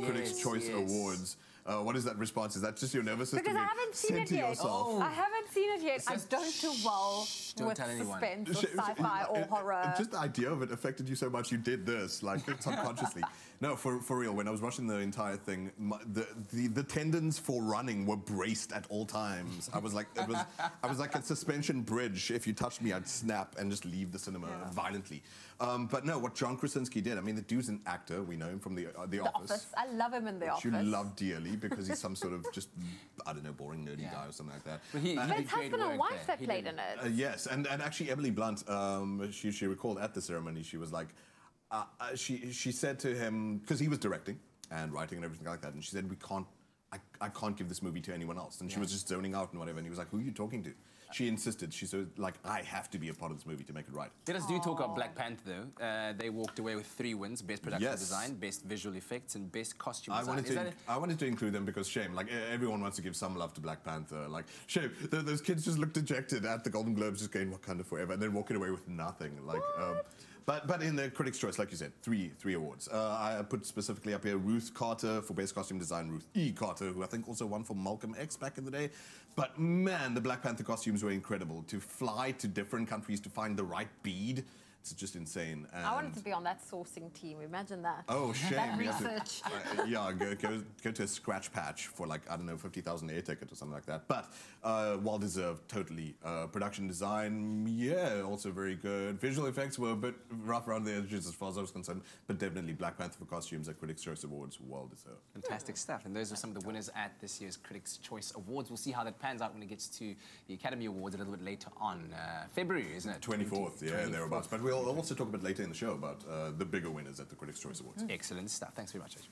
Speaker 17: Critics' Choice Awards. What is that response? Is that just your nervous system?
Speaker 1: Because I haven't seen it yet. I haven't seen it yet. I don't do well with suspense or sci-fi or horror.
Speaker 17: Just the idea of it affected you so much, you did this, like, subconsciously. No, for real, when I was watching the entire thing, the tendons for running were braced at all times. I was like a suspension bridge. If you touched me, I'd snap and just leave the cinema violently. But no, what John Krasinski did, I mean, the dude's an actor. We know him from The Office.
Speaker 1: I love him in The Office.
Speaker 17: You love dearly because he's some sort of just, I don't know, boring, nerdy guy or something like that.
Speaker 1: But it's husband and wife that played in it.
Speaker 17: Yes, and actually Emily Blunt, she recalled at the ceremony, she was like, she said to him, because he was directing and writing and everything like that, and she said, I can't give this movie to anyone else. And she was just zoning out and whatever, and he was like, who are you talking to? She insisted. She said, like, I have to be a part of this movie to make it right.
Speaker 10: Let us do talk about Black Panther, though. They walked away with 3 wins: Best Production Design, Best Visual Effects, and Best Costume Design.
Speaker 17: I wanted to include them because, shame, like, everyone wants to give some love to Black Panther. Like, shame, those kids just looked dejected at the Golden Globes, just going Wakanda forever, and then walking away with nothing. Like, but in the Critics' Choice, like you said, three awards. I put specifically up here Ruth Carter for Best Costume Design, Ruth E. Carter, who I think also won for Malcolm X back in the day. But man, the Black Panther costumes were incredible. To fly to different countries to find the right bead, it's just insane. And
Speaker 1: I wanted to be on that sourcing team. Imagine that.
Speaker 17: Oh, shame.
Speaker 1: That research.
Speaker 17: Yeah, go to a scratch patch for like, I don't know, 50,000 air ticket or something like that. But well deserved, totally. Production design, yeah, also very good. Visual effects were a bit rough around the edges as far as I was concerned, but definitely Black Panther for costumes at Critics' Choice Awards, well deserved.
Speaker 10: Fantastic stuff. And those are some of the winners at this year's Critics' Choice Awards. We'll see how that pans out when it gets to the Academy Awards a little bit later on. February, isn't it?
Speaker 17: 24th, yeah, thereabouts. But we'll also talk a bit later in the show about the bigger winners at the Critics' Choice Awards.
Speaker 10: Excellent stuff. Thanks very much, Ash.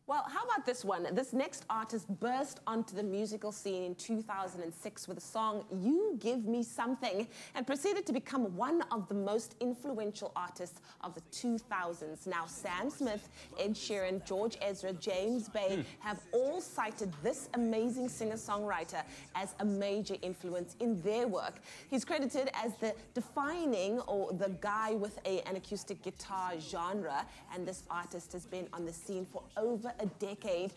Speaker 2: Well, how about this one? This next artist burst onto the musical scene in 2006 with the song You Give Me Something and proceeded to become one of the most influential artists of the 2000s. Now, Sam Smith, Ed Sheeran, George Ezra, James Bay have all cited this amazing singer-songwriter as a major influence in their work. He's credited as the defining or the guy with an acoustic guitar genre, and this artist has been on the scene for over a decade.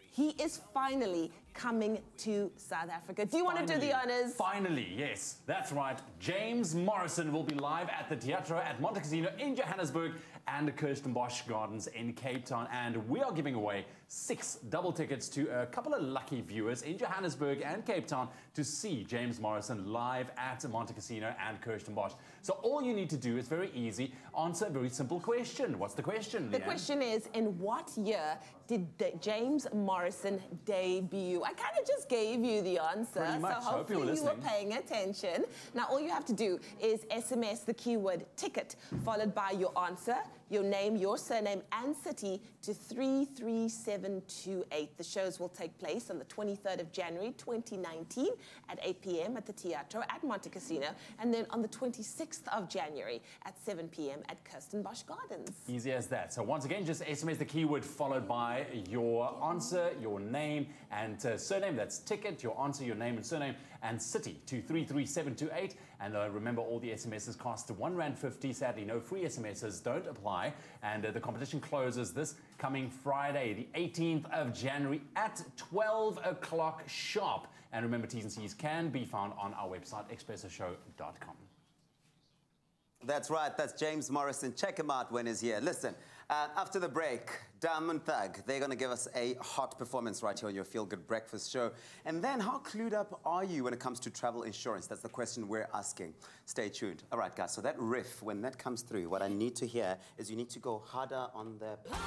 Speaker 2: He is finally coming to South Africa. Do you want to do the honors?
Speaker 6: Finally, yes, that's right. James Morrison will be live at the Teatro at Monte Casino in Johannesburg and the Kirstenbosch Gardens in Cape Town. And we are giving away 6 double tickets to a couple of lucky viewers in Johannesburg and Cape Town to see James Morrison live at Monte Casino and Kirstenbosch. So all you need to do is very easy, answer a very simple question. What's the question, Leanne?
Speaker 2: The question is, in what year did James Morrison debut? I kind of just gave you the answer,
Speaker 6: Pretty much.
Speaker 2: so hopefully you were paying attention. Now, all you have to do is SMS the keyword ticket, followed by your answer, your name, your surname, and city to 33728. The shows will take place on the 23rd of January, 2019 at 8 p.m. at the Teatro at Monte Casino, and then on the 26th of January at 7 p.m. at Kirstenbosch Gardens.
Speaker 6: Easy as that. So once again, just SMS the keyword followed by your answer, your name, and surname. That's ticket, your answer, your name, and surname. and city to 33728. And remember, all the SMSs cost R1.50. Sadly, no free SMSs don't apply. And the competition closes this coming Friday, the 18th of January at 12 o'clock sharp. And remember, T's and C's can be found on our website, expressoshow.com.
Speaker 3: That's right, that's James Morrison. Check him out when he's here. Listen, after the break, Diamond Thug, they're going to give us a hot performance right here on your Feel Good Breakfast show. And then, how clued up are you when it comes to travel insurance? That's the question we're asking. Stay tuned. All right, guys, so that riff, when that comes through, what I need to hear is you need to go harder on the bass.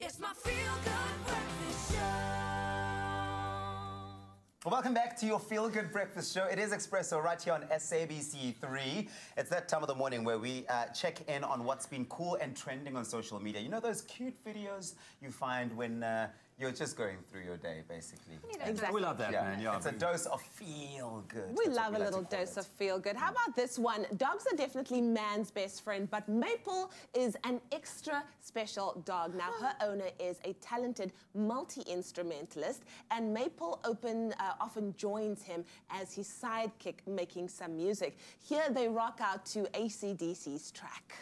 Speaker 5: It's my Feel Good Breakfast Show.
Speaker 3: Well, welcome back to your Feel Good Breakfast Show. It is Expresso right here on SABC3. It's that time of the morning where we check in on what's been cool and trending on social media. You know those cute videos you find when you're just going through your day, basically.
Speaker 2: Exactly.
Speaker 6: We love that, man. Yeah,
Speaker 3: it's a dose of feel good.
Speaker 2: We love a little dose of feel good. How about this one? Dogs are definitely man's best friend, but Maple is an extra special dog. Now, her owner is a talented multi-instrumentalist, and Maple often joins him as his sidekick making some music. Here they rock out to AC/DC's track.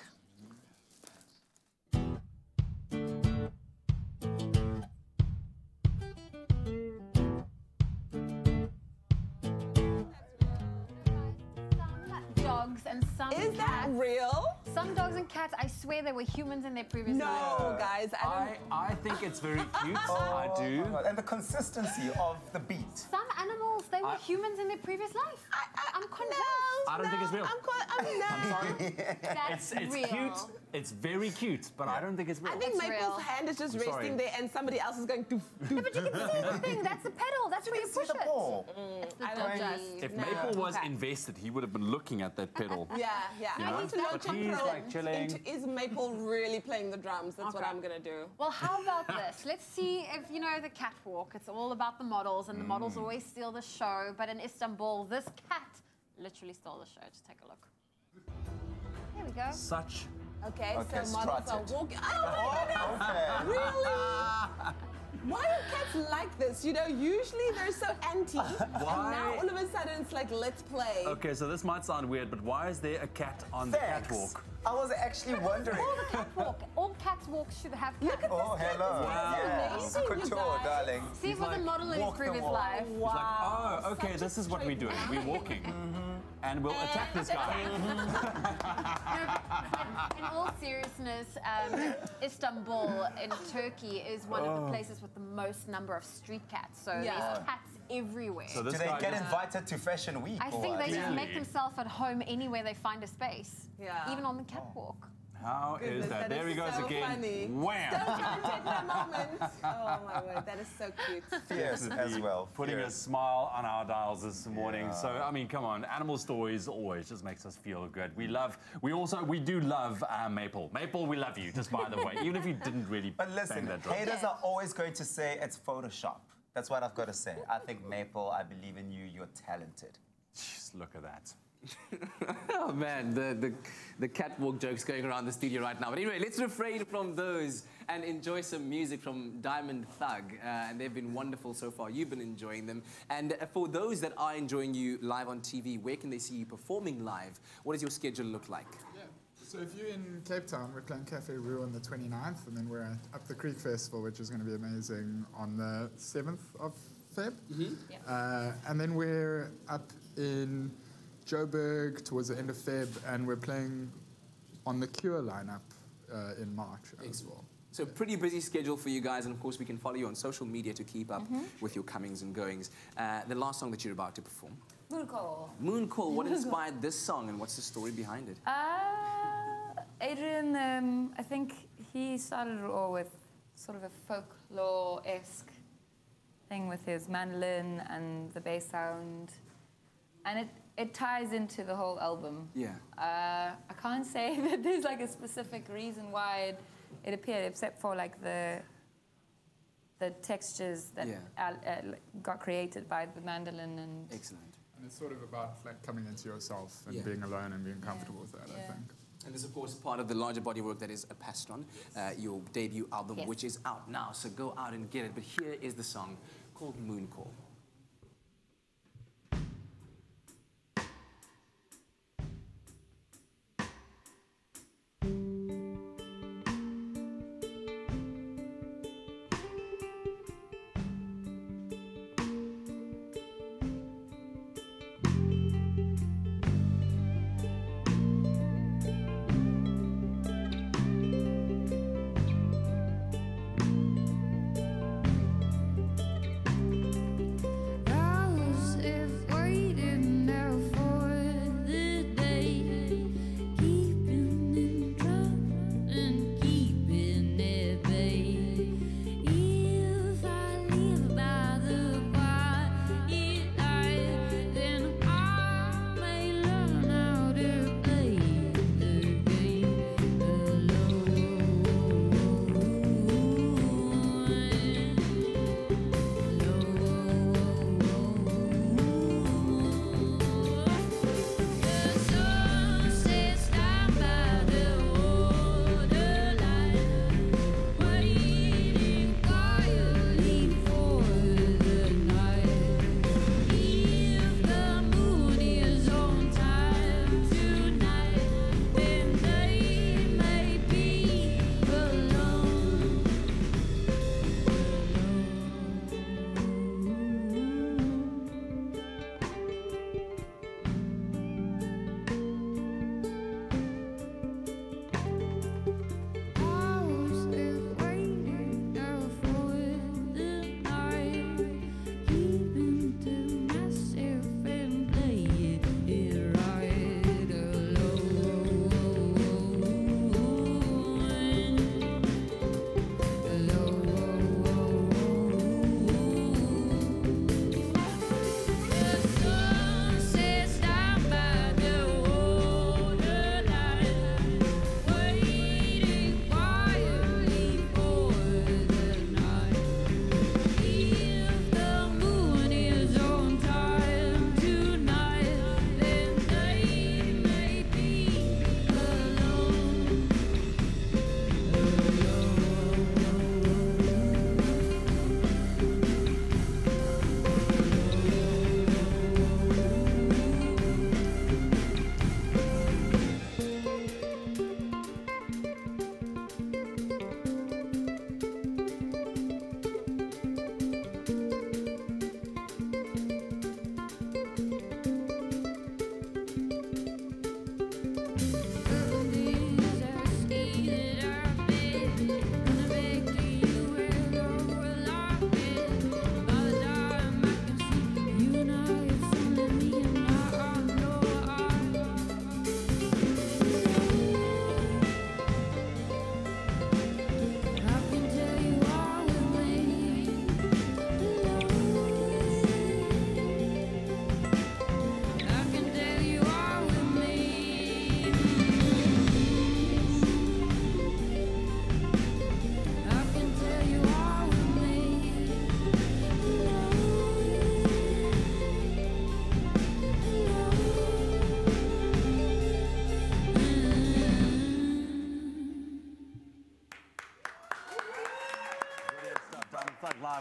Speaker 1: Dogs and some cats.
Speaker 2: Is that real?
Speaker 1: Some dogs and cats, I swear they were humans in their previous life.
Speaker 2: No, guys,
Speaker 6: I think it's very cute. I do.
Speaker 3: And the consistency of the beat.
Speaker 1: Some animals, they were humans in their previous life. I'm convinced.
Speaker 6: I don't think it's real.
Speaker 2: I'm
Speaker 6: sorry.
Speaker 1: That's
Speaker 6: it's
Speaker 1: real.
Speaker 6: cute. It's very cute, but I don't think it's real.
Speaker 2: I think Maple's hand is just resting there and somebody else is going to...
Speaker 1: No, but you can see the thing. That's the pedal. That's where you push it. It's the dodgy.
Speaker 6: If Maple was invested, he would have been looking at that pedal.
Speaker 2: Yeah.
Speaker 6: You know?
Speaker 2: I need to know,
Speaker 6: But he's like chilling.
Speaker 2: Is Maple really playing the drums? That's what I'm going to do.
Speaker 1: Well, how about this? Let's see if, you know, the catwalk. It's all about the models, and the models always steal the show. But in Istanbul, this cat literally stole the show. Just take a look. Here we go.
Speaker 6: Such...
Speaker 2: Okay, so models are walking... Oh, my goodness! Really? Why do cats like this? You know, usually they're so anti. And now all of a sudden it's like, let's play.
Speaker 6: Okay, so this might sound weird, but why is there a cat on the catwalk?
Speaker 3: I was actually wondering.
Speaker 1: All the catwalk. All catwalks should have cats.
Speaker 2: Look at this cat.
Speaker 3: Hello.
Speaker 2: Wow.
Speaker 3: Yes. Couture, darling.
Speaker 1: See, he was a model in his previous life.
Speaker 6: He's like, oh, okay, this is what we're doing. We're walking. And we'll attack this guy.
Speaker 1: In all seriousness, Istanbul in Turkey is one of the places with the most number of street cats. So there's cats everywhere.
Speaker 3: So do they get invited to Fashion Week?
Speaker 1: I think they just make themselves at home anywhere they find a space. Yeah. Even on the catwalk.
Speaker 6: How is that? There he goes
Speaker 2: so
Speaker 6: again.
Speaker 2: Funny.
Speaker 6: Wham!
Speaker 2: Don't try to take my moment. Oh my word, that is so cute.
Speaker 3: Fierce as well.
Speaker 6: Putting a smile on our dials this morning. So, I mean, come on. Animal stories always just makes us feel good. We do love Maple. Maple, we love you, just by the way. Even if you didn't really
Speaker 3: But listen,
Speaker 6: bang that drum.
Speaker 3: haters are always going to say it's Photoshop. That's what I've got to say. I think Maple, I believe in you. You're talented.
Speaker 6: Just look at that.
Speaker 10: Oh man, the catwalk jokes going around the studio right now. But anyway, let's refrain from those and enjoy some music from Diamond Thug. And they've been wonderful so far. You've been enjoying them. And for those that are enjoying you live on TV, where can they see you performing live? What does your schedule look like?
Speaker 12: Yeah. So if you're in Cape Town, we're playing Cafe Roo on the 29th, and then we're at Up the Creek Festival, which is going to be amazing, on the 7th of Feb. And then we're up in Joburg towards the end of Feb, and we're playing on the Cure lineup in March as well.
Speaker 10: So pretty busy schedule for you guys, and of course we can follow you on social media to keep up with your comings and goings. The last song that you're about to perform.
Speaker 11: Moon Call.
Speaker 10: Moon Call. What inspired this song, and what's the story behind it?
Speaker 11: Adrian, I think he started it all with sort of a folklore-esque thing with his mandolin and the bass sound. And it ties into the whole album.
Speaker 10: Yeah.
Speaker 11: I can't say that there's like a specific reason why it appeared, except for like the textures that got created by the mandolin and.
Speaker 10: Excellent.
Speaker 12: And it's sort of about like coming into yourself and being alone and being comfortable with that, I think.
Speaker 10: And this is, of course, part of the larger body work that is A Pastron, your debut album, which is out now. So go out and get it. But here is the song called Moon Call.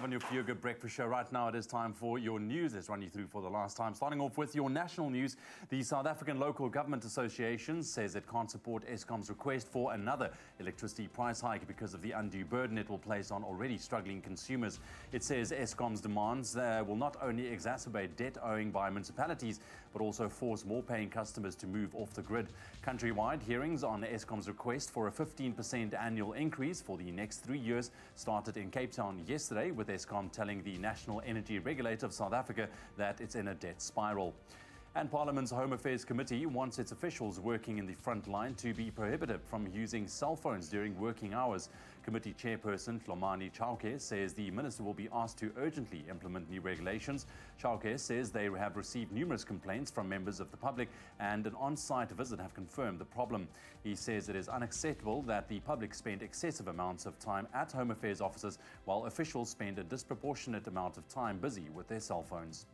Speaker 6: live on your Feel Good Breakfast Show. Right now it is time for your news. Let's run you through for the last time. Starting off with your national news. The South African Local Government Association says it can't support Eskom's request for another electricity price hike because of the undue burden it will place on already struggling consumers. It says Eskom's demands will not only exacerbate debt owing by municipalities, but also force more paying customers to move off the grid. Countrywide hearings on Eskom's request for a 15% annual increase for the next 3 years started in Cape Town yesterday, with Eskom telling the National Energy Regulator of South Africa that it's in a debt spiral. And Parliament's Home Affairs Committee wants its officials working in the front line to be prohibited from using cell phones during working hours. Committee Chairperson Hlomani Chauke says the minister will be asked to urgently implement new regulations. Chauke says they have received numerous complaints from members of the public and an on-site visit have confirmed the problem. He says it is unacceptable that the public spend excessive amounts of time at Home Affairs offices while officials spend a disproportionate amount of time busy with their cell phones.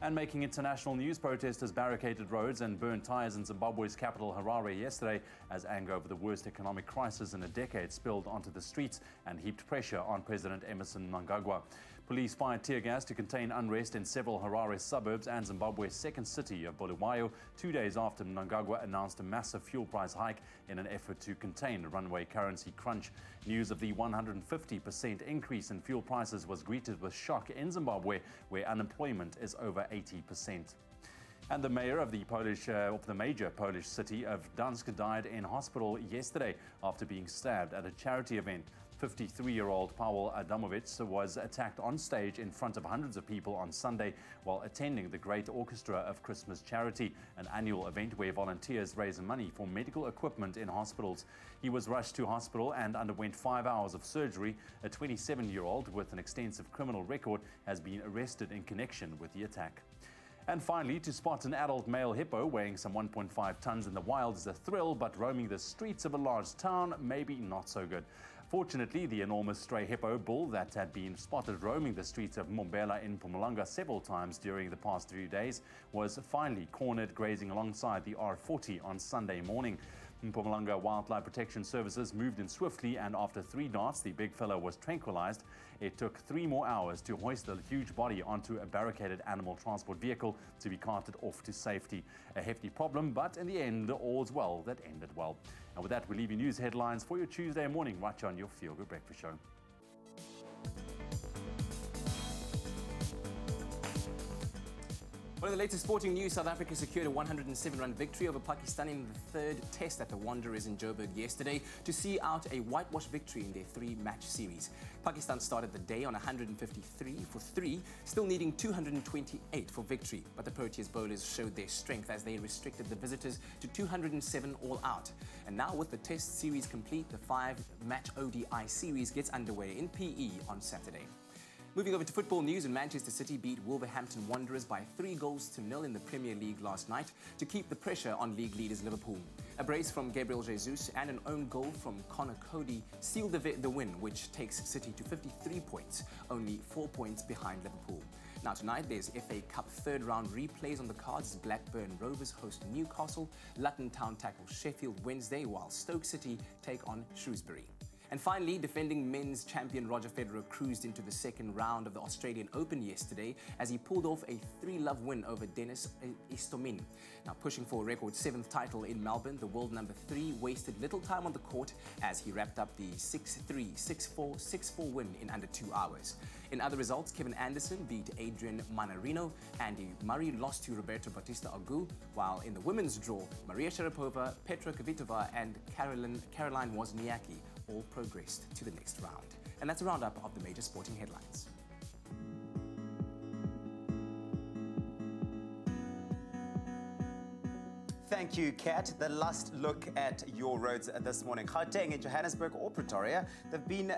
Speaker 6: And making international news, protesters barricaded roads and burned tires in Zimbabwe's capital Harare yesterday as anger over the worst economic crisis in a decade spilled onto the streets and heaped pressure on President Emmerson Mnangagwa. Police fired tear gas to contain unrest in several Harare suburbs and Zimbabwe's second city of Bulawayo 2 days after Mnangagwa announced a massive fuel price hike in an effort to contain a runaway currency crunch. News of the 150% increase in fuel prices was greeted with shock in Zimbabwe, where unemployment is over 80%. And the mayor of the major Polish city of Gdansk died in hospital yesterday after being stabbed at a charity event. 53-year-old Paweł Adamowicz was attacked on stage in front of hundreds of people on Sunday while attending the Great Orchestra of Christmas Charity, an annual event where volunteers raise money for medical equipment in hospitals. He was rushed to hospital and underwent 5 hours of surgery. A 27-year-old with an extensive criminal record has been arrested in connection with the attack. And finally, to spot an adult male hippo weighing some 1.5 tons in the wild is a thrill, but roaming the streets of a large town, maybe not so good. Fortunately, the enormous stray hippo bull that had been spotted roaming the streets of Mbombela in Mpumalanga several times during the past few days was finally cornered grazing alongside the R40 on Sunday morning. Mpumalanga Wildlife Protection Services moved in swiftly, and after 3 darts, the big fella was tranquilized. It took 3 more hours to hoist the huge body onto a barricaded animal transport vehicle to be carted off to safety. A hefty problem, but in the end, all's well that ended well. And with that, we leave you news headlines for your Tuesday morning right on your Feel Good Breakfast Show.
Speaker 10: One of the latest sporting news, South Africa secured a 107-run victory over Pakistan in the 3rd test at the Wanderers in Joburg yesterday to see out a whitewash victory in their 3-match series. Pakistan started the day on 153 for 3, still needing 228 for victory. But the Proteas bowlers showed their strength as they restricted the visitors to 207 all out. And now with the test series complete, the 5-match ODI series gets underway in PE on Saturday. Moving over to football news, and Manchester City beat Wolverhampton Wanderers by 3-0 in the Premier League last night to keep the pressure on league leaders Liverpool. A brace from Gabriel Jesus and an own goal from Connor Cody sealed the win, which takes City to 53 points, only 4 points behind Liverpool. Now tonight there's FA Cup 3rd round replays on the cards as Blackburn Rovers host Newcastle, Luton Town tackle Sheffield Wednesday, while Stoke City take on Shrewsbury. And finally, defending men's champion Roger Federer cruised into the 2nd round of the Australian Open yesterday as he pulled off a 3-love win over Denis Istomin. Now pushing for a record 7th title in Melbourne, the world number 3 wasted little time on the court as he wrapped up the 6-3, 6-4, 6-4 win in under 2 hours. In other results, Kevin Anderson beat Adrian Manarino, Andy Murray lost to Roberto Bautista Agut, while in the women's draw, Maria Sharapova, Petra Kvitova and Caroline Wozniacki all progressed to the next round. And that's a roundup of the major sporting headlines.
Speaker 3: Thank you, Kat. The last look at your roads this morning. Gauteng in Johannesburg or Pretoria. There have been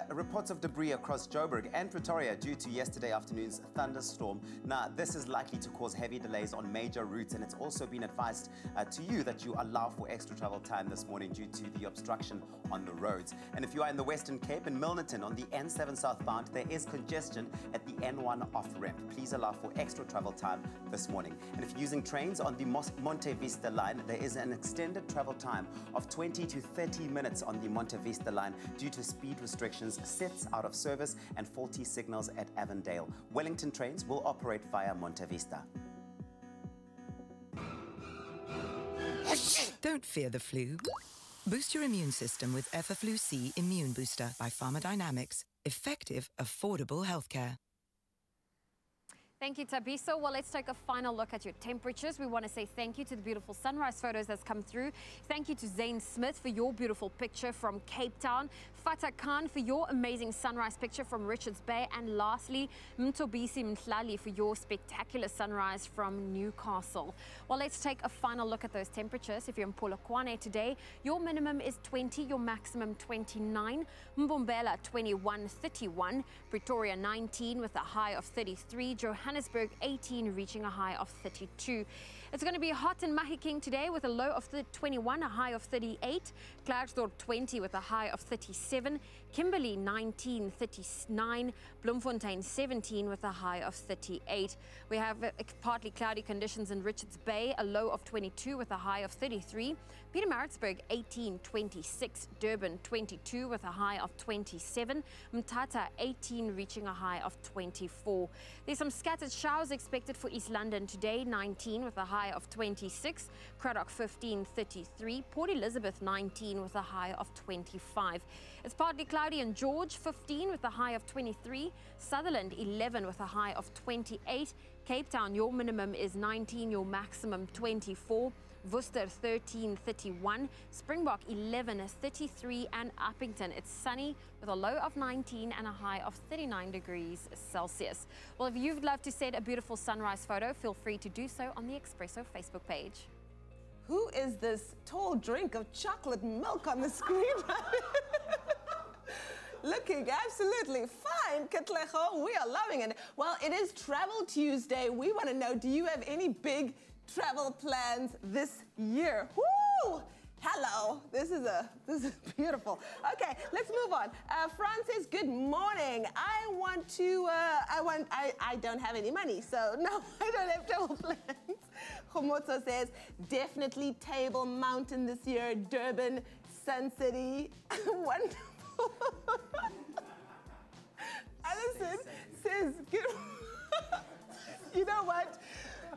Speaker 3: reports of debris across Joburg and Pretoria due to yesterday afternoon's thunderstorm. Now, this is likely to cause heavy delays on major routes, and it's also been advised to you that you allow for extra travel time this morning due to the obstruction on the roads. And if you are in the Western Cape in Milnerton on the N7 southbound, there is congestion at the N1 off-ramp. Please allow for extra travel time this morning. And if you're using trains on the Monte Vista line, line, there is an extended travel time of 20 to 30 minutes on the Monte Vista line due to speed restrictions, sets out of service, and faulty signals at Avondale. Wellington trains will operate via Monte Vista.
Speaker 4: Don't fear the flu. Boost your immune system with Effaflu C Immune Booster by Pharmadynamics. Effective, affordable healthcare.
Speaker 1: Thank you, Tabiso. Well, let's take a final look at your temperatures. We want to say thank you to the beautiful sunrise photos that's come through. Thank you to Zane Smith for your beautiful picture from Cape Town. Fatah Khan for your amazing sunrise picture from Richards Bay. And lastly, Mtobisi Mhlali for your spectacular sunrise from Newcastle. Well, let's take a final look at those temperatures. If you're in Polokwane today, your minimum is 20, your maximum 29. Mbombela 21, 31. Pretoria 19 with a high of 33. Johannesburg 18, reaching a high of 32. It's going to be hot in Mahikeng today with a low of 21, a high of 38. Klerksdorp 20 with a high of 37. Kimberley 19, 39. Bloemfontein 17 with a high of 38. We have partly cloudy conditions in Richards Bay, a low of 22 with a high of 33. Pietermaritzburg 18, 26. Durban 22 with a high of 27. Mthatha 18, reaching a high of 24. There's some scattered showers expected for East London today, 19 with a high of 26. Cradock 15, 33. Port Elizabeth 19 with a high of 25. It's partly cloudy in George, 15 with a high of 23. Sutherland 11 with a high of 28. Cape Town, your minimum is 19, your maximum 24. Worcester 13, 31. Springbok 11, 33. And Uppington, it's sunny with a low of 19 and a high of 39 degrees Celsius. Well, if you'd love to send a beautiful sunrise photo, feel free to do so on the Expresso Facebook page.
Speaker 2: Who is this tall drink of chocolate milk on the screen? Looking absolutely fine, Katlejo. We are loving it. Well, it is Travel Tuesday. We want to know, do you have any big travel plans this year? Woo! Hello. This is beautiful. Okay, let's move on. Francis, good morning. I don't have any money, so no, I don't have travel plans. Khomotso says, definitely Table Mountain this year, Durban, Sun City. Wonderful. Alison says, you know what?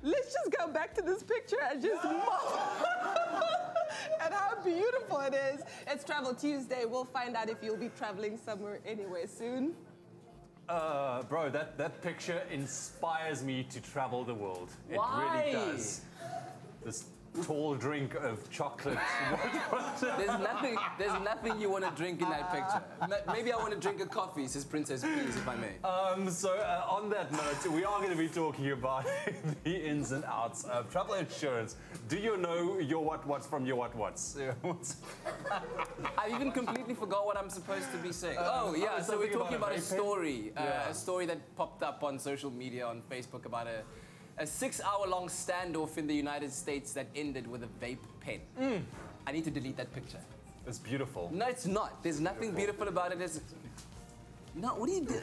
Speaker 2: Let's just go back to this picture and just and how beautiful it is. It's Travel Tuesday. We'll find out if you'll be traveling somewhere anywhere soon.
Speaker 6: Bro, that picture inspires me to travel the world. It
Speaker 10: Why?
Speaker 6: really does. This tall drink of chocolate.
Speaker 10: There's nothing you want to drink in that picture. Maybe I want to drink a coffee, says Princess, please, if I may.
Speaker 6: So on that note, we are going to be talking about the ins and outs of travel insurance. Do you know your what's from your what's?
Speaker 10: I even completely forgot what I'm supposed to be saying. Oh yeah, so we're talking about a story that popped up on social media, on Facebook, about a 6-hour-long standoff in the United States that ended with a vape pen. I need to delete that picture.
Speaker 6: It's beautiful.
Speaker 10: No, it's not. There's nothing beautiful about it. No, what are you doing?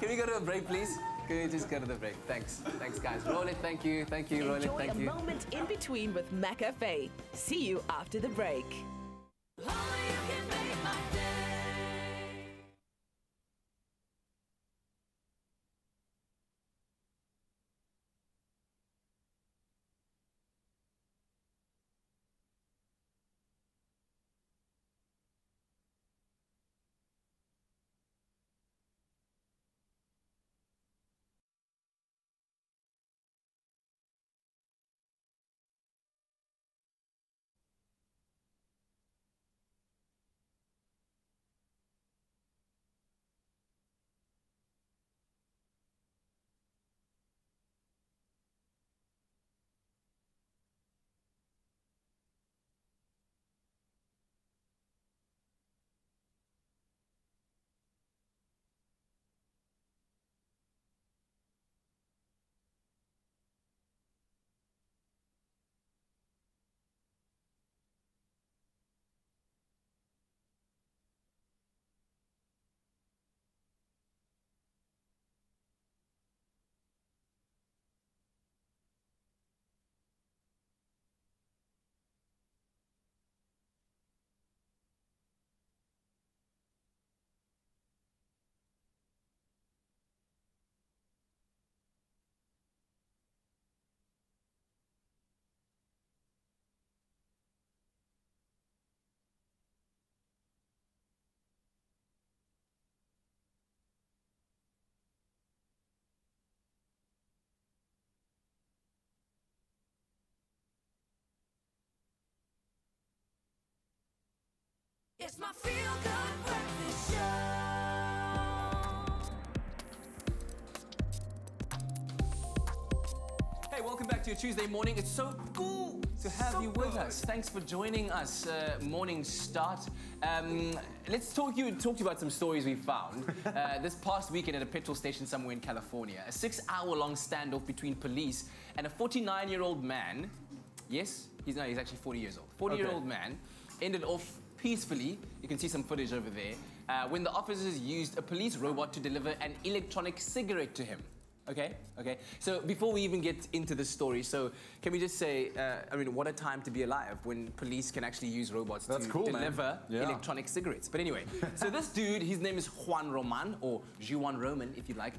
Speaker 10: Can we go to a break, please? Can we just go to the break? Thanks. Thanks, guys. Roll it, thank you. Thank you, roll it, thank you.
Speaker 18: Enjoy a moment in between with McCafe. See you after the break.
Speaker 5: It's my feel-good breakfast show.
Speaker 10: Hey, welcome back to your Tuesday morning. It's so cool to have you with us. Thanks for joining us. Morning start. Let's talk to you about some stories we found this past weekend at a petrol station somewhere in California. A 6-hour-long standoff between police and a 49-year-old man. Yes, he's actually 40 years old. 40-year-old man ended off peacefully. You can see some footage over there. When the officers used a police robot to deliver an electronic cigarette to him. Okay. So before we even get into the story, so can we just say, I mean, what a time to be alive when police can actually use robots to deliver electronic cigarettes. But anyway, so this dude, his name is Juan Roman, or Juan Roman, if you like.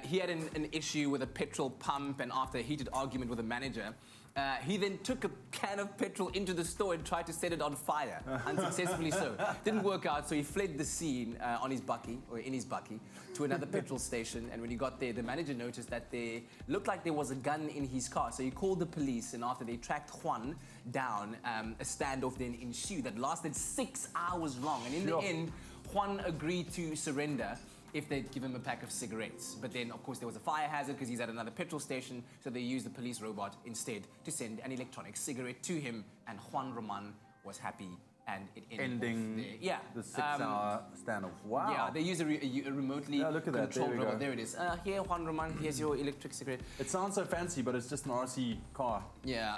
Speaker 10: He had an issue with a petrol pump, and after a heated argument with a manager, he then took a can of petrol into the store and tried to set it on fire, unsuccessfully so. Didn't work out, so he fled the scene in his bakkie, to another petrol station. And when he got there, the manager noticed that there looked like there was a gun in his car. So he called the police, and after they tracked Juan down, a standoff then ensued that lasted 6 hours long. And in the end, Juan agreed to surrender if they'd give him a pack of cigarettes. But then, of course, there was a fire hazard because he's at another petrol station, so they used the police robot instead to send an electronic cigarette to him, and Juan Roman was happy, and it ended
Speaker 6: the 6-hour standoff. Wow.
Speaker 10: Yeah, they use a remotely controlled robot. There it is. Here, Juan Roman, here's your electric cigarette.
Speaker 6: It sounds so fancy, but it's just an RC car.
Speaker 10: Yeah.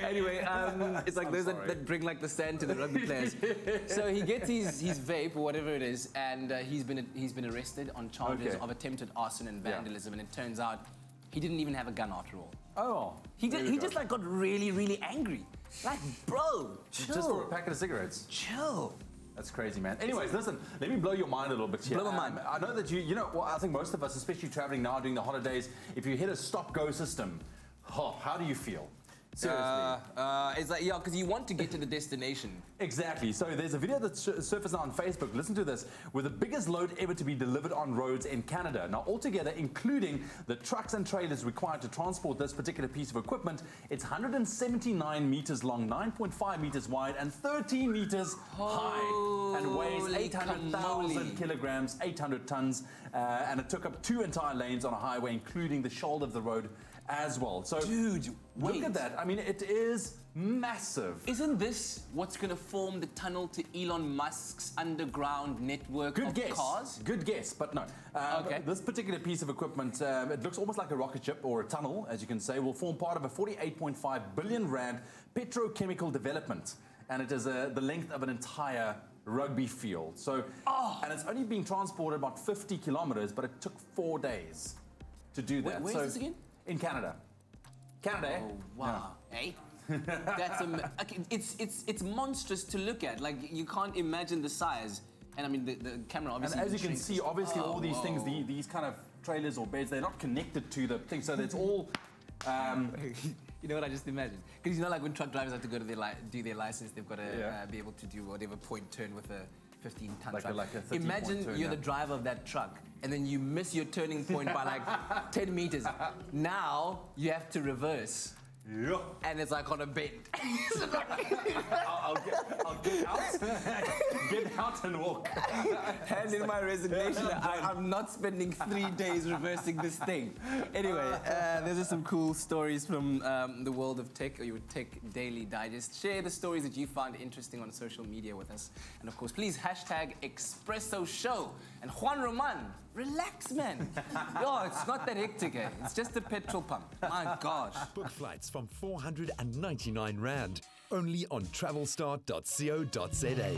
Speaker 10: Anyway, it's like those that bring like the sand to the rugby players. So he gets his vape or whatever it is, and he's been arrested on charges of attempted arson and vandalism. And it turns out he didn't even have a gun after all.
Speaker 6: Oh.
Speaker 10: He just like got really, really angry. Like, bro, chill.
Speaker 6: Just for a packet of cigarettes.
Speaker 10: Chill.
Speaker 6: That's crazy, man. Anyways, listen, let me blow your mind a little bit here.
Speaker 10: Blow my mind.
Speaker 6: I know that you know, well, I think most of us, especially traveling now during the holidays, if you hit a stop-go system, how do you feel? Seriously.
Speaker 10: It's like, yeah, because you want to get to the destination.
Speaker 6: Exactly. So there's a video that surfaced on Facebook, listen to this, with the biggest load ever to be delivered on roads in Canada. Now, altogether, including the trucks and trailers required to transport this particular piece of equipment, it's 179 meters long, 9.5 meters wide, and 13 meters high, and weighs 800,000 kilograms, 800 tons, and it took up 2 entire lanes on a highway, including the shoulder of the road as well. So,
Speaker 10: dude,
Speaker 6: look at that. I mean, it is massive.
Speaker 10: Isn't this what's going to form the tunnel to Elon Musk's underground network of cars?
Speaker 6: Good guess, but no. This particular piece of equipment, it looks almost like a rocket ship or a tunnel, as you can say, will form part of a 48.5 billion rand petrochemical development. And it is the length of an entire rugby field. So, and it's only being transported about 50 kilometers, but it took 4 days to do that.
Speaker 10: Where is this again?
Speaker 6: In Canada. Canada.
Speaker 10: Oh, wow. Yeah. Hey? That's it's monstrous to look at. Like, you can't imagine the size. And I mean, the camera obviously.
Speaker 6: And as you can see, obviously, all these things, these kind of trailers or beds, they're not connected to the thing. So it's all.
Speaker 10: You know what I just imagined? Because you know, like when truck drivers have to go to do their license, they've got to be able to do whatever point turn with a 15-ton truck. Imagine you're the driver of that truck, and then you miss your turning point by like 10 meters. Now you have to reverse.
Speaker 6: Yeah.
Speaker 10: And it's like on a bend.
Speaker 6: I'll get out. Get out and walk.
Speaker 10: Hand in my resignation. I'm not spending 3 days reversing this thing. Anyway, those are some cool stories from the world of tech, or your Tech Daily Digest. Share the stories that you found interesting on social media with us. And of course, please hashtag Expresso Show. And Juan Roman, relax, man. Yo, it's not that hectic, eh? It's just a petrol pump. My gosh.
Speaker 14: Book flights from 499 Rand, only on travelstar.co.za.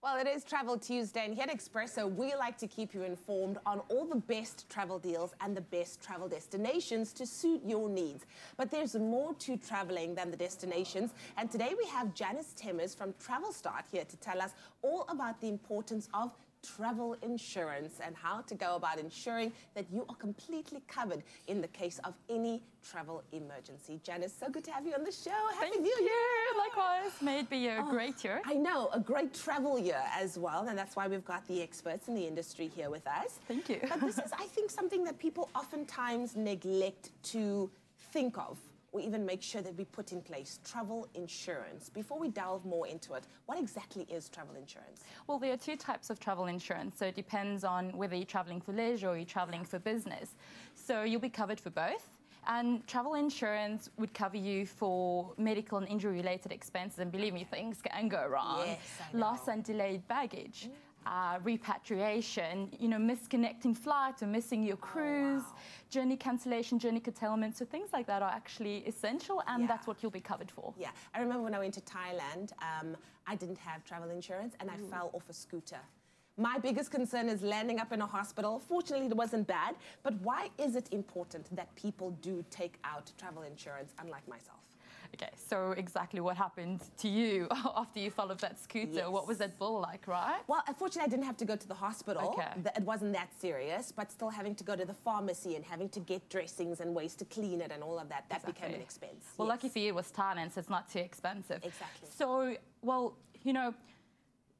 Speaker 2: Well, it is Travel Tuesday, and here at Expresso, we like to keep you informed on all the best travel deals and the best travel destinations to suit your needs. But there's more to traveling than the destinations, and today we have Janice Temmers from TravelStart here to tell us all about the importance of travel insurance and how to go about ensuring that you are completely covered in the case of any travel emergency. Janice, so good to have you on the show. Happy New Year!
Speaker 9: Likewise. May it be a great year.
Speaker 2: I know, a great travel year as well, and that's why we've got the experts in the industry here with us.
Speaker 9: Thank you.
Speaker 2: But this is, I think, something that people oftentimes neglect to think of or even make sure that we put in place travel insurance. Before we delve more into it, what exactly is travel insurance?
Speaker 9: Well, there are two types of travel insurance, so it depends on whether you're traveling for leisure or you're traveling for business. So you'll be covered for both. And travel insurance would cover you for medical and injury-related expenses, and believe me, things can go wrong.
Speaker 2: Yes, I know.
Speaker 9: Loss and delayed baggage, repatriation, you know, misconnecting flights or missing your cruise, journey cancellation, journey curtailment. So things like that are actually essential, and that's what you'll be covered for.
Speaker 2: Yeah, I remember when I went to Thailand, I didn't have travel insurance, and I fell off a scooter. My biggest concern is landing up in a hospital. Fortunately, it wasn't bad, but why is it important that people do take out travel insurance, unlike myself?
Speaker 9: Okay, so exactly what happened to you after you fell off that scooter?
Speaker 2: Yes.
Speaker 9: What was that bill like, right?
Speaker 2: Well, unfortunately, I didn't have to go to the hospital.
Speaker 9: Okay.
Speaker 2: It wasn't that serious, but still having to go to the pharmacy and having to get dressings and ways to clean it and all of that, that became an expense.
Speaker 9: Well, lucky for you, it was Thailand, so it's not too expensive.
Speaker 2: Exactly.
Speaker 9: So, well, you know,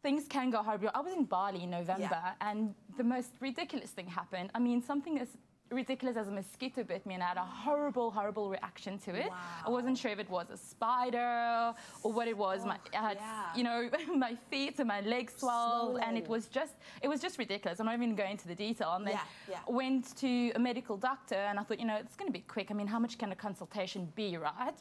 Speaker 9: things can go horrible. I was in Bali in November, and the most ridiculous thing happened. I mean, something as ridiculous as a mosquito bit me, and I had a horrible, horrible reaction to it. I wasn't sure if it was a spider or what it was. I had, you know, my feet and my legs swelled, and it was just ridiculous. I'm not even going into the detail. And then went to a medical doctor, and I thought, you know, it's going to be quick. I mean, how much can a consultation be, right?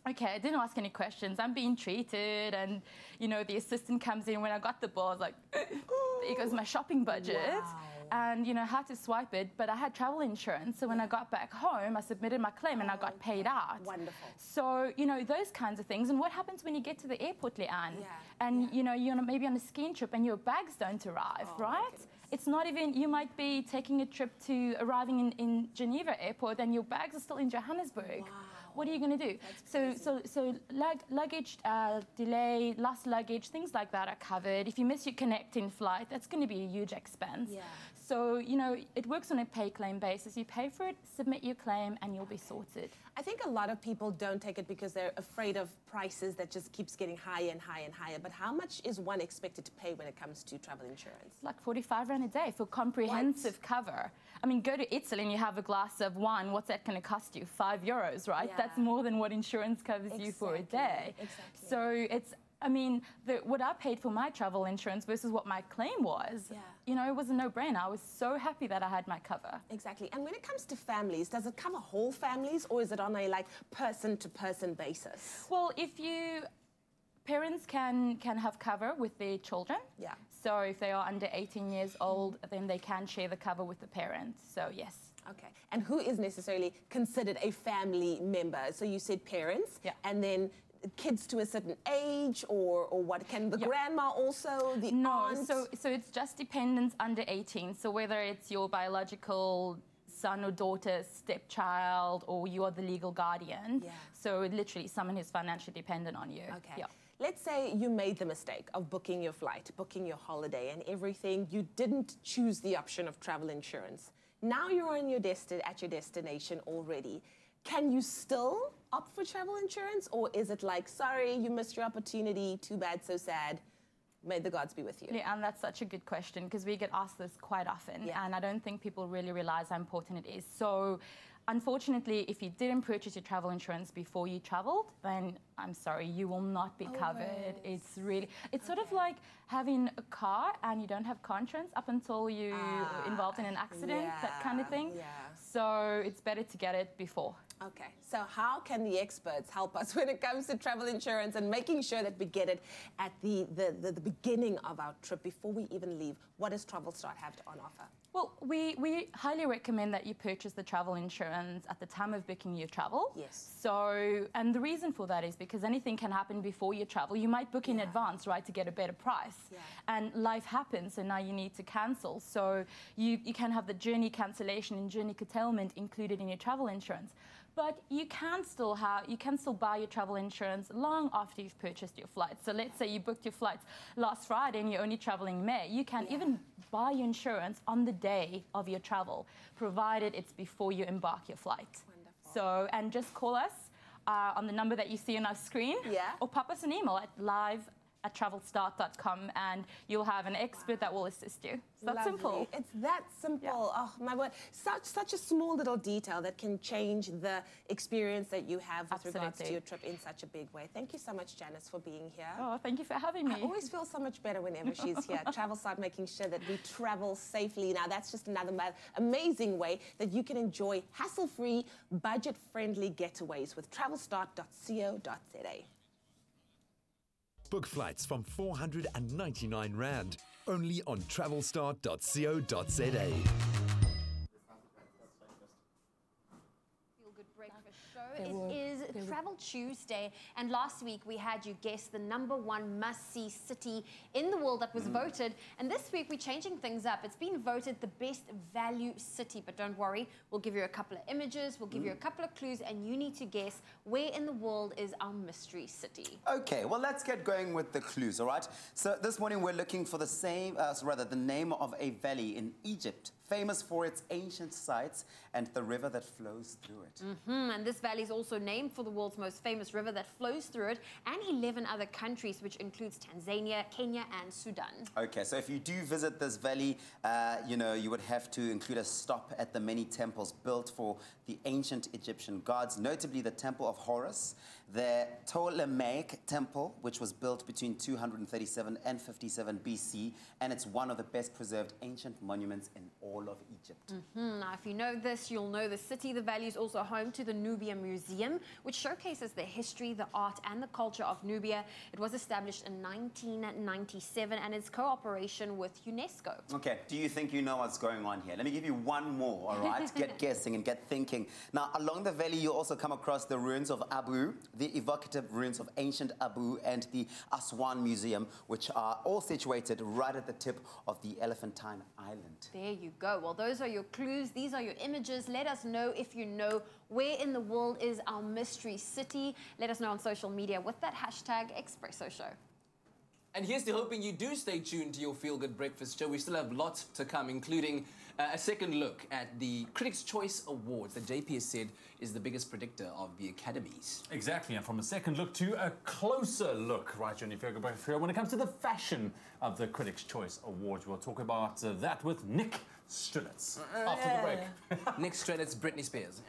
Speaker 9: Okay, I didn't ask any questions. I'm being treated, and, you know, the assistant comes in. When I got the bill, I was like, there goes my shopping budget. And, you know, I had to swipe it, but I had travel insurance. So when I got back home, I submitted my claim and I got paid out.
Speaker 2: Wonderful.
Speaker 9: So, you know, those kinds of things. And what happens when you get to the airport, Leanne? And, you know, you're maybe on a skiing trip and your bags don't arrive, right? It's not even, you might be taking a trip to arriving in Geneva airport and your bags are still in Johannesburg. What are you going to do? So luggage delay, lost luggage, things like that are covered. If you miss your connecting flight, that's going to be a huge expense. So, you know, it works on a pay claim basis. You pay for it, submit your claim, and you'll be sorted.
Speaker 2: I think a lot of people don't take it because they're afraid of prices that just keeps getting higher and higher and higher. But how much is one expected to pay when it comes to travel insurance?
Speaker 9: Like 45 Rand a day for comprehensive cover. I mean, go to Italy and you have a glass of wine. What's that going to cost you? €5, right? That's more than what insurance covers you for a day. So it's, I mean, what I paid for my travel insurance versus what my claim was, you know, it was a no-brainer. I was so happy that I had my cover.
Speaker 2: Exactly. And when it comes to families, does it cover whole families, or is it on a, like, person-to-person basis?
Speaker 9: Well, parents can have cover with their children. So if they are under 18 years old, then they can share the cover with the parents. So, yes.
Speaker 2: Okay. And who is necessarily considered a family member? So you said parents, and then kids to a certain age, or what? Can the grandma also, the aunt?
Speaker 9: So it's just dependents under 18. So whether it's your biological son or daughter, stepchild, or you are the legal guardian. So literally someone who's financially dependent on you.
Speaker 2: Okay. Let's say you made the mistake of booking your flight, booking your holiday and everything. You didn't choose the option of travel insurance. Now you're on your at your destination already. Can you still opt for travel insurance, or is it like, sorry, you missed your opportunity, too bad, so sad, may the gods be with you?
Speaker 9: Yeah, and that's such a good question, because we get asked this quite often, and I don't think people really realize how important it is. So, unfortunately, if you didn't purchase your travel insurance before you traveled, then I'm sorry, you will not be covered. It's really, it's sort of like having a car and you don't have car insurance up until you're involved in an accident, that kind of thing. So it's better to get it before.
Speaker 2: Okay, so how can the experts help us when it comes to travel insurance and making sure that we get it at the beginning of our trip before we even leave? What does TravelStart have on offer?
Speaker 9: Well, we highly recommend that you purchase the travel insurance at the time of booking your travel. So, and the reason for that is because anything can happen before you travel. You might book in advance, right, to get a better price. And life happens, so now you need to cancel. So you can have the journey cancellation and journey curtailment included in your travel insurance. But you can still buy your travel insurance long after you've purchased your flights. So let's say you booked your flights last Friday and you're only traveling May. You can even buy your insurance on the day of your travel, provided it's before you embark your flight. Wonderful. So, and just call us on the number that you see on our screen, or pop us an email at at travelstart.com, and you'll have an expert that will assist you. It's that simple.
Speaker 2: It's that simple. Oh, my word. Such a small little detail that can change the experience that you have with regards to your trip in such a big way. Thank you so much, Janice, for being here.
Speaker 9: Oh, thank you for having me.
Speaker 2: I always feel so much better whenever she's here. TravelStart making sure that we travel safely. Now, that's just another amazing way that you can enjoy hassle-free, budget-friendly getaways with travelstart.co.za.
Speaker 14: Book flights from 499 Rand, only on travelstart.co.za.
Speaker 1: It is Travel Tuesday, and last week we had you guess the #1 must-see city in the world that was voted, and this week we're changing things up. It's been voted the best value city, but don't worry, we'll give you a couple of images, we'll give you a couple of clues, and you need to guess where in the world is our mystery city.
Speaker 3: Okay, well, let's get going with the clues, all right? So this morning we're looking for the name of a valley in Egypt, famous for its ancient sites and the river that flows through it.
Speaker 1: And this valley is also named for the world's most famous river that flows through it, and 11 other countries, which includes Tanzania, Kenya, and Sudan.
Speaker 3: Okay, so if you do visit this valley, you would have to include a stop at the many temples built for the ancient Egyptian gods, notably the Temple of Horus, the Ptolemaic Temple, which was built between 237 and 57 BC, and it's one of the best preserved ancient monuments in all of Egypt.
Speaker 1: Now, if you know this, you'll know the city. The valley is also home to the Nubia Museum, which showcases the history, the art, and the culture of Nubia. It was established in 1997, and it's cooperation with UNESCO.
Speaker 3: Okay, do you think you know what's going on here? Let me give you one more, all right? Get guessing and get thinking. Now, along the valley, you'll also come across the ruins of Abu, the evocative ruins of ancient Abu, and the Aswan Museum, which are all situated right at the tip of the Elephantine Island.
Speaker 1: There you go. Well, those are your clues. These are your images. Let us know if you know where in the world is our mystery city. Let us know on social media with that hashtag Expresso Show.
Speaker 10: And here's to hoping you do stay tuned to your Feel Good Breakfast Show. We still have lots to come, including a second look at the Critics' Choice Awards that JP has said is the biggest predictor of the academies.
Speaker 6: Exactly, and from a second look to a closer look, right, Johnny Feel Good Breakfast Show, when it comes to the fashion of the Critics' Choice Awards. We'll talk about that with Nick Strelitz after the break.
Speaker 10: Nick Strelitz, Britney Spears.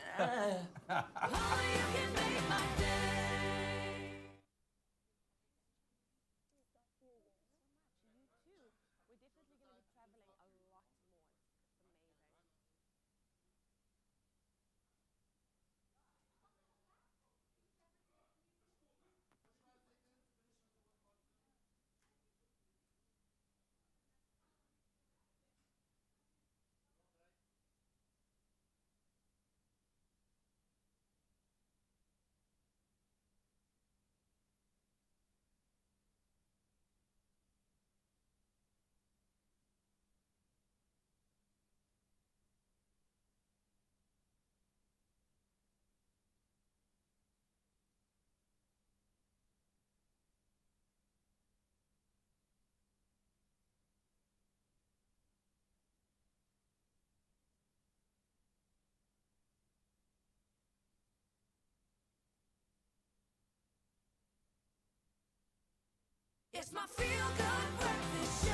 Speaker 5: It's my Feel Good Breakfast Show.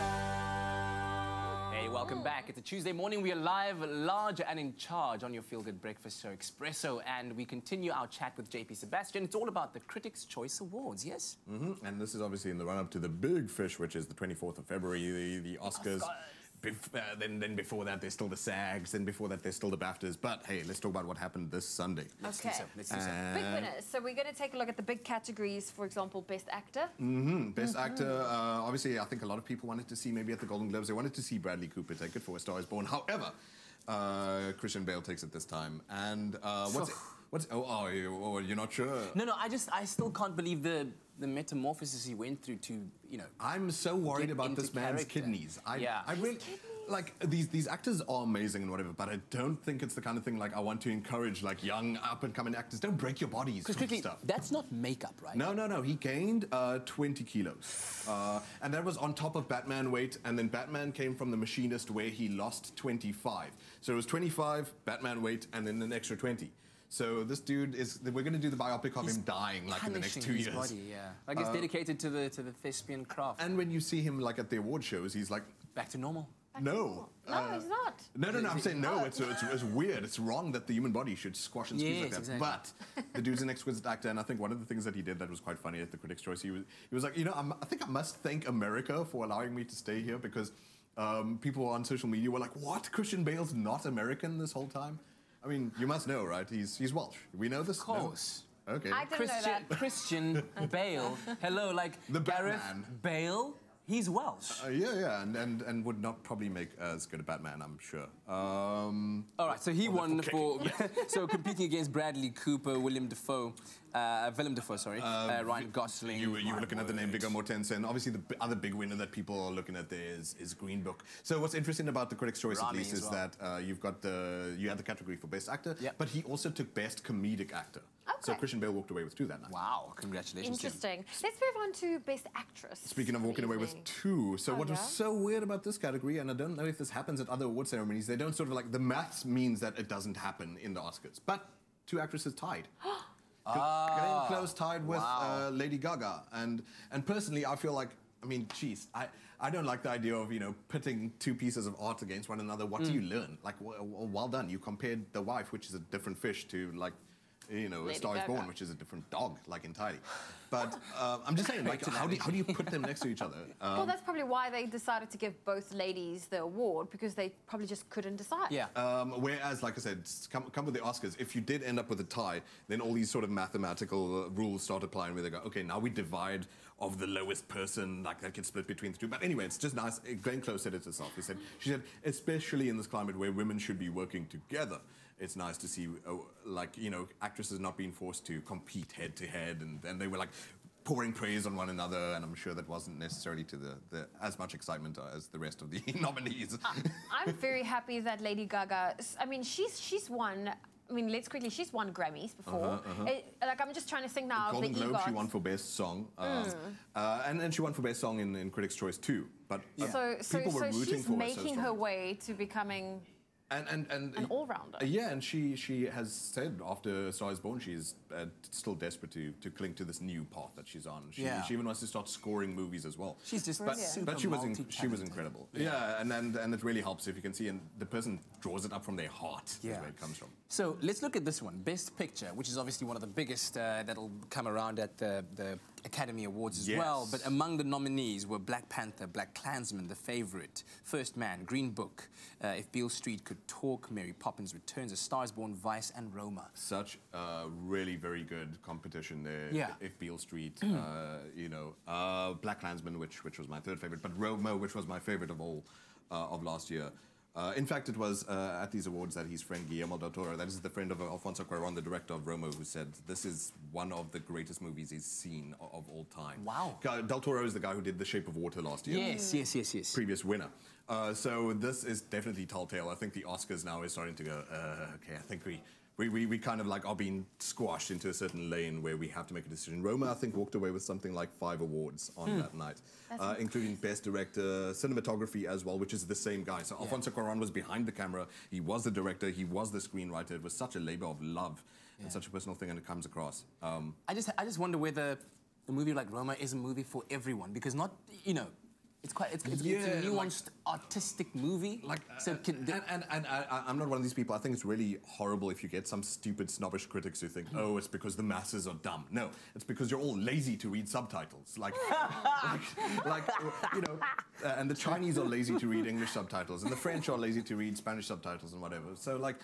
Speaker 10: Hey, welcome back. It's a Tuesday morning. We are live, large and in charge on your Feel Good Breakfast Show, Expresso, and we continue our chat with JP Sebastian. It's all about the Critics' Choice Awards, yes?
Speaker 17: And this is obviously in the run-up to the big fish, which is the 24th of February, the Oscars. Then before that, there's still the SAGs. Then before that, there's still the BAFTAs. But hey, let's talk about what happened this Sunday.
Speaker 10: Let's do so.
Speaker 1: Big winners. So we're going to take a look at the big categories. For example, Best Actor.
Speaker 17: Best Actor. Obviously, I think a lot of people wanted to see, maybe at the Golden Globes, they wanted to see Bradley Cooper take it for A Star Is Born. However, Christian Bale takes it this time. And you're not sure?
Speaker 10: No, I still can't believe the metamorphosis he went through to,
Speaker 17: I'm so worried about this man's kidneys. I really, like, these actors are amazing and whatever, but I don't think it's the kind of thing, like, I want to encourage, like, young, up-and-coming actors. Don't break your bodies.
Speaker 10: Because quickly, that's not makeup, right?
Speaker 17: No. He gained 20 kilos. And that was on top of Batman weight, and then Batman came from The Machinist, where he lost 25. So it was 25, Batman weight, and then an extra 20. So this dude is, we're going to do the biopic of him dying like in the next 2 years.
Speaker 10: His body, yeah. Like he's dedicated to the thespian craft.
Speaker 17: And when you see him like at the award shows, he's like
Speaker 10: back to normal.
Speaker 17: No.
Speaker 1: No, he's not.
Speaker 17: No, I'm saying no, it's weird. It's wrong that the human body should squash and squeeze like that.
Speaker 10: Exactly.
Speaker 17: But the dude's an exquisite actor, and I think one of the things that he did that was quite funny at the Critics' Choice, he was like, you know, I think I must thank America for allowing me to stay here, because people on social media were like, what? Christian Bale's not American this whole time? I mean, you must know, right? He's Welsh. We know this?
Speaker 10: Of course.
Speaker 17: No? Okay.
Speaker 1: I didn't know that.
Speaker 10: Christian Bale. Hello, like
Speaker 17: the
Speaker 10: Gareth
Speaker 17: Batman.
Speaker 10: Bale. He's Welsh.
Speaker 17: Yeah, and would not probably make as good a Batman, I'm sure.
Speaker 10: All right, so he won for so competing against Bradley Cooper, Willem Dafoe, Ryan Gosling.
Speaker 17: You were looking at the name Viggo Mortensen. Obviously, the other big winner that people are looking at there is Green Book. So what's interesting about the Critics' Choice, at least, is that you had the category for Best Actor, but he also took Best Comedic Actor.
Speaker 1: Okay.
Speaker 17: So Christian Bale walked away with 2 that night.
Speaker 10: Wow, congratulations.
Speaker 1: Interesting. Let's move on to Best Actress.
Speaker 17: Speaking of walking away with 2, so what was so weird about this category, and I don't know if this happens at other award ceremonies, they don't sort of like, the maths means that it doesn't happen in the Oscars, but 2 actresses tied. Glenn Close tied with Lady Gaga, and personally, I feel like, I mean, geez, I don't like the idea of, you know, pitting 2 pieces of art against one another. What do you learn? Like, well done. You compared The Wife, which is a different fish, to, like, you know, A Star Is Born, which is a different dog, like, entirely. But I'm just saying, like, how do you put them next to each other?
Speaker 1: Well, that's probably why they decided to give both ladies the award, because they probably just couldn't decide.
Speaker 10: Yeah.
Speaker 17: Whereas, like I said, come with the Oscars, if you did end up with a tie, then all these sort of mathematical rules start applying, where they go, okay, now we divide of the lowest person, like that gets split between the 2. But anyway, it's just nice. Glenn Close said it herself. She said, especially in this climate where women should be working together, it's nice to see, like, you know, actresses not being forced to compete head to head, and they were like pouring praise on one another, and I'm sure that wasn't necessarily to the as much excitement as the rest of the nominees.
Speaker 1: I'm very happy that Lady Gaga, I mean, she's won, I mean, she's won Grammys before. Like, I'm just trying to think now of the
Speaker 17: Golden Globe, she won for Best Song. And then she won for Best Song in Critics' Choice too. But people were rooting
Speaker 1: she's
Speaker 17: for her
Speaker 1: making her way to becoming an all-rounder.
Speaker 17: Yeah, and she has said after Star Is Born she's still desperate to cling to this new path that she's on. She even wants to start scoring movies as well.
Speaker 10: She's just
Speaker 17: but she was incredible. Yeah, and it really helps if you can see, and the person draws it up from their heart. Is where it comes from.
Speaker 10: So let's look at this one, Best Picture, which is obviously one of the biggest that'll come around at the Academy Awards as well. But among the nominees were Black Panther, Black Klansman, The Favourite, First Man, Green Book, If Beale Street Could Talk, Mary Poppins Returns, A Star Is Born, Vice, and Roma.
Speaker 17: Such a really very good competition there.
Speaker 10: Yeah.
Speaker 17: If Beale Street, you know, Black Klansman, which was my 3rd favourite, but Roma, which was my favourite of all of last year. In fact, it was at these awards that his friend Guillermo del Toro, that is the friend of Alfonso Cuarón, the director of Roma, who said this is one of the greatest movies he's seen of all time.
Speaker 10: Wow.
Speaker 17: Del Toro is the guy who did The Shape of Water last year.
Speaker 10: Yes.
Speaker 17: Previous winner. So this is definitely telltale. I think the Oscars now is starting to go, okay, I think we kind of like are being squashed into a certain lane where we have to make a decision. Roma, I think, walked away with something like 5 awards on that night, including Best Director, Cinematography as well, which is the same guy. So Alfonso Cuarón was behind the camera. He was the director. He was the screenwriter. It was such a labor of love and such a personal thing, and it comes across.
Speaker 10: I just wonder whether a movie like Roma is a movie for everyone, because not, you know, it's a nuanced, artistic movie.
Speaker 17: Like,
Speaker 10: so
Speaker 17: I'm not one of these people. I think it's really horrible if you get some stupid, snobbish critics who think, oh, it's because the masses are dumb. No, it's because you're all lazy to read subtitles. Like you know, and the Chinese are lazy to read English subtitles, and the French are lazy to read Spanish subtitles and whatever. So, like,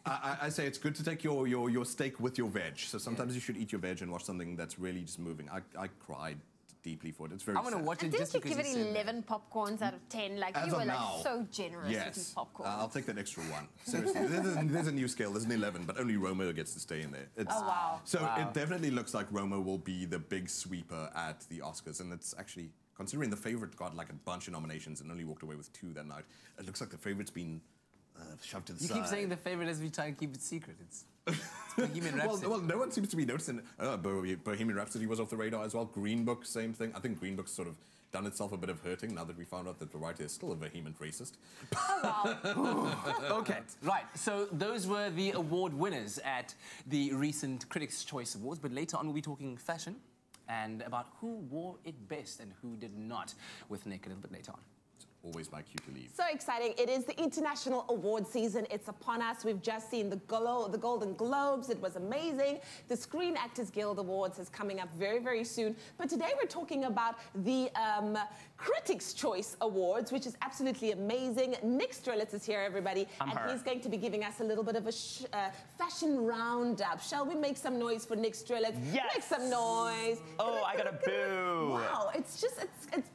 Speaker 17: I say it's good to take your steak with your veg. So sometimes you should eat your veg and watch something that's really just moving. I cried deeply for it. It's very
Speaker 10: I'm going to watch it just because
Speaker 1: you give it 11 popcorns out of 10. Like, you were like so generous with these popcorns.
Speaker 17: I'll take that extra 1. Seriously, there's a new scale. There's an 11, but only Roma gets to stay in there.
Speaker 1: Oh, wow.
Speaker 17: So it definitely looks like Roma will be the big sweeper at the Oscars, and it's actually, considering The Favourite got like a bunch of nominations and only walked away with 2 that night, it looks like The Favourite's been shoved to the side.
Speaker 10: You keep saying The Favourite as we try and keep it secret. It's Bohemian Rhapsody.
Speaker 17: Well, no one seems to be noticing. Bohemian Rhapsody was off the radar as well. Green Book, same thing. I think Green Book's sort of done itself a bit of hurting now that we found out that Variety is still a vehement racist.
Speaker 10: Okay, right. So those were the award winners at the recent Critics' Choice Awards, but later on we'll be talking fashion and about who wore it best and who did not with Nick a little bit later on.
Speaker 17: Always my cue to leave.
Speaker 2: So exciting. It is the international award season. It's upon us. We've just seen the Golden Globes. It was amazing. The Screen Actors Guild Awards is coming up very, very soon. But today we're talking about the Critics' Choice Awards, which is absolutely amazing. Nick Strelitz is here, everybody. He's going to be giving us a little bit of a fashion roundup. Shall we make some noise for Nick Strelitz?
Speaker 8: Yes.
Speaker 2: Make some noise.
Speaker 8: Oh, I got a boo.
Speaker 2: Wow, it's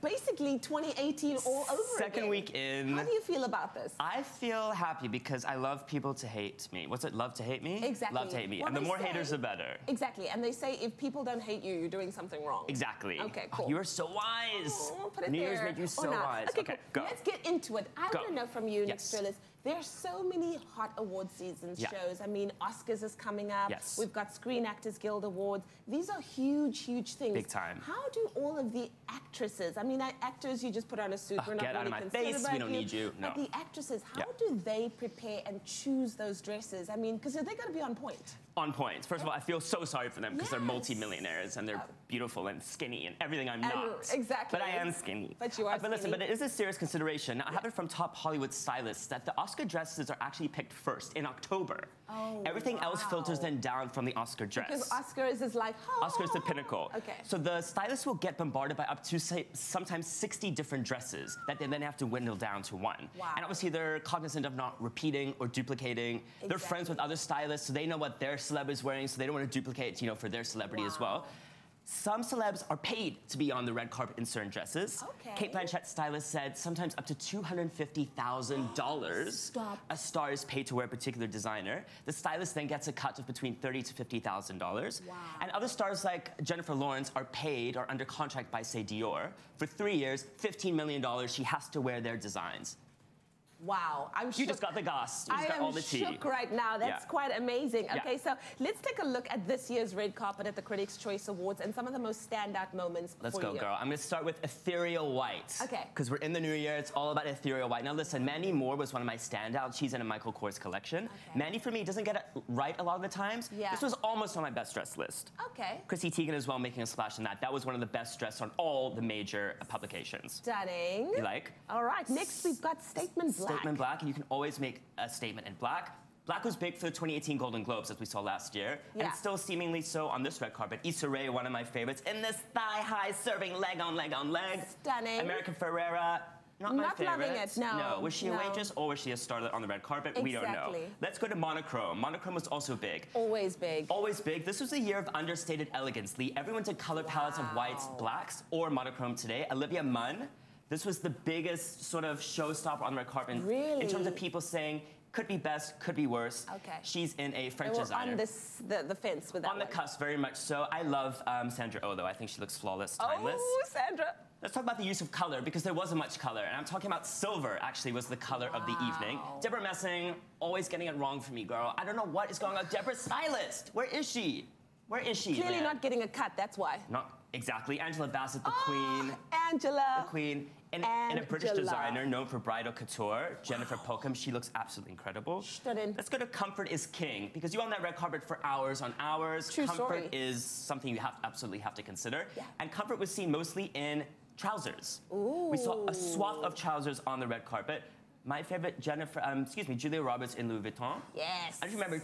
Speaker 2: basically 2018 all over
Speaker 8: Second week in.
Speaker 2: How do you feel about this?
Speaker 8: I feel happy because I love people to hate me. What's it? Love to hate me?
Speaker 2: Exactly.
Speaker 8: Love to hate me.
Speaker 2: Well,
Speaker 8: and the
Speaker 2: they
Speaker 8: more
Speaker 2: say-
Speaker 8: haters, the better.
Speaker 2: Exactly. And they say if people don't hate you, you're doing something wrong.
Speaker 8: Exactly.
Speaker 2: Okay,
Speaker 8: Oh,
Speaker 2: cool.
Speaker 8: you are so wise.
Speaker 2: Oh, put it
Speaker 8: New
Speaker 2: there.
Speaker 8: Year's made you so
Speaker 2: Or not.
Speaker 8: wise.
Speaker 2: Okay,
Speaker 8: go.
Speaker 2: Let's get into it. I
Speaker 8: Go.
Speaker 2: want to know from you,
Speaker 8: Yes.
Speaker 2: Nick Strelitz. There's so many hot award season
Speaker 8: Yeah.
Speaker 2: shows. I mean, Oscars is coming up.
Speaker 8: Yes.
Speaker 2: We've got Screen Actors Guild Awards. These are huge, huge things.
Speaker 8: Big time.
Speaker 2: How do all of the actresses, I mean, actors, you just put on a suit. We're not
Speaker 8: Get out
Speaker 2: really
Speaker 8: of my
Speaker 2: concerned
Speaker 8: face.
Speaker 2: about
Speaker 8: We don't need you. No.
Speaker 2: But the actresses, how
Speaker 8: Yeah.
Speaker 2: do they prepare and choose those dresses? I mean, because they got to be on point.
Speaker 8: On point. First of all, I feel so sorry for them because they're
Speaker 2: Yes.
Speaker 8: multi-millionaires and they're beautiful and skinny and everything I'm not.
Speaker 2: Exactly.
Speaker 8: But I am skinny.
Speaker 2: But you are
Speaker 8: But listen,
Speaker 2: skinny.
Speaker 8: but it is a serious consideration. Now, I have it from top Hollywood stylists that the Oscar dresses are actually picked first in October.
Speaker 2: Oh,
Speaker 8: Everything else
Speaker 2: wow.
Speaker 8: filters then down from the Oscar dress.
Speaker 2: Because Oscars is like, oh.
Speaker 8: Oscar's the pinnacle.
Speaker 2: Okay.
Speaker 8: So the stylists will get bombarded by up to, say, sometimes 60 different dresses that they then have to dwindle down to one.
Speaker 2: Wow.
Speaker 8: And obviously they're cognizant of not repeating or duplicating. They're friends with other stylists, so they know what their celeb is wearing, so they don't want to duplicate, for their celebrity as well. Some celebs are paid to be on the red carpet in certain dresses.
Speaker 2: Okay.
Speaker 8: Kate Blanchett's stylist said sometimes up to $250,000 a star is paid to wear a particular designer. The stylist then gets a cut of between $30,000 to $50,000.
Speaker 2: Wow.
Speaker 8: And other stars like Jennifer Lawrence are paid or under contract by, say, Dior. For 3 years, $15 million, she has to wear their designs.
Speaker 2: Wow, I'm shook.
Speaker 8: You just got the goss. You just got all the tea.
Speaker 2: I am shook right now. That's
Speaker 8: Yeah.
Speaker 2: quite amazing.
Speaker 8: Yeah.
Speaker 2: Okay, so let's take a look at this year's red carpet at the Critics' Choice Awards and some of the most standout moments
Speaker 8: Let's
Speaker 2: for
Speaker 8: go,
Speaker 2: you.
Speaker 8: girl. I'm going to start with Ethereal White.
Speaker 2: Okay.
Speaker 8: Because we're in the new year. It's all about Ethereal White. Now, listen, Mandy Moore was one of my standouts. She's in a Michael Kors collection.
Speaker 2: Okay.
Speaker 8: Mandy, for me, doesn't get it right a lot of the times.
Speaker 2: Yeah.
Speaker 8: This was almost on my best dress list.
Speaker 2: Okay.
Speaker 8: Chrissy Teigen as well making a splash in that. That was one of the best dress on all the major publications.
Speaker 2: Stunning.
Speaker 8: You like?
Speaker 2: All right, next we've got Statement Black.
Speaker 8: Statement Black, and you can always make a statement in black. Black was big for the 2018 Golden Globes, as we saw last year, and
Speaker 2: Yeah.
Speaker 8: it's still seemingly so on this red carpet. Issa Rae, one of my favorites, in this thigh-high serving leg on leg on leg.
Speaker 2: Stunning.
Speaker 8: America Ferrera, not my
Speaker 2: Not
Speaker 8: favorite.
Speaker 2: loving it, no.
Speaker 8: No, was she a
Speaker 2: No.
Speaker 8: waitress or was she a starlet on the red carpet? We don't know.
Speaker 2: Exactly.
Speaker 8: Let's go to Monochrome. Monochrome was also big.
Speaker 2: Always big.
Speaker 8: Always big. This was a year of understated elegance. Everyone did color palettes of whites, blacks, or monochrome today. Olivia Munn, this was the biggest sort of showstopper on the red carpet.
Speaker 2: Really?
Speaker 8: In terms of people saying, could be best, could be worse.
Speaker 2: Okay.
Speaker 8: She's in a French
Speaker 2: They were
Speaker 8: designer.
Speaker 2: on the fence with that
Speaker 8: On the
Speaker 2: one.
Speaker 8: cusp, very much so. I love Sandra Oh, though. I think she looks flawless, timeless.
Speaker 2: Oh, Sandra.
Speaker 8: Let's talk about the use of color, because there wasn't much color. And I'm talking about silver, actually, was the color of the evening. Deborah Messing, always getting it wrong for me, girl. I don't know what is going on. Deborah's stylist. Where is she? Where is she?
Speaker 2: Clearly
Speaker 8: man?
Speaker 2: not getting a cut, that's why.
Speaker 8: Not exactly. Angela Bassett, the queen.
Speaker 2: Angela.
Speaker 8: The queen. And a British
Speaker 2: Angela.
Speaker 8: designer known for bridal couture, Jennifer Pokum. She looks absolutely incredible.
Speaker 2: Stunning.
Speaker 8: Let's go to Comfort is King, because you're on that red carpet for hours on hours.
Speaker 2: True
Speaker 8: Comfort
Speaker 2: story.
Speaker 8: is something you absolutely have to consider.
Speaker 2: Yeah.
Speaker 8: And Comfort was seen mostly in trousers.
Speaker 2: Ooh.
Speaker 8: We saw a swath of trousers on the red carpet. My favorite, Julia Roberts in Louis Vuitton.
Speaker 2: Yes.
Speaker 8: I just remember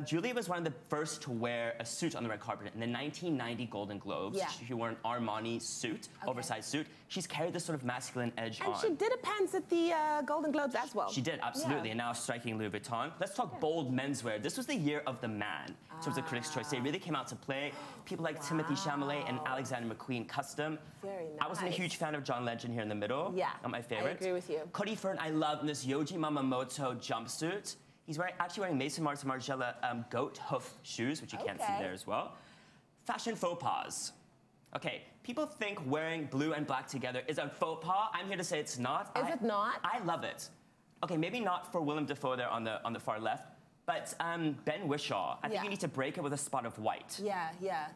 Speaker 8: Julia was one of the first to wear a suit on the red carpet in the 1990 Golden Globes.
Speaker 2: Yeah.
Speaker 8: She wore an Armani suit, oversized suit. She's carried this sort of masculine edge
Speaker 2: And
Speaker 8: on.
Speaker 2: she did a pants at the Golden Globes as well.
Speaker 8: She did, absolutely,
Speaker 2: Yeah.
Speaker 8: and now striking Louis Vuitton. Let's talk bold menswear. This was the year of the man in terms of Critics' Choice. They really came out to play. People like Timothy Chalamet and Alexander McQueen custom.
Speaker 2: Very nice.
Speaker 8: I wasn't a huge fan of John Legend here in the middle.
Speaker 2: Yeah,
Speaker 8: Not my favorite.
Speaker 2: I agree with you.
Speaker 8: Cody Fern, I love in this Yohji Yamamoto jumpsuit. He's actually wearing Maison Margiela goat hoof shoes, which you can't see there as well. Fashion faux pas. Okay, people think wearing blue and black together is a faux pas. I'm here to say it's not.
Speaker 2: Is it not?
Speaker 8: I love it. Okay, maybe not for Willem Dafoe there on the far left, But Ben Whishaw, I think you need to break it with a spot of white.
Speaker 2: Yeah,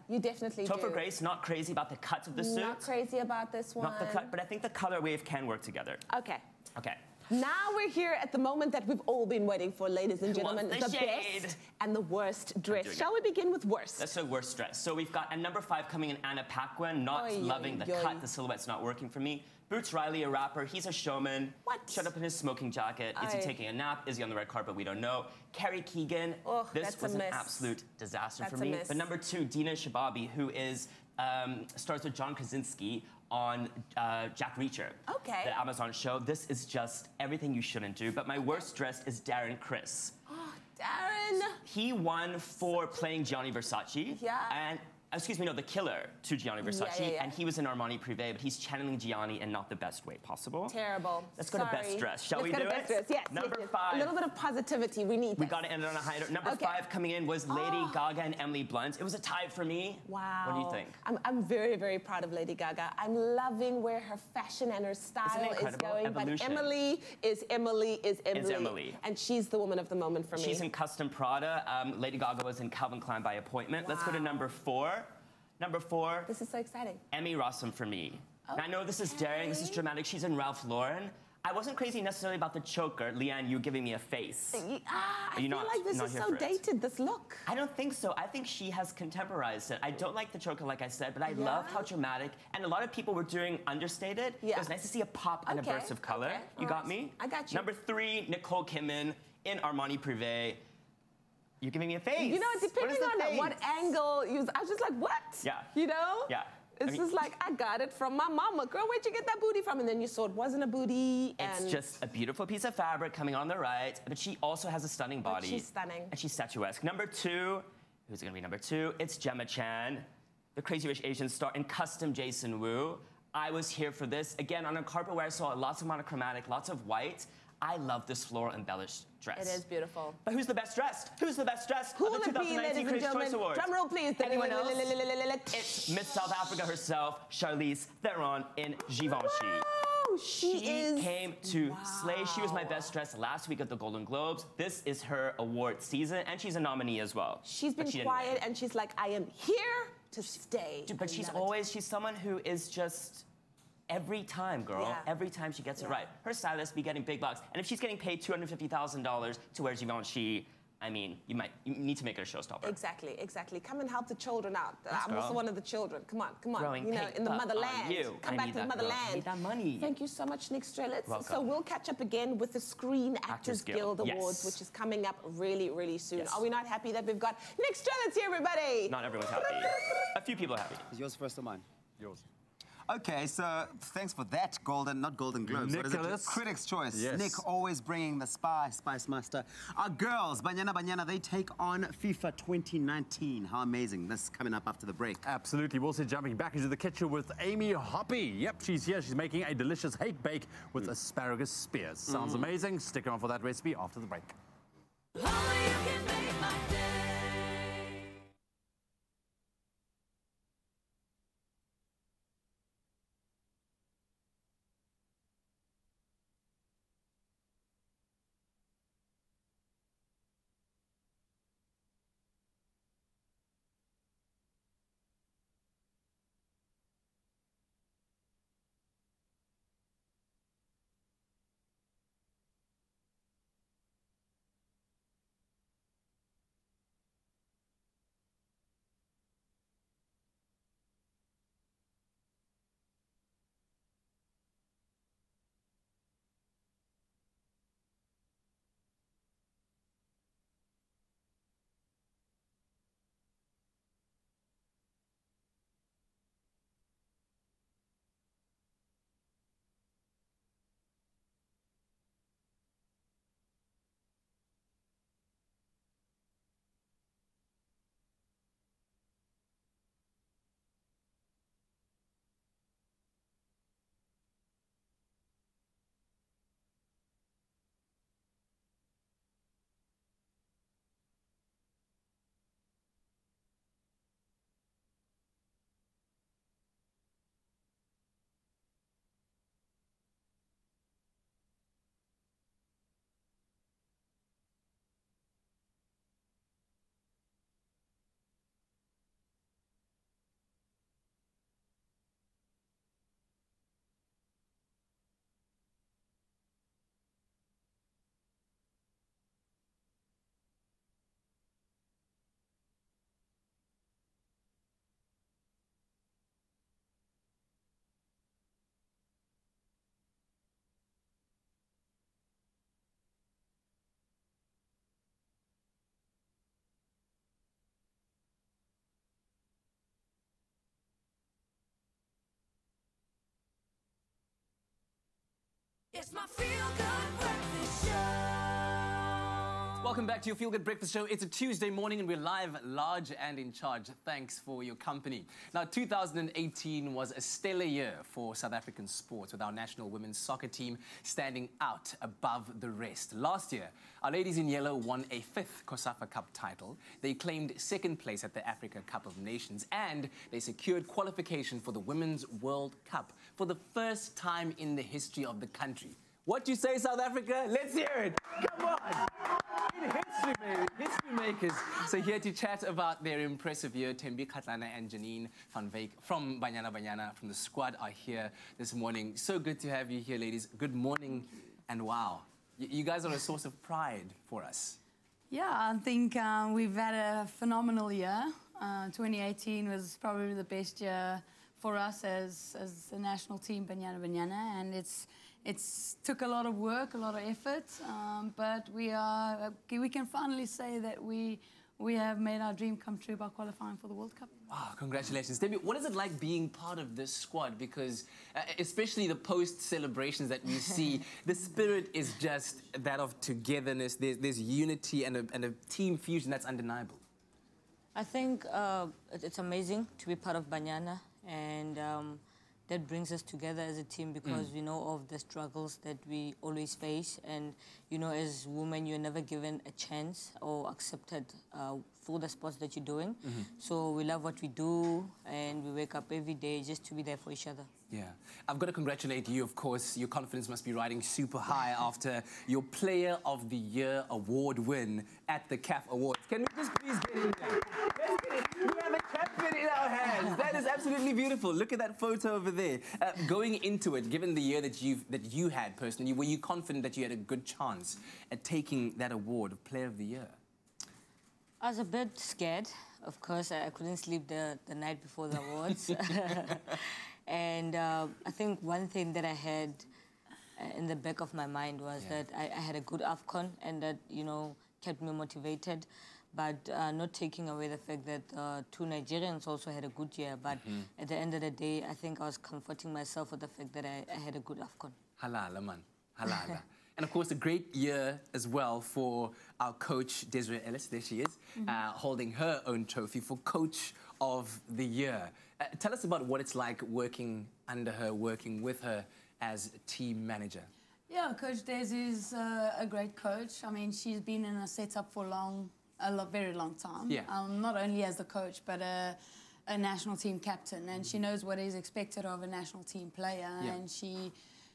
Speaker 2: you definitely
Speaker 8: Topher
Speaker 2: do.
Speaker 8: Grace, not crazy about the cut of the suit.
Speaker 2: Not crazy about this one.
Speaker 8: Not the cut, but I think the color wave can work together.
Speaker 2: Okay.
Speaker 8: Okay.
Speaker 2: Now we're here at the moment that we've all been waiting for, ladies and gentlemen.
Speaker 8: The
Speaker 2: best and the worst dress. Shall we begin with worst?
Speaker 8: Let's do worst dress. So we've got a number 5 coming in, Anna Paquin. Not loving the cut. The silhouette's not working for me. Boots Riley, a rapper. He's a showman. What? Shut up in his smoking jacket. Is he taking a nap? Is he on the red carpet? We don't know. Carrie Keegan. This was an absolute disaster for me. But number 2, Dina Shababi, who is stars with John Krasinski on Jack Reacher, the Amazon show. This is just everything you shouldn't do. But my worst dressed is Darren Criss.
Speaker 2: Oh, Darren!
Speaker 8: He won for playing Gianni Versace.
Speaker 2: Yeah.
Speaker 8: And excuse me, no, the killer to Gianni Versace, and he was in Armani Privé, but he's channeling Gianni in not the best way possible.
Speaker 2: Terrible.
Speaker 8: Let's go to best dress. Shall we do it?
Speaker 2: Best dress. Yes.
Speaker 8: Number 5.
Speaker 2: A little bit of positivity. We need.
Speaker 8: We got to end it on a high note. Number 5 coming in was Lady Gaga and Emily Blunt. It was a tie for me.
Speaker 2: Wow.
Speaker 8: What do you think?
Speaker 2: I'm very, very proud of Lady Gaga. I'm loving where her fashion and her style is going.
Speaker 8: Evolution.
Speaker 2: But Emily is Emily. And she's the woman of the moment for me.
Speaker 8: She's in Custom Prada. Lady Gaga was in Calvin Klein by appointment. Let's go to number 4. Number 4.
Speaker 2: This is so exciting.
Speaker 8: Emmy Rossum for me. Now, I know this is daring, this is dramatic. She's in Ralph Lauren. I wasn't crazy necessarily about the choker. Leanne, you giving me a face.
Speaker 2: I feel like this is so dated, this look.
Speaker 8: I don't think so. I think she has contemporized it. I don't like the choker, like I said, but I love how dramatic, and a lot of people were doing understated. It was nice to see a pop and a burst of color. You got me?
Speaker 2: I got you.
Speaker 8: Number 3, Nicole Kidman in Armani Privé. You're giving me a face.
Speaker 2: You know, depending on what angle you... I was just like, what?
Speaker 8: Yeah.
Speaker 2: You know?
Speaker 8: Yeah.
Speaker 2: It's just like, I got it from my mama. Girl, where'd you get that booty from? And then you saw it wasn't a booty.
Speaker 8: It's just a beautiful piece of fabric coming on the right, but she also has a stunning body.
Speaker 2: She's stunning.
Speaker 8: And she's statuesque. Number 2, who's gonna be number 2? It's Gemma Chan, the Crazy Rich Asian star in custom Jason Wu. I was here for this. Again, on a carpet where I saw lots of monochromatic, lots of white. I love this floral embellished dress.
Speaker 2: It is beautiful.
Speaker 8: But who's the best dressed? Who's the best dressed?
Speaker 2: Who will it be, ladies and gentlemen? Drum roll, please.
Speaker 8: Anyone else? It's Miss South Africa herself, Charlize Theron in Givenchy. She came to slay. She was my best dressed last week at the Golden Globes. This is her award season, and she's a nominee as well.
Speaker 2: She's been quiet, and she's like, I am here to stay.
Speaker 8: But she's someone who is just... Every time, girl, every time she gets it right. Her stylist be getting big bucks. And if she's getting paid $250,000 to wear Givenchy, I mean, you need to make it a showstopper.
Speaker 2: Exactly. Come and help the children out.
Speaker 8: Yes,
Speaker 2: I'm also one of the children. Come on.
Speaker 8: Growing
Speaker 2: you know, in the motherland. Come back to the motherland.
Speaker 8: I need that money.
Speaker 2: Thank you so much, Nick Strelitz.
Speaker 8: Welcome.
Speaker 2: So we'll catch up again with the Screen Actors Guild Awards, which is coming up really, really soon. Are we not happy that we've got Nick Strelitz here, everybody?
Speaker 8: Not everyone's happy. A few people are happy.
Speaker 3: Is yours first or mine?
Speaker 6: Yours.
Speaker 3: Okay, so thanks for that, not Golden Globes. What is it? Critics' Choice.
Speaker 6: Yes. Nick
Speaker 3: always bringing the Spice Master. Our girls, Banyana Banyana, they take on FIFA 2019. How amazing. This is coming up after the break.
Speaker 6: Absolutely. We're also jumping back into the kitchen with Amy Hoppy. Yep, she's here. She's making a delicious hake bake with asparagus spears. Sounds amazing. Stick around for that recipe after the break.
Speaker 5: It's my feel-good breakfast show.
Speaker 10: Welcome back to your Feel Good Breakfast Show. It's a Tuesday morning and we're live, large and in charge. Thanks for your company. Now, 2018 was a stellar year for South African sports, with our national women's soccer team standing out above the rest. Last year, our ladies in yellow won a 5th COSAFA Cup title. They claimed 2nd place at the Africa Cup of Nations, and they secured qualification for the Women's World Cup for the first time in the history of the country. What do you say, South Africa? Let's hear it. Come on. History makers. So here to chat about their impressive year, Thembi Kgatlana and Janine van Wyk from Banyana Banyana from the squad are here this morning. So good to have you here, ladies. Good morning, and wow. You guys are a source of pride for us.
Speaker 7: Yeah, I think we've had a phenomenal year. 2018 was probably the best year for us as the national team, Banyana Banyana, and it's took a lot of work, a lot of effort, but we can finally say that we have made our dream come true by qualifying for the World Cup.
Speaker 10: Wow, congratulations. Thembi, what is it like being part of this squad? Because especially the post-celebrations that we see, the spirit is just that of togetherness. There's unity and a team fusion that's undeniable.
Speaker 22: I think it's amazing to be part of Banyana, and that brings us together as a team because we know of the struggles that we always face, and you know, as women, you're never given a chance or accepted for the sports that you're doing. So we love what we do, and we wake up every day just to be there for each other.
Speaker 10: Yeah, I've got to congratulate you, of course. Your confidence must be riding super high after your Player of the Year award win at the CAF Awards. Can we just please get in there? Let's get it. We have a cap in our hands. That is absolutely beautiful. Look at that photo over there. Going into it, given the year that you had personally, were you confident that you had a good chance at taking that award of Player of the Year?
Speaker 22: I was a bit scared. Of course, I couldn't sleep the night before the awards. And I think one thing that I had in the back of my mind was that I had a good AFCON, and that, you know, kept me motivated, but not taking away the fact that 2 Nigerians also had a good year. But at the end of the day, I think I was comforting myself with the fact that I had a good AFCON.
Speaker 10: Halala, man. Halala. And of course, a great year as well for our coach, Desiree Ellis. There she is, holding her own trophy for Coach of the Year. Tell us about what it's like working under her, working with her as team manager.
Speaker 7: Yeah, Coach Des is a great coach. I mean, she's been in a setup for a very long time.
Speaker 10: Yeah.
Speaker 7: Not only as the coach, but a national team captain. And she knows what is expected of a national team player.
Speaker 10: Yeah.
Speaker 7: And she,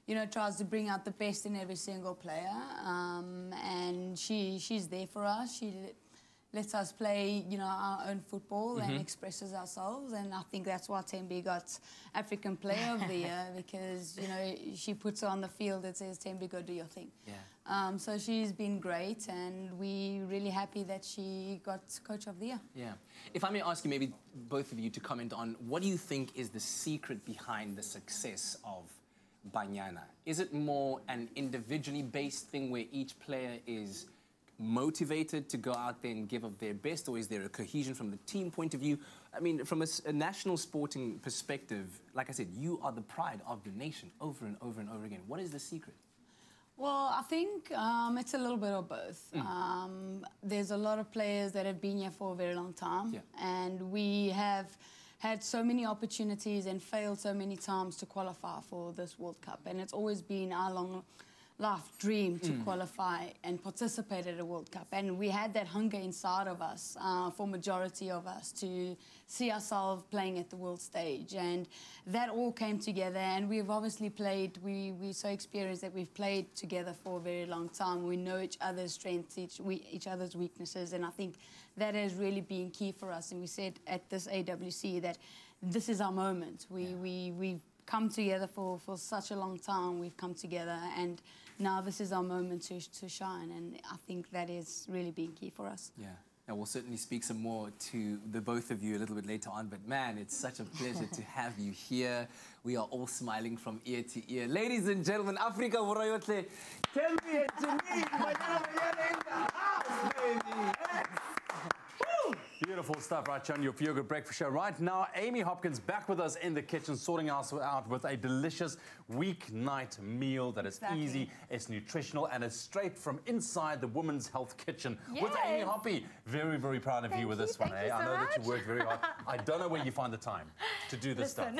Speaker 7: you know, tries to bring out the best in every single player. And she's there for us. She lets us play, you know, our own football and expresses ourselves. And I think that's why Thembi got African Player of the Year, because, you know, she puts her on the field and says, Thembi, go do your thing.
Speaker 10: Yeah.
Speaker 7: So she's been great, and we're really happy that she got Coach of the Year.
Speaker 10: Yeah. If I may ask you, maybe both of you, to comment on what do you think is the secret behind the success of Banyana? Is it more an individually based thing where each player is motivated to go out there and give up their best, or is there a cohesion from the team point of view? I mean, from a national sporting perspective, like I said, you are the pride of the nation over and over and over again. What is the secret?
Speaker 7: Well, I think it's a little bit of both. There's a lot of players that have been here for a very long time, and we have had so many opportunities and failed so many times to qualify for this World Cup, and it's always been our long life dream to qualify and participate at a World Cup. And we had that hunger inside of us, for majority of us, to see ourselves playing at the world stage. And that all came together, and we've obviously played, we're so experienced that we've played together for a very long time. We know each other's strengths, each other's weaknesses, and I think that has really been key for us. And we said at this AWC that this is our moment. We've come together for such a long time. We've come together, and now this is our moment to shine, and I think that is really been key for us.
Speaker 10: Yeah, and we'll certainly speak some more to the both of you a little bit later on, but man, it's such a pleasure to have you here. We are all smiling from ear to ear. Ladies and gentlemen, Africa Voroyotle, Thembi and Janine, Banyana Banyana in the house, baby! Yes. Woo! Beautiful.
Speaker 6: Beautiful stuff right here on your Feel Good Breakfast Show. Right now, Amy Hopkins back with us in the kitchen, sorting us out with a delicious weeknight meal that is easy, it's nutritional, and it's straight from inside the Women's Health Kitchen with Amy Hoppy. Very, very proud of you with this one. I know that you work very hard. I don't know where you find the time to do this stuff.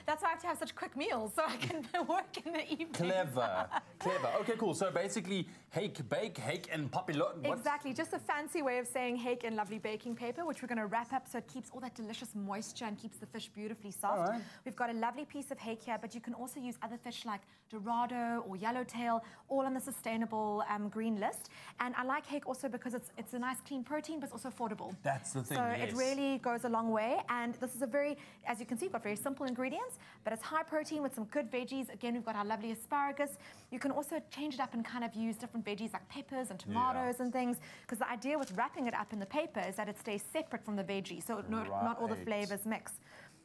Speaker 19: That's why I have to have such quick meals so I can work in the evening.
Speaker 6: Clever, clever. Okay, cool. So basically, hake, bake, hake, and papillon.
Speaker 19: Exactly, just a fancy way of saying hake in lovely baking paper, which we're going to wrap up so it keeps all that delicious moisture and keeps the fish beautifully soft. We've got a lovely piece of hake here, but you can also use other fish like dorado or yellowtail, all on the sustainable green list. And I like hake also because it's a nice clean protein, but it's also affordable.
Speaker 6: That's the thing,
Speaker 19: So it really goes a long way. And this is a very, as you can see, we've got very simple ingredients, but it's high protein with some good veggies. Again, we've got our lovely asparagus. You can also change it up and kind of use different veggies like peppers and tomatoes and things, because the idea with wrapping it up in the paper is that it stays separate from the veggie, so not all the flavors mix.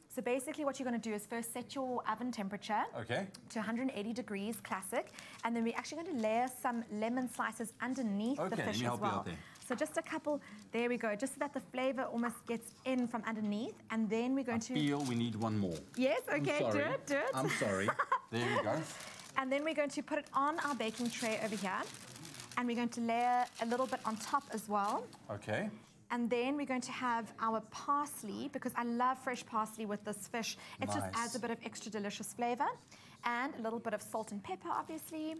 Speaker 19: So basically what you're going to do is first set your oven temperature to 180 degrees classic, and then we're actually going to layer some lemon slices underneath the fish as well. So just a couple, there we go, just so that the flavor almost gets in from underneath, and then we're going to...
Speaker 6: feel we need one more.
Speaker 19: Yes, okay, do it.
Speaker 6: I'm sorry. There we go.
Speaker 19: And then we're going to put it on our baking tray over here, and we're going to layer a little bit on top as well.
Speaker 6: Okay.
Speaker 19: And then we're going to have our parsley, because I love fresh parsley with this fish. It just adds a bit of extra delicious flavor. And a little bit of salt and pepper, obviously.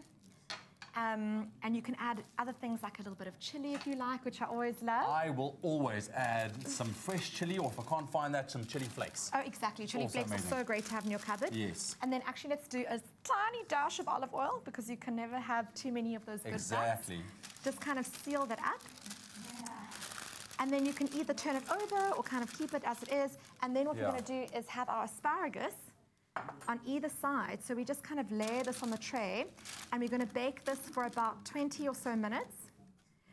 Speaker 19: And you can add other things like a little bit of chili if you like, which I always love.
Speaker 6: I will always add some fresh chili, or if I can't find that, some chili flakes.
Speaker 19: Oh, exactly. Chili flakes are so great to have in your cupboard.
Speaker 6: Yes.
Speaker 19: And then actually let's do a tiny dash of olive oil, because you can never have too many of those good bites. Just kind of seal that up. And then you can either turn it over or kind of keep it as it is. And then what we're going to do is have our asparagus on either side. So we just kind of layer this on the tray, and we're going to bake this for about 20 or so minutes,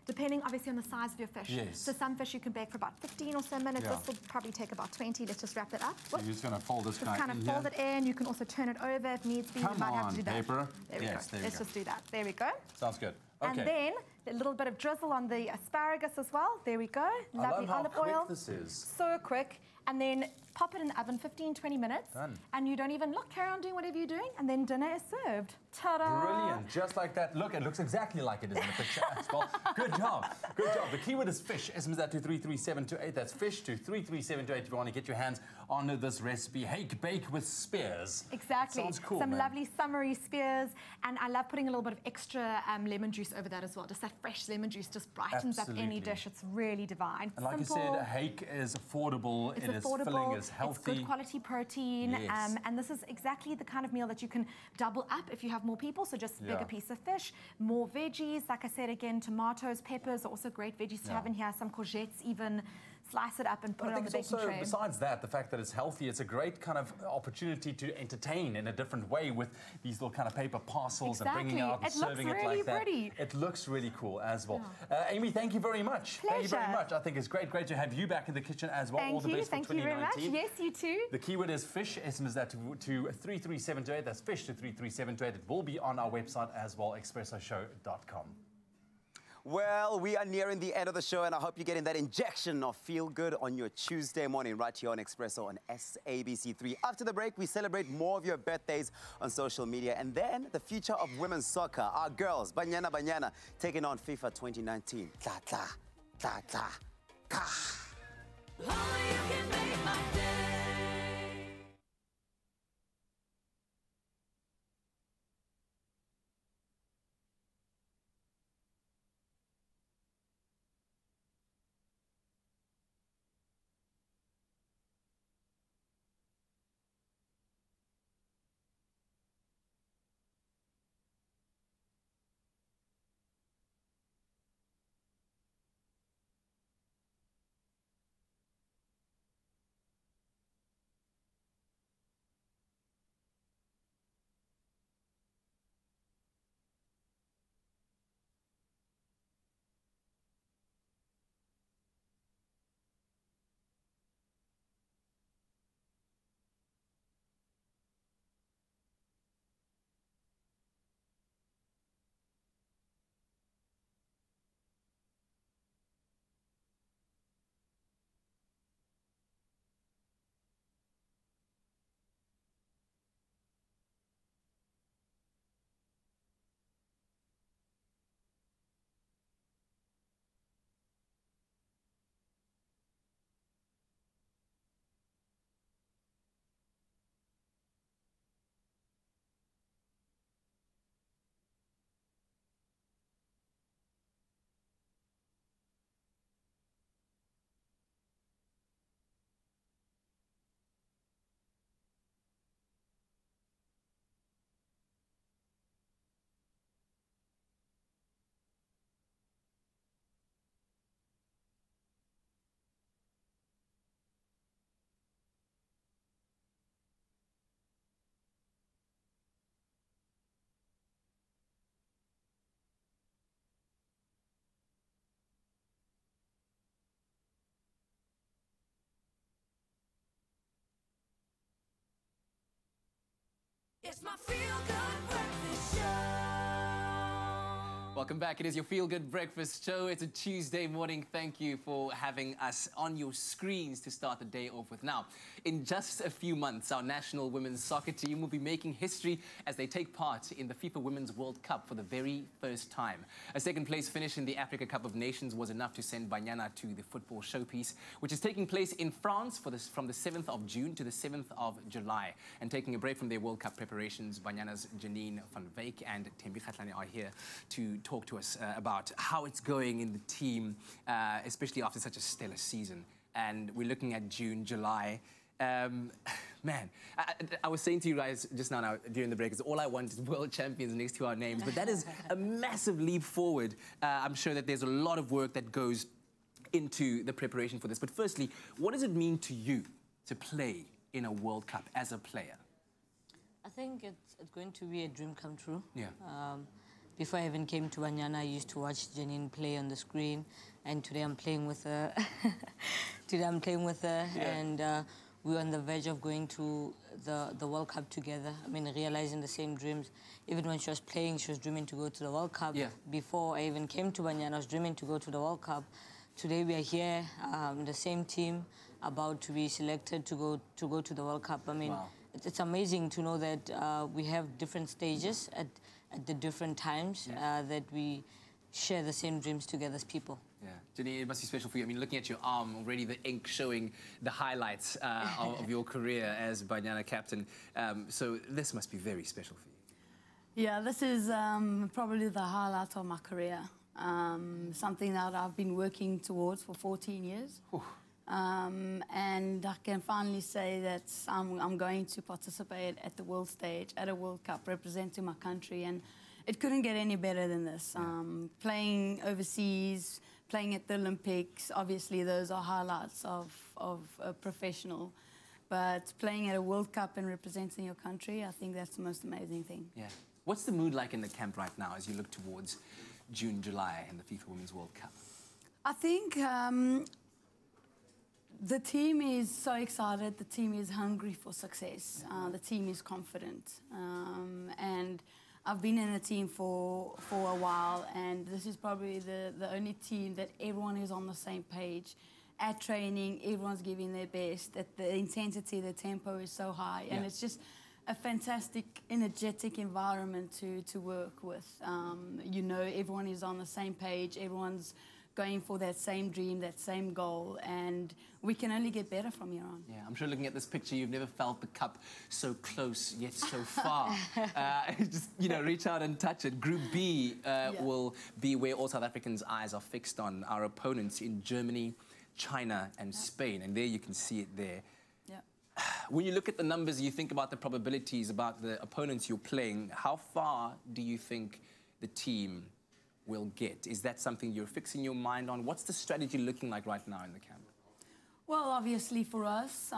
Speaker 19: depending obviously on the size of your fish. So some fish you can bake for about 15 or so minutes. This will probably take about 20. Let's just wrap it up.
Speaker 6: So you're just going to fold this
Speaker 19: just kind of fold it in. You can also turn it over if needs be. You might have to do that.
Speaker 6: Paper.
Speaker 19: There we go. Let's just do that. There we go.
Speaker 6: Sounds good.
Speaker 19: And then a little bit of drizzle on the asparagus as well. There we go. Lovely olive oil.
Speaker 6: Quick this is.
Speaker 19: So quick. And then pop it in the oven 15, 20 minutes.
Speaker 6: Done.
Speaker 19: And you don't even look. Carry on doing whatever you're doing. And then dinner is served. Ta-da!
Speaker 6: Brilliant. Just like that. Look, it looks exactly like it is in the picture as well. Good job. Good job. The keyword is fish. SMS that to 33728. That's fish to 33728 if you want to get your hands on this recipe. Hake, bake with spears.
Speaker 19: Exactly.
Speaker 6: Sounds cool,
Speaker 19: Some lovely summery spears. And I love putting a little bit of extra lemon juice over that as well. Just that fresh lemon juice just brightens up any dish. It's really divine.
Speaker 6: And like you said, hake is affordable.
Speaker 19: It's
Speaker 6: it is filling, it's healthy.
Speaker 19: It's good quality protein.
Speaker 6: Yes.
Speaker 19: And this is exactly the kind of meal that you can double up if you have more people. So just bigger piece of fish, more veggies. Like I said, again, tomatoes, peppers are also great veggies to have in here. Some courgettes even. Slice it up and put it on the baking tray.
Speaker 6: Besides that, the fact that it's healthy, it's a great kind of opportunity to entertain in a different way with these little kind of paper parcels and bringing it out and serving it like that. It looks really cool as well. Amy, thank you very much. Thank you very much. I think it's great to have you back in the kitchen as well. All the best for 2019.
Speaker 19: Thank you very much. Yes, you too.
Speaker 6: The keyword is fish. SMS that to 33728. That's fish to 33728. It will be on our website as well, expressoshow.com.
Speaker 3: Well, we are nearing the end of the show, and I hope you're getting that injection of feel good on your Tuesday morning right here on Expresso on SABC3. After the break, we celebrate more of your birthdays on social media, and then the future of women's soccer. Our girls, Banyana Banyana, taking on FIFA 2019. Ta ta ta ta ka.
Speaker 5: It's my feel-good breakfast show.
Speaker 10: Welcome back. It is your Feel Good Breakfast Show. It's a Tuesday morning. Thank you for having us on your screens to start the day off with. Now, in just a few months, our national women's soccer team will be making history as they take part in the FIFA Women's World Cup for the very first time. A second-place finish in the Africa Cup of Nations was enough to send Banyana to the football showpiece, which is taking place in France from the 7th of June to the 7th of July. And taking a break from their World Cup preparations, Banyana's Janine van Wyk and Thembi Kgatlana are here to talk to us about how it's going in the team, especially after such a stellar season. And we're looking at June, July. Man, I was saying to you guys just now during the break, is all I want is world champions next to our names. But that is a massive leap forward. I'm sure that there's a lot of work that goes into the preparation for this. But firstly, what does it mean to you to play in a World Cup as a player?
Speaker 22: I think it's going to be a dream come true.
Speaker 10: Yeah.
Speaker 22: Before I even came to Banyana, I used to watch Janine play on the screen, and today I'm playing with her. And we're on the verge of going to the World Cup together. I mean, realizing the same dreams. Even when she was playing, she was dreaming to go to the World Cup.
Speaker 10: Yeah.
Speaker 22: Before I even came to Banyana, I was dreaming to go to the World Cup. Today we are here, the same team, about to be selected to go to the World Cup. I mean, wow. It's amazing to know that we have different stages at the different times, that we share the same dreams together as people.
Speaker 10: Yeah, Janine, it must be special for you. I mean, looking at your arm, already the ink showing the highlights of your career as Banyana captain. So this must be very special for you.
Speaker 7: Yeah, this is probably the highlight of my career. Something that I've been working towards for 14 years. And I can finally say that I'm going to participate at the world stage, at a World Cup, representing my country, and it couldn't get any better than this. Playing overseas, playing at the Olympics, obviously those are highlights of a professional, but playing at a World Cup and representing your country, I think that's the most amazing thing.
Speaker 10: Yeah. What's the mood like in the camp right now as you look towards June, July and the FIFA Women's World Cup?
Speaker 7: I think the team is so excited, the team is hungry for success, the team is confident. And I've been in a team for a while, and this is probably the only team that everyone is on the same page. At training, everyone's giving their best, that the intensity, the tempo is so high, and it's just a fantastic, energetic environment to work with. You know, everyone is on the same page, everyone's going for that same dream, that same goal, and we can only get better from here on.
Speaker 10: Yeah, I'm sure looking at this picture, you've never felt the cup so close yet so far. Just, you know, reach out and touch it. Group B will be where all South Africans' eyes are fixed on our opponents in Germany, China and Spain, and there you can see it there. When you look at the numbers, you think about the probabilities, about the opponents you're playing, how far do you think the team will get? Is that something you're fixing your mind on? What's the strategy looking like right now in the camp?
Speaker 7: Well, obviously for us,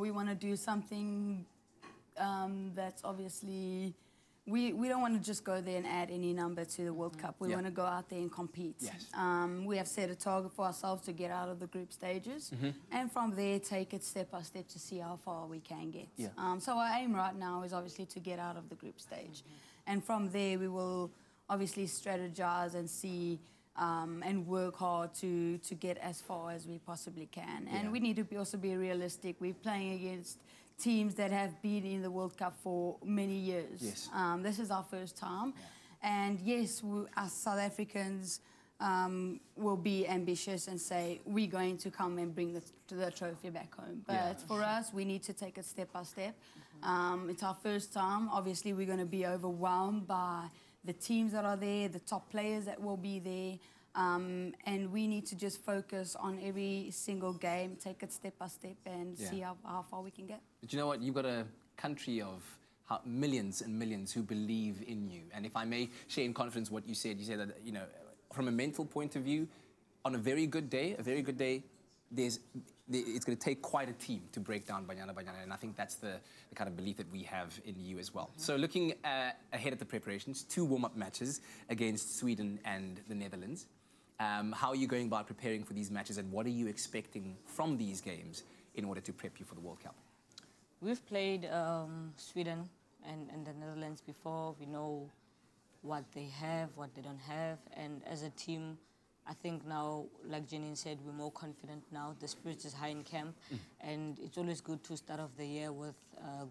Speaker 7: we want to do something that's obviously... We don't want to just go there and add any number to the World Cup. We want to go out there and compete.
Speaker 10: Yes.
Speaker 7: We have set a target for ourselves to get out of the group stages, and from there take it step by step to see how far we can get. So our aim right now is obviously to get out of the group stage. And from there we will obviously strategize and see and work hard to get as far as we possibly can. And we need to also be realistic. We're playing against teams that have been in the World Cup for many years.
Speaker 10: Yes.
Speaker 7: This is our first time. And yes, as South Africans will be ambitious and say, we're going to come and bring the trophy back home. But for us, we need to take it step by step. It's our first time. Obviously, we're going to be overwhelmed by the teams that are there, the top players that will be there. And we need to just focus on every single game, take it step by step, and see how far we can get.
Speaker 10: But you know what? You've got a country of millions and millions who believe in you. And if I may share in confidence what you said that, you know, from a mental point of view, on a very good day, it's going to take quite a team to break down Banyana Banyana, and I think that's the kind of belief that we have in you as well. So looking ahead at the preparations, 2 warm-up matches against Sweden and the Netherlands. How are you going about preparing for these matches, and what are you expecting from these games in order to prep you for the World Cup?
Speaker 22: We've played Sweden and the Netherlands before. We know what they have, what they don't have, and as a team, I think now, like Janine said, we're more confident now. The spirit is high in camp, and it's always good to start off the year with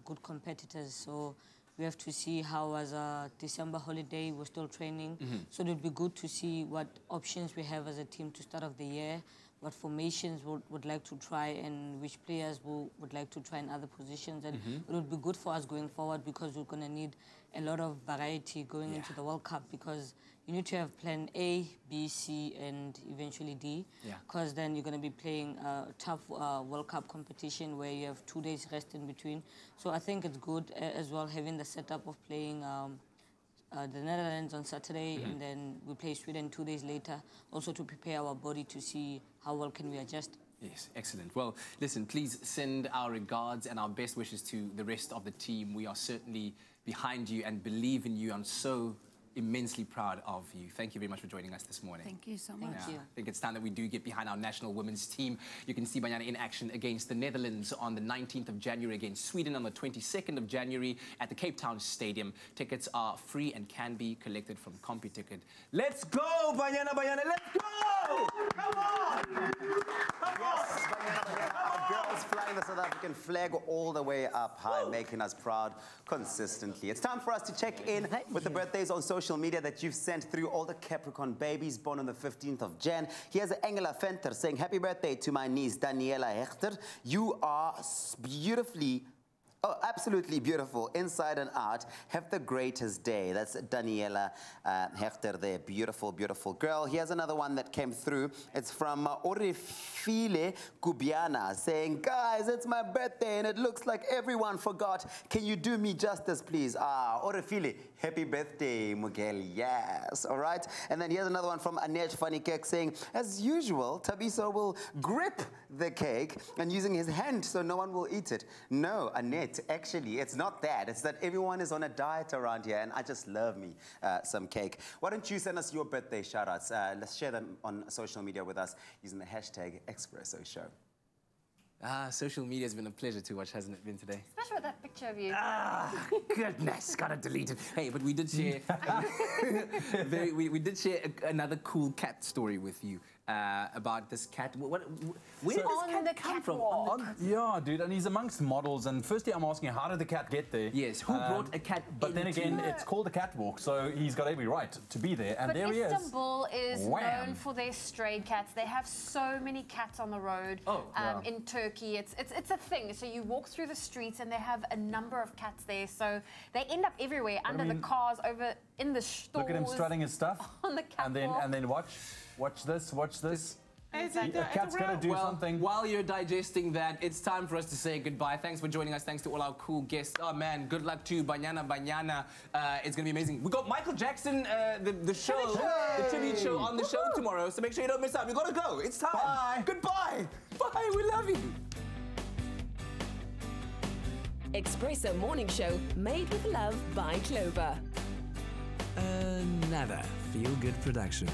Speaker 22: good competitors. So we have to see how, as a December holiday, we're still training. So it would be good to see what options we have as a team to start off the year, what formations would like to try, and which players would like to try in other positions. And it would be good for us going forward, because we're going to need a lot of variety going into the World Cup, because you need to have plan A, B, C, and eventually D, because then you're going to be playing a tough World Cup competition where you have 2 days rest in between. So I think it's good as well having the setup of playing the Netherlands on Saturday, and then we play Sweden 2 days later, also to prepare our body to see how well can we adjust.
Speaker 10: Yes, excellent. Well, listen, please send our regards and our best wishes to the rest of the team. We are certainly behind you and believe in you. I'm so immensely proud of you. Thank you very much for joining us this morning.
Speaker 7: Thank you so much.
Speaker 10: I think it's time that we do get behind our national women's team. You can see Banyana in action against the Netherlands on the 19th of January, against Sweden on the 22nd of January at the Cape Town Stadium. Tickets are free and can be collected from CompuTicket. Let's go, Banyana Banyana, let's go! Come on! Come on!
Speaker 3: Banyana Banyana, girls flying the South African flag all the way up high, making us proud consistently. It's time for us to check in with the birthdays on social media that you've sent through. All the Capricorn babies born on the 15th of Jan. Here's Angela Venter saying, happy birthday to my niece, Daniela Hechter. You are beautifully, absolutely beautiful, inside and out. Have the greatest day. That's Daniela Hechter there. Beautiful, beautiful girl. Here's another one that came through. It's from Orifile Kubiana saying, guys, it's my birthday and it looks like everyone forgot. Can you do me justice, please? Orifile, happy birthday, Miguel. Yes. All right. And then here's another one from Anej Fanikek saying, as usual, Tabiso will grip the cake and using his hand so no one will eat it. No, Anej, actually, it's not that. It's that everyone is on a diet around here, and I just love me some cake. Why don't you send us your birthday shout-outs? Let's share them on social media with us using the hashtag Expresso Show.
Speaker 10: Social media has been a pleasure to watch, hasn't it been today?
Speaker 1: Especially with that picture of you.
Speaker 10: Goodness, gotta delete it. Hey, but we did share, we did share another cool cat story with you. About this cat. Where did this cat come from?
Speaker 6: Yeah, dude, and he's amongst models. And firstly, I'm asking, how did the cat get there?
Speaker 10: Yes, who brought a cat
Speaker 6: But then again, it's called a catwalk, so he's got every right to be there. And there he is.
Speaker 1: Istanbul is known for their stray cats. They have so many cats on the road in Turkey. It's a thing. So you walk through the streets and they have a number of cats there. So they end up everywhere, under the cars, over in the stores.
Speaker 6: Look at him strutting his stuff.
Speaker 1: On the catwalk.
Speaker 6: And then watch this. A cat's gonna do something.
Speaker 10: While you're digesting that, it's time for us to say goodbye. Thanks for joining us. Thanks to all our cool guests. Oh man, good luck to Banyana Banyana. It's gonna be amazing. We got Michael Jackson, the show, the tribute show on the show tomorrow. So make sure you don't miss out. We gotta go. It's time.
Speaker 6: Bye.
Speaker 10: Goodbye. Bye. We love you.
Speaker 18: Expresso Morning Show, made with love by Clover.
Speaker 14: Another feel-good production.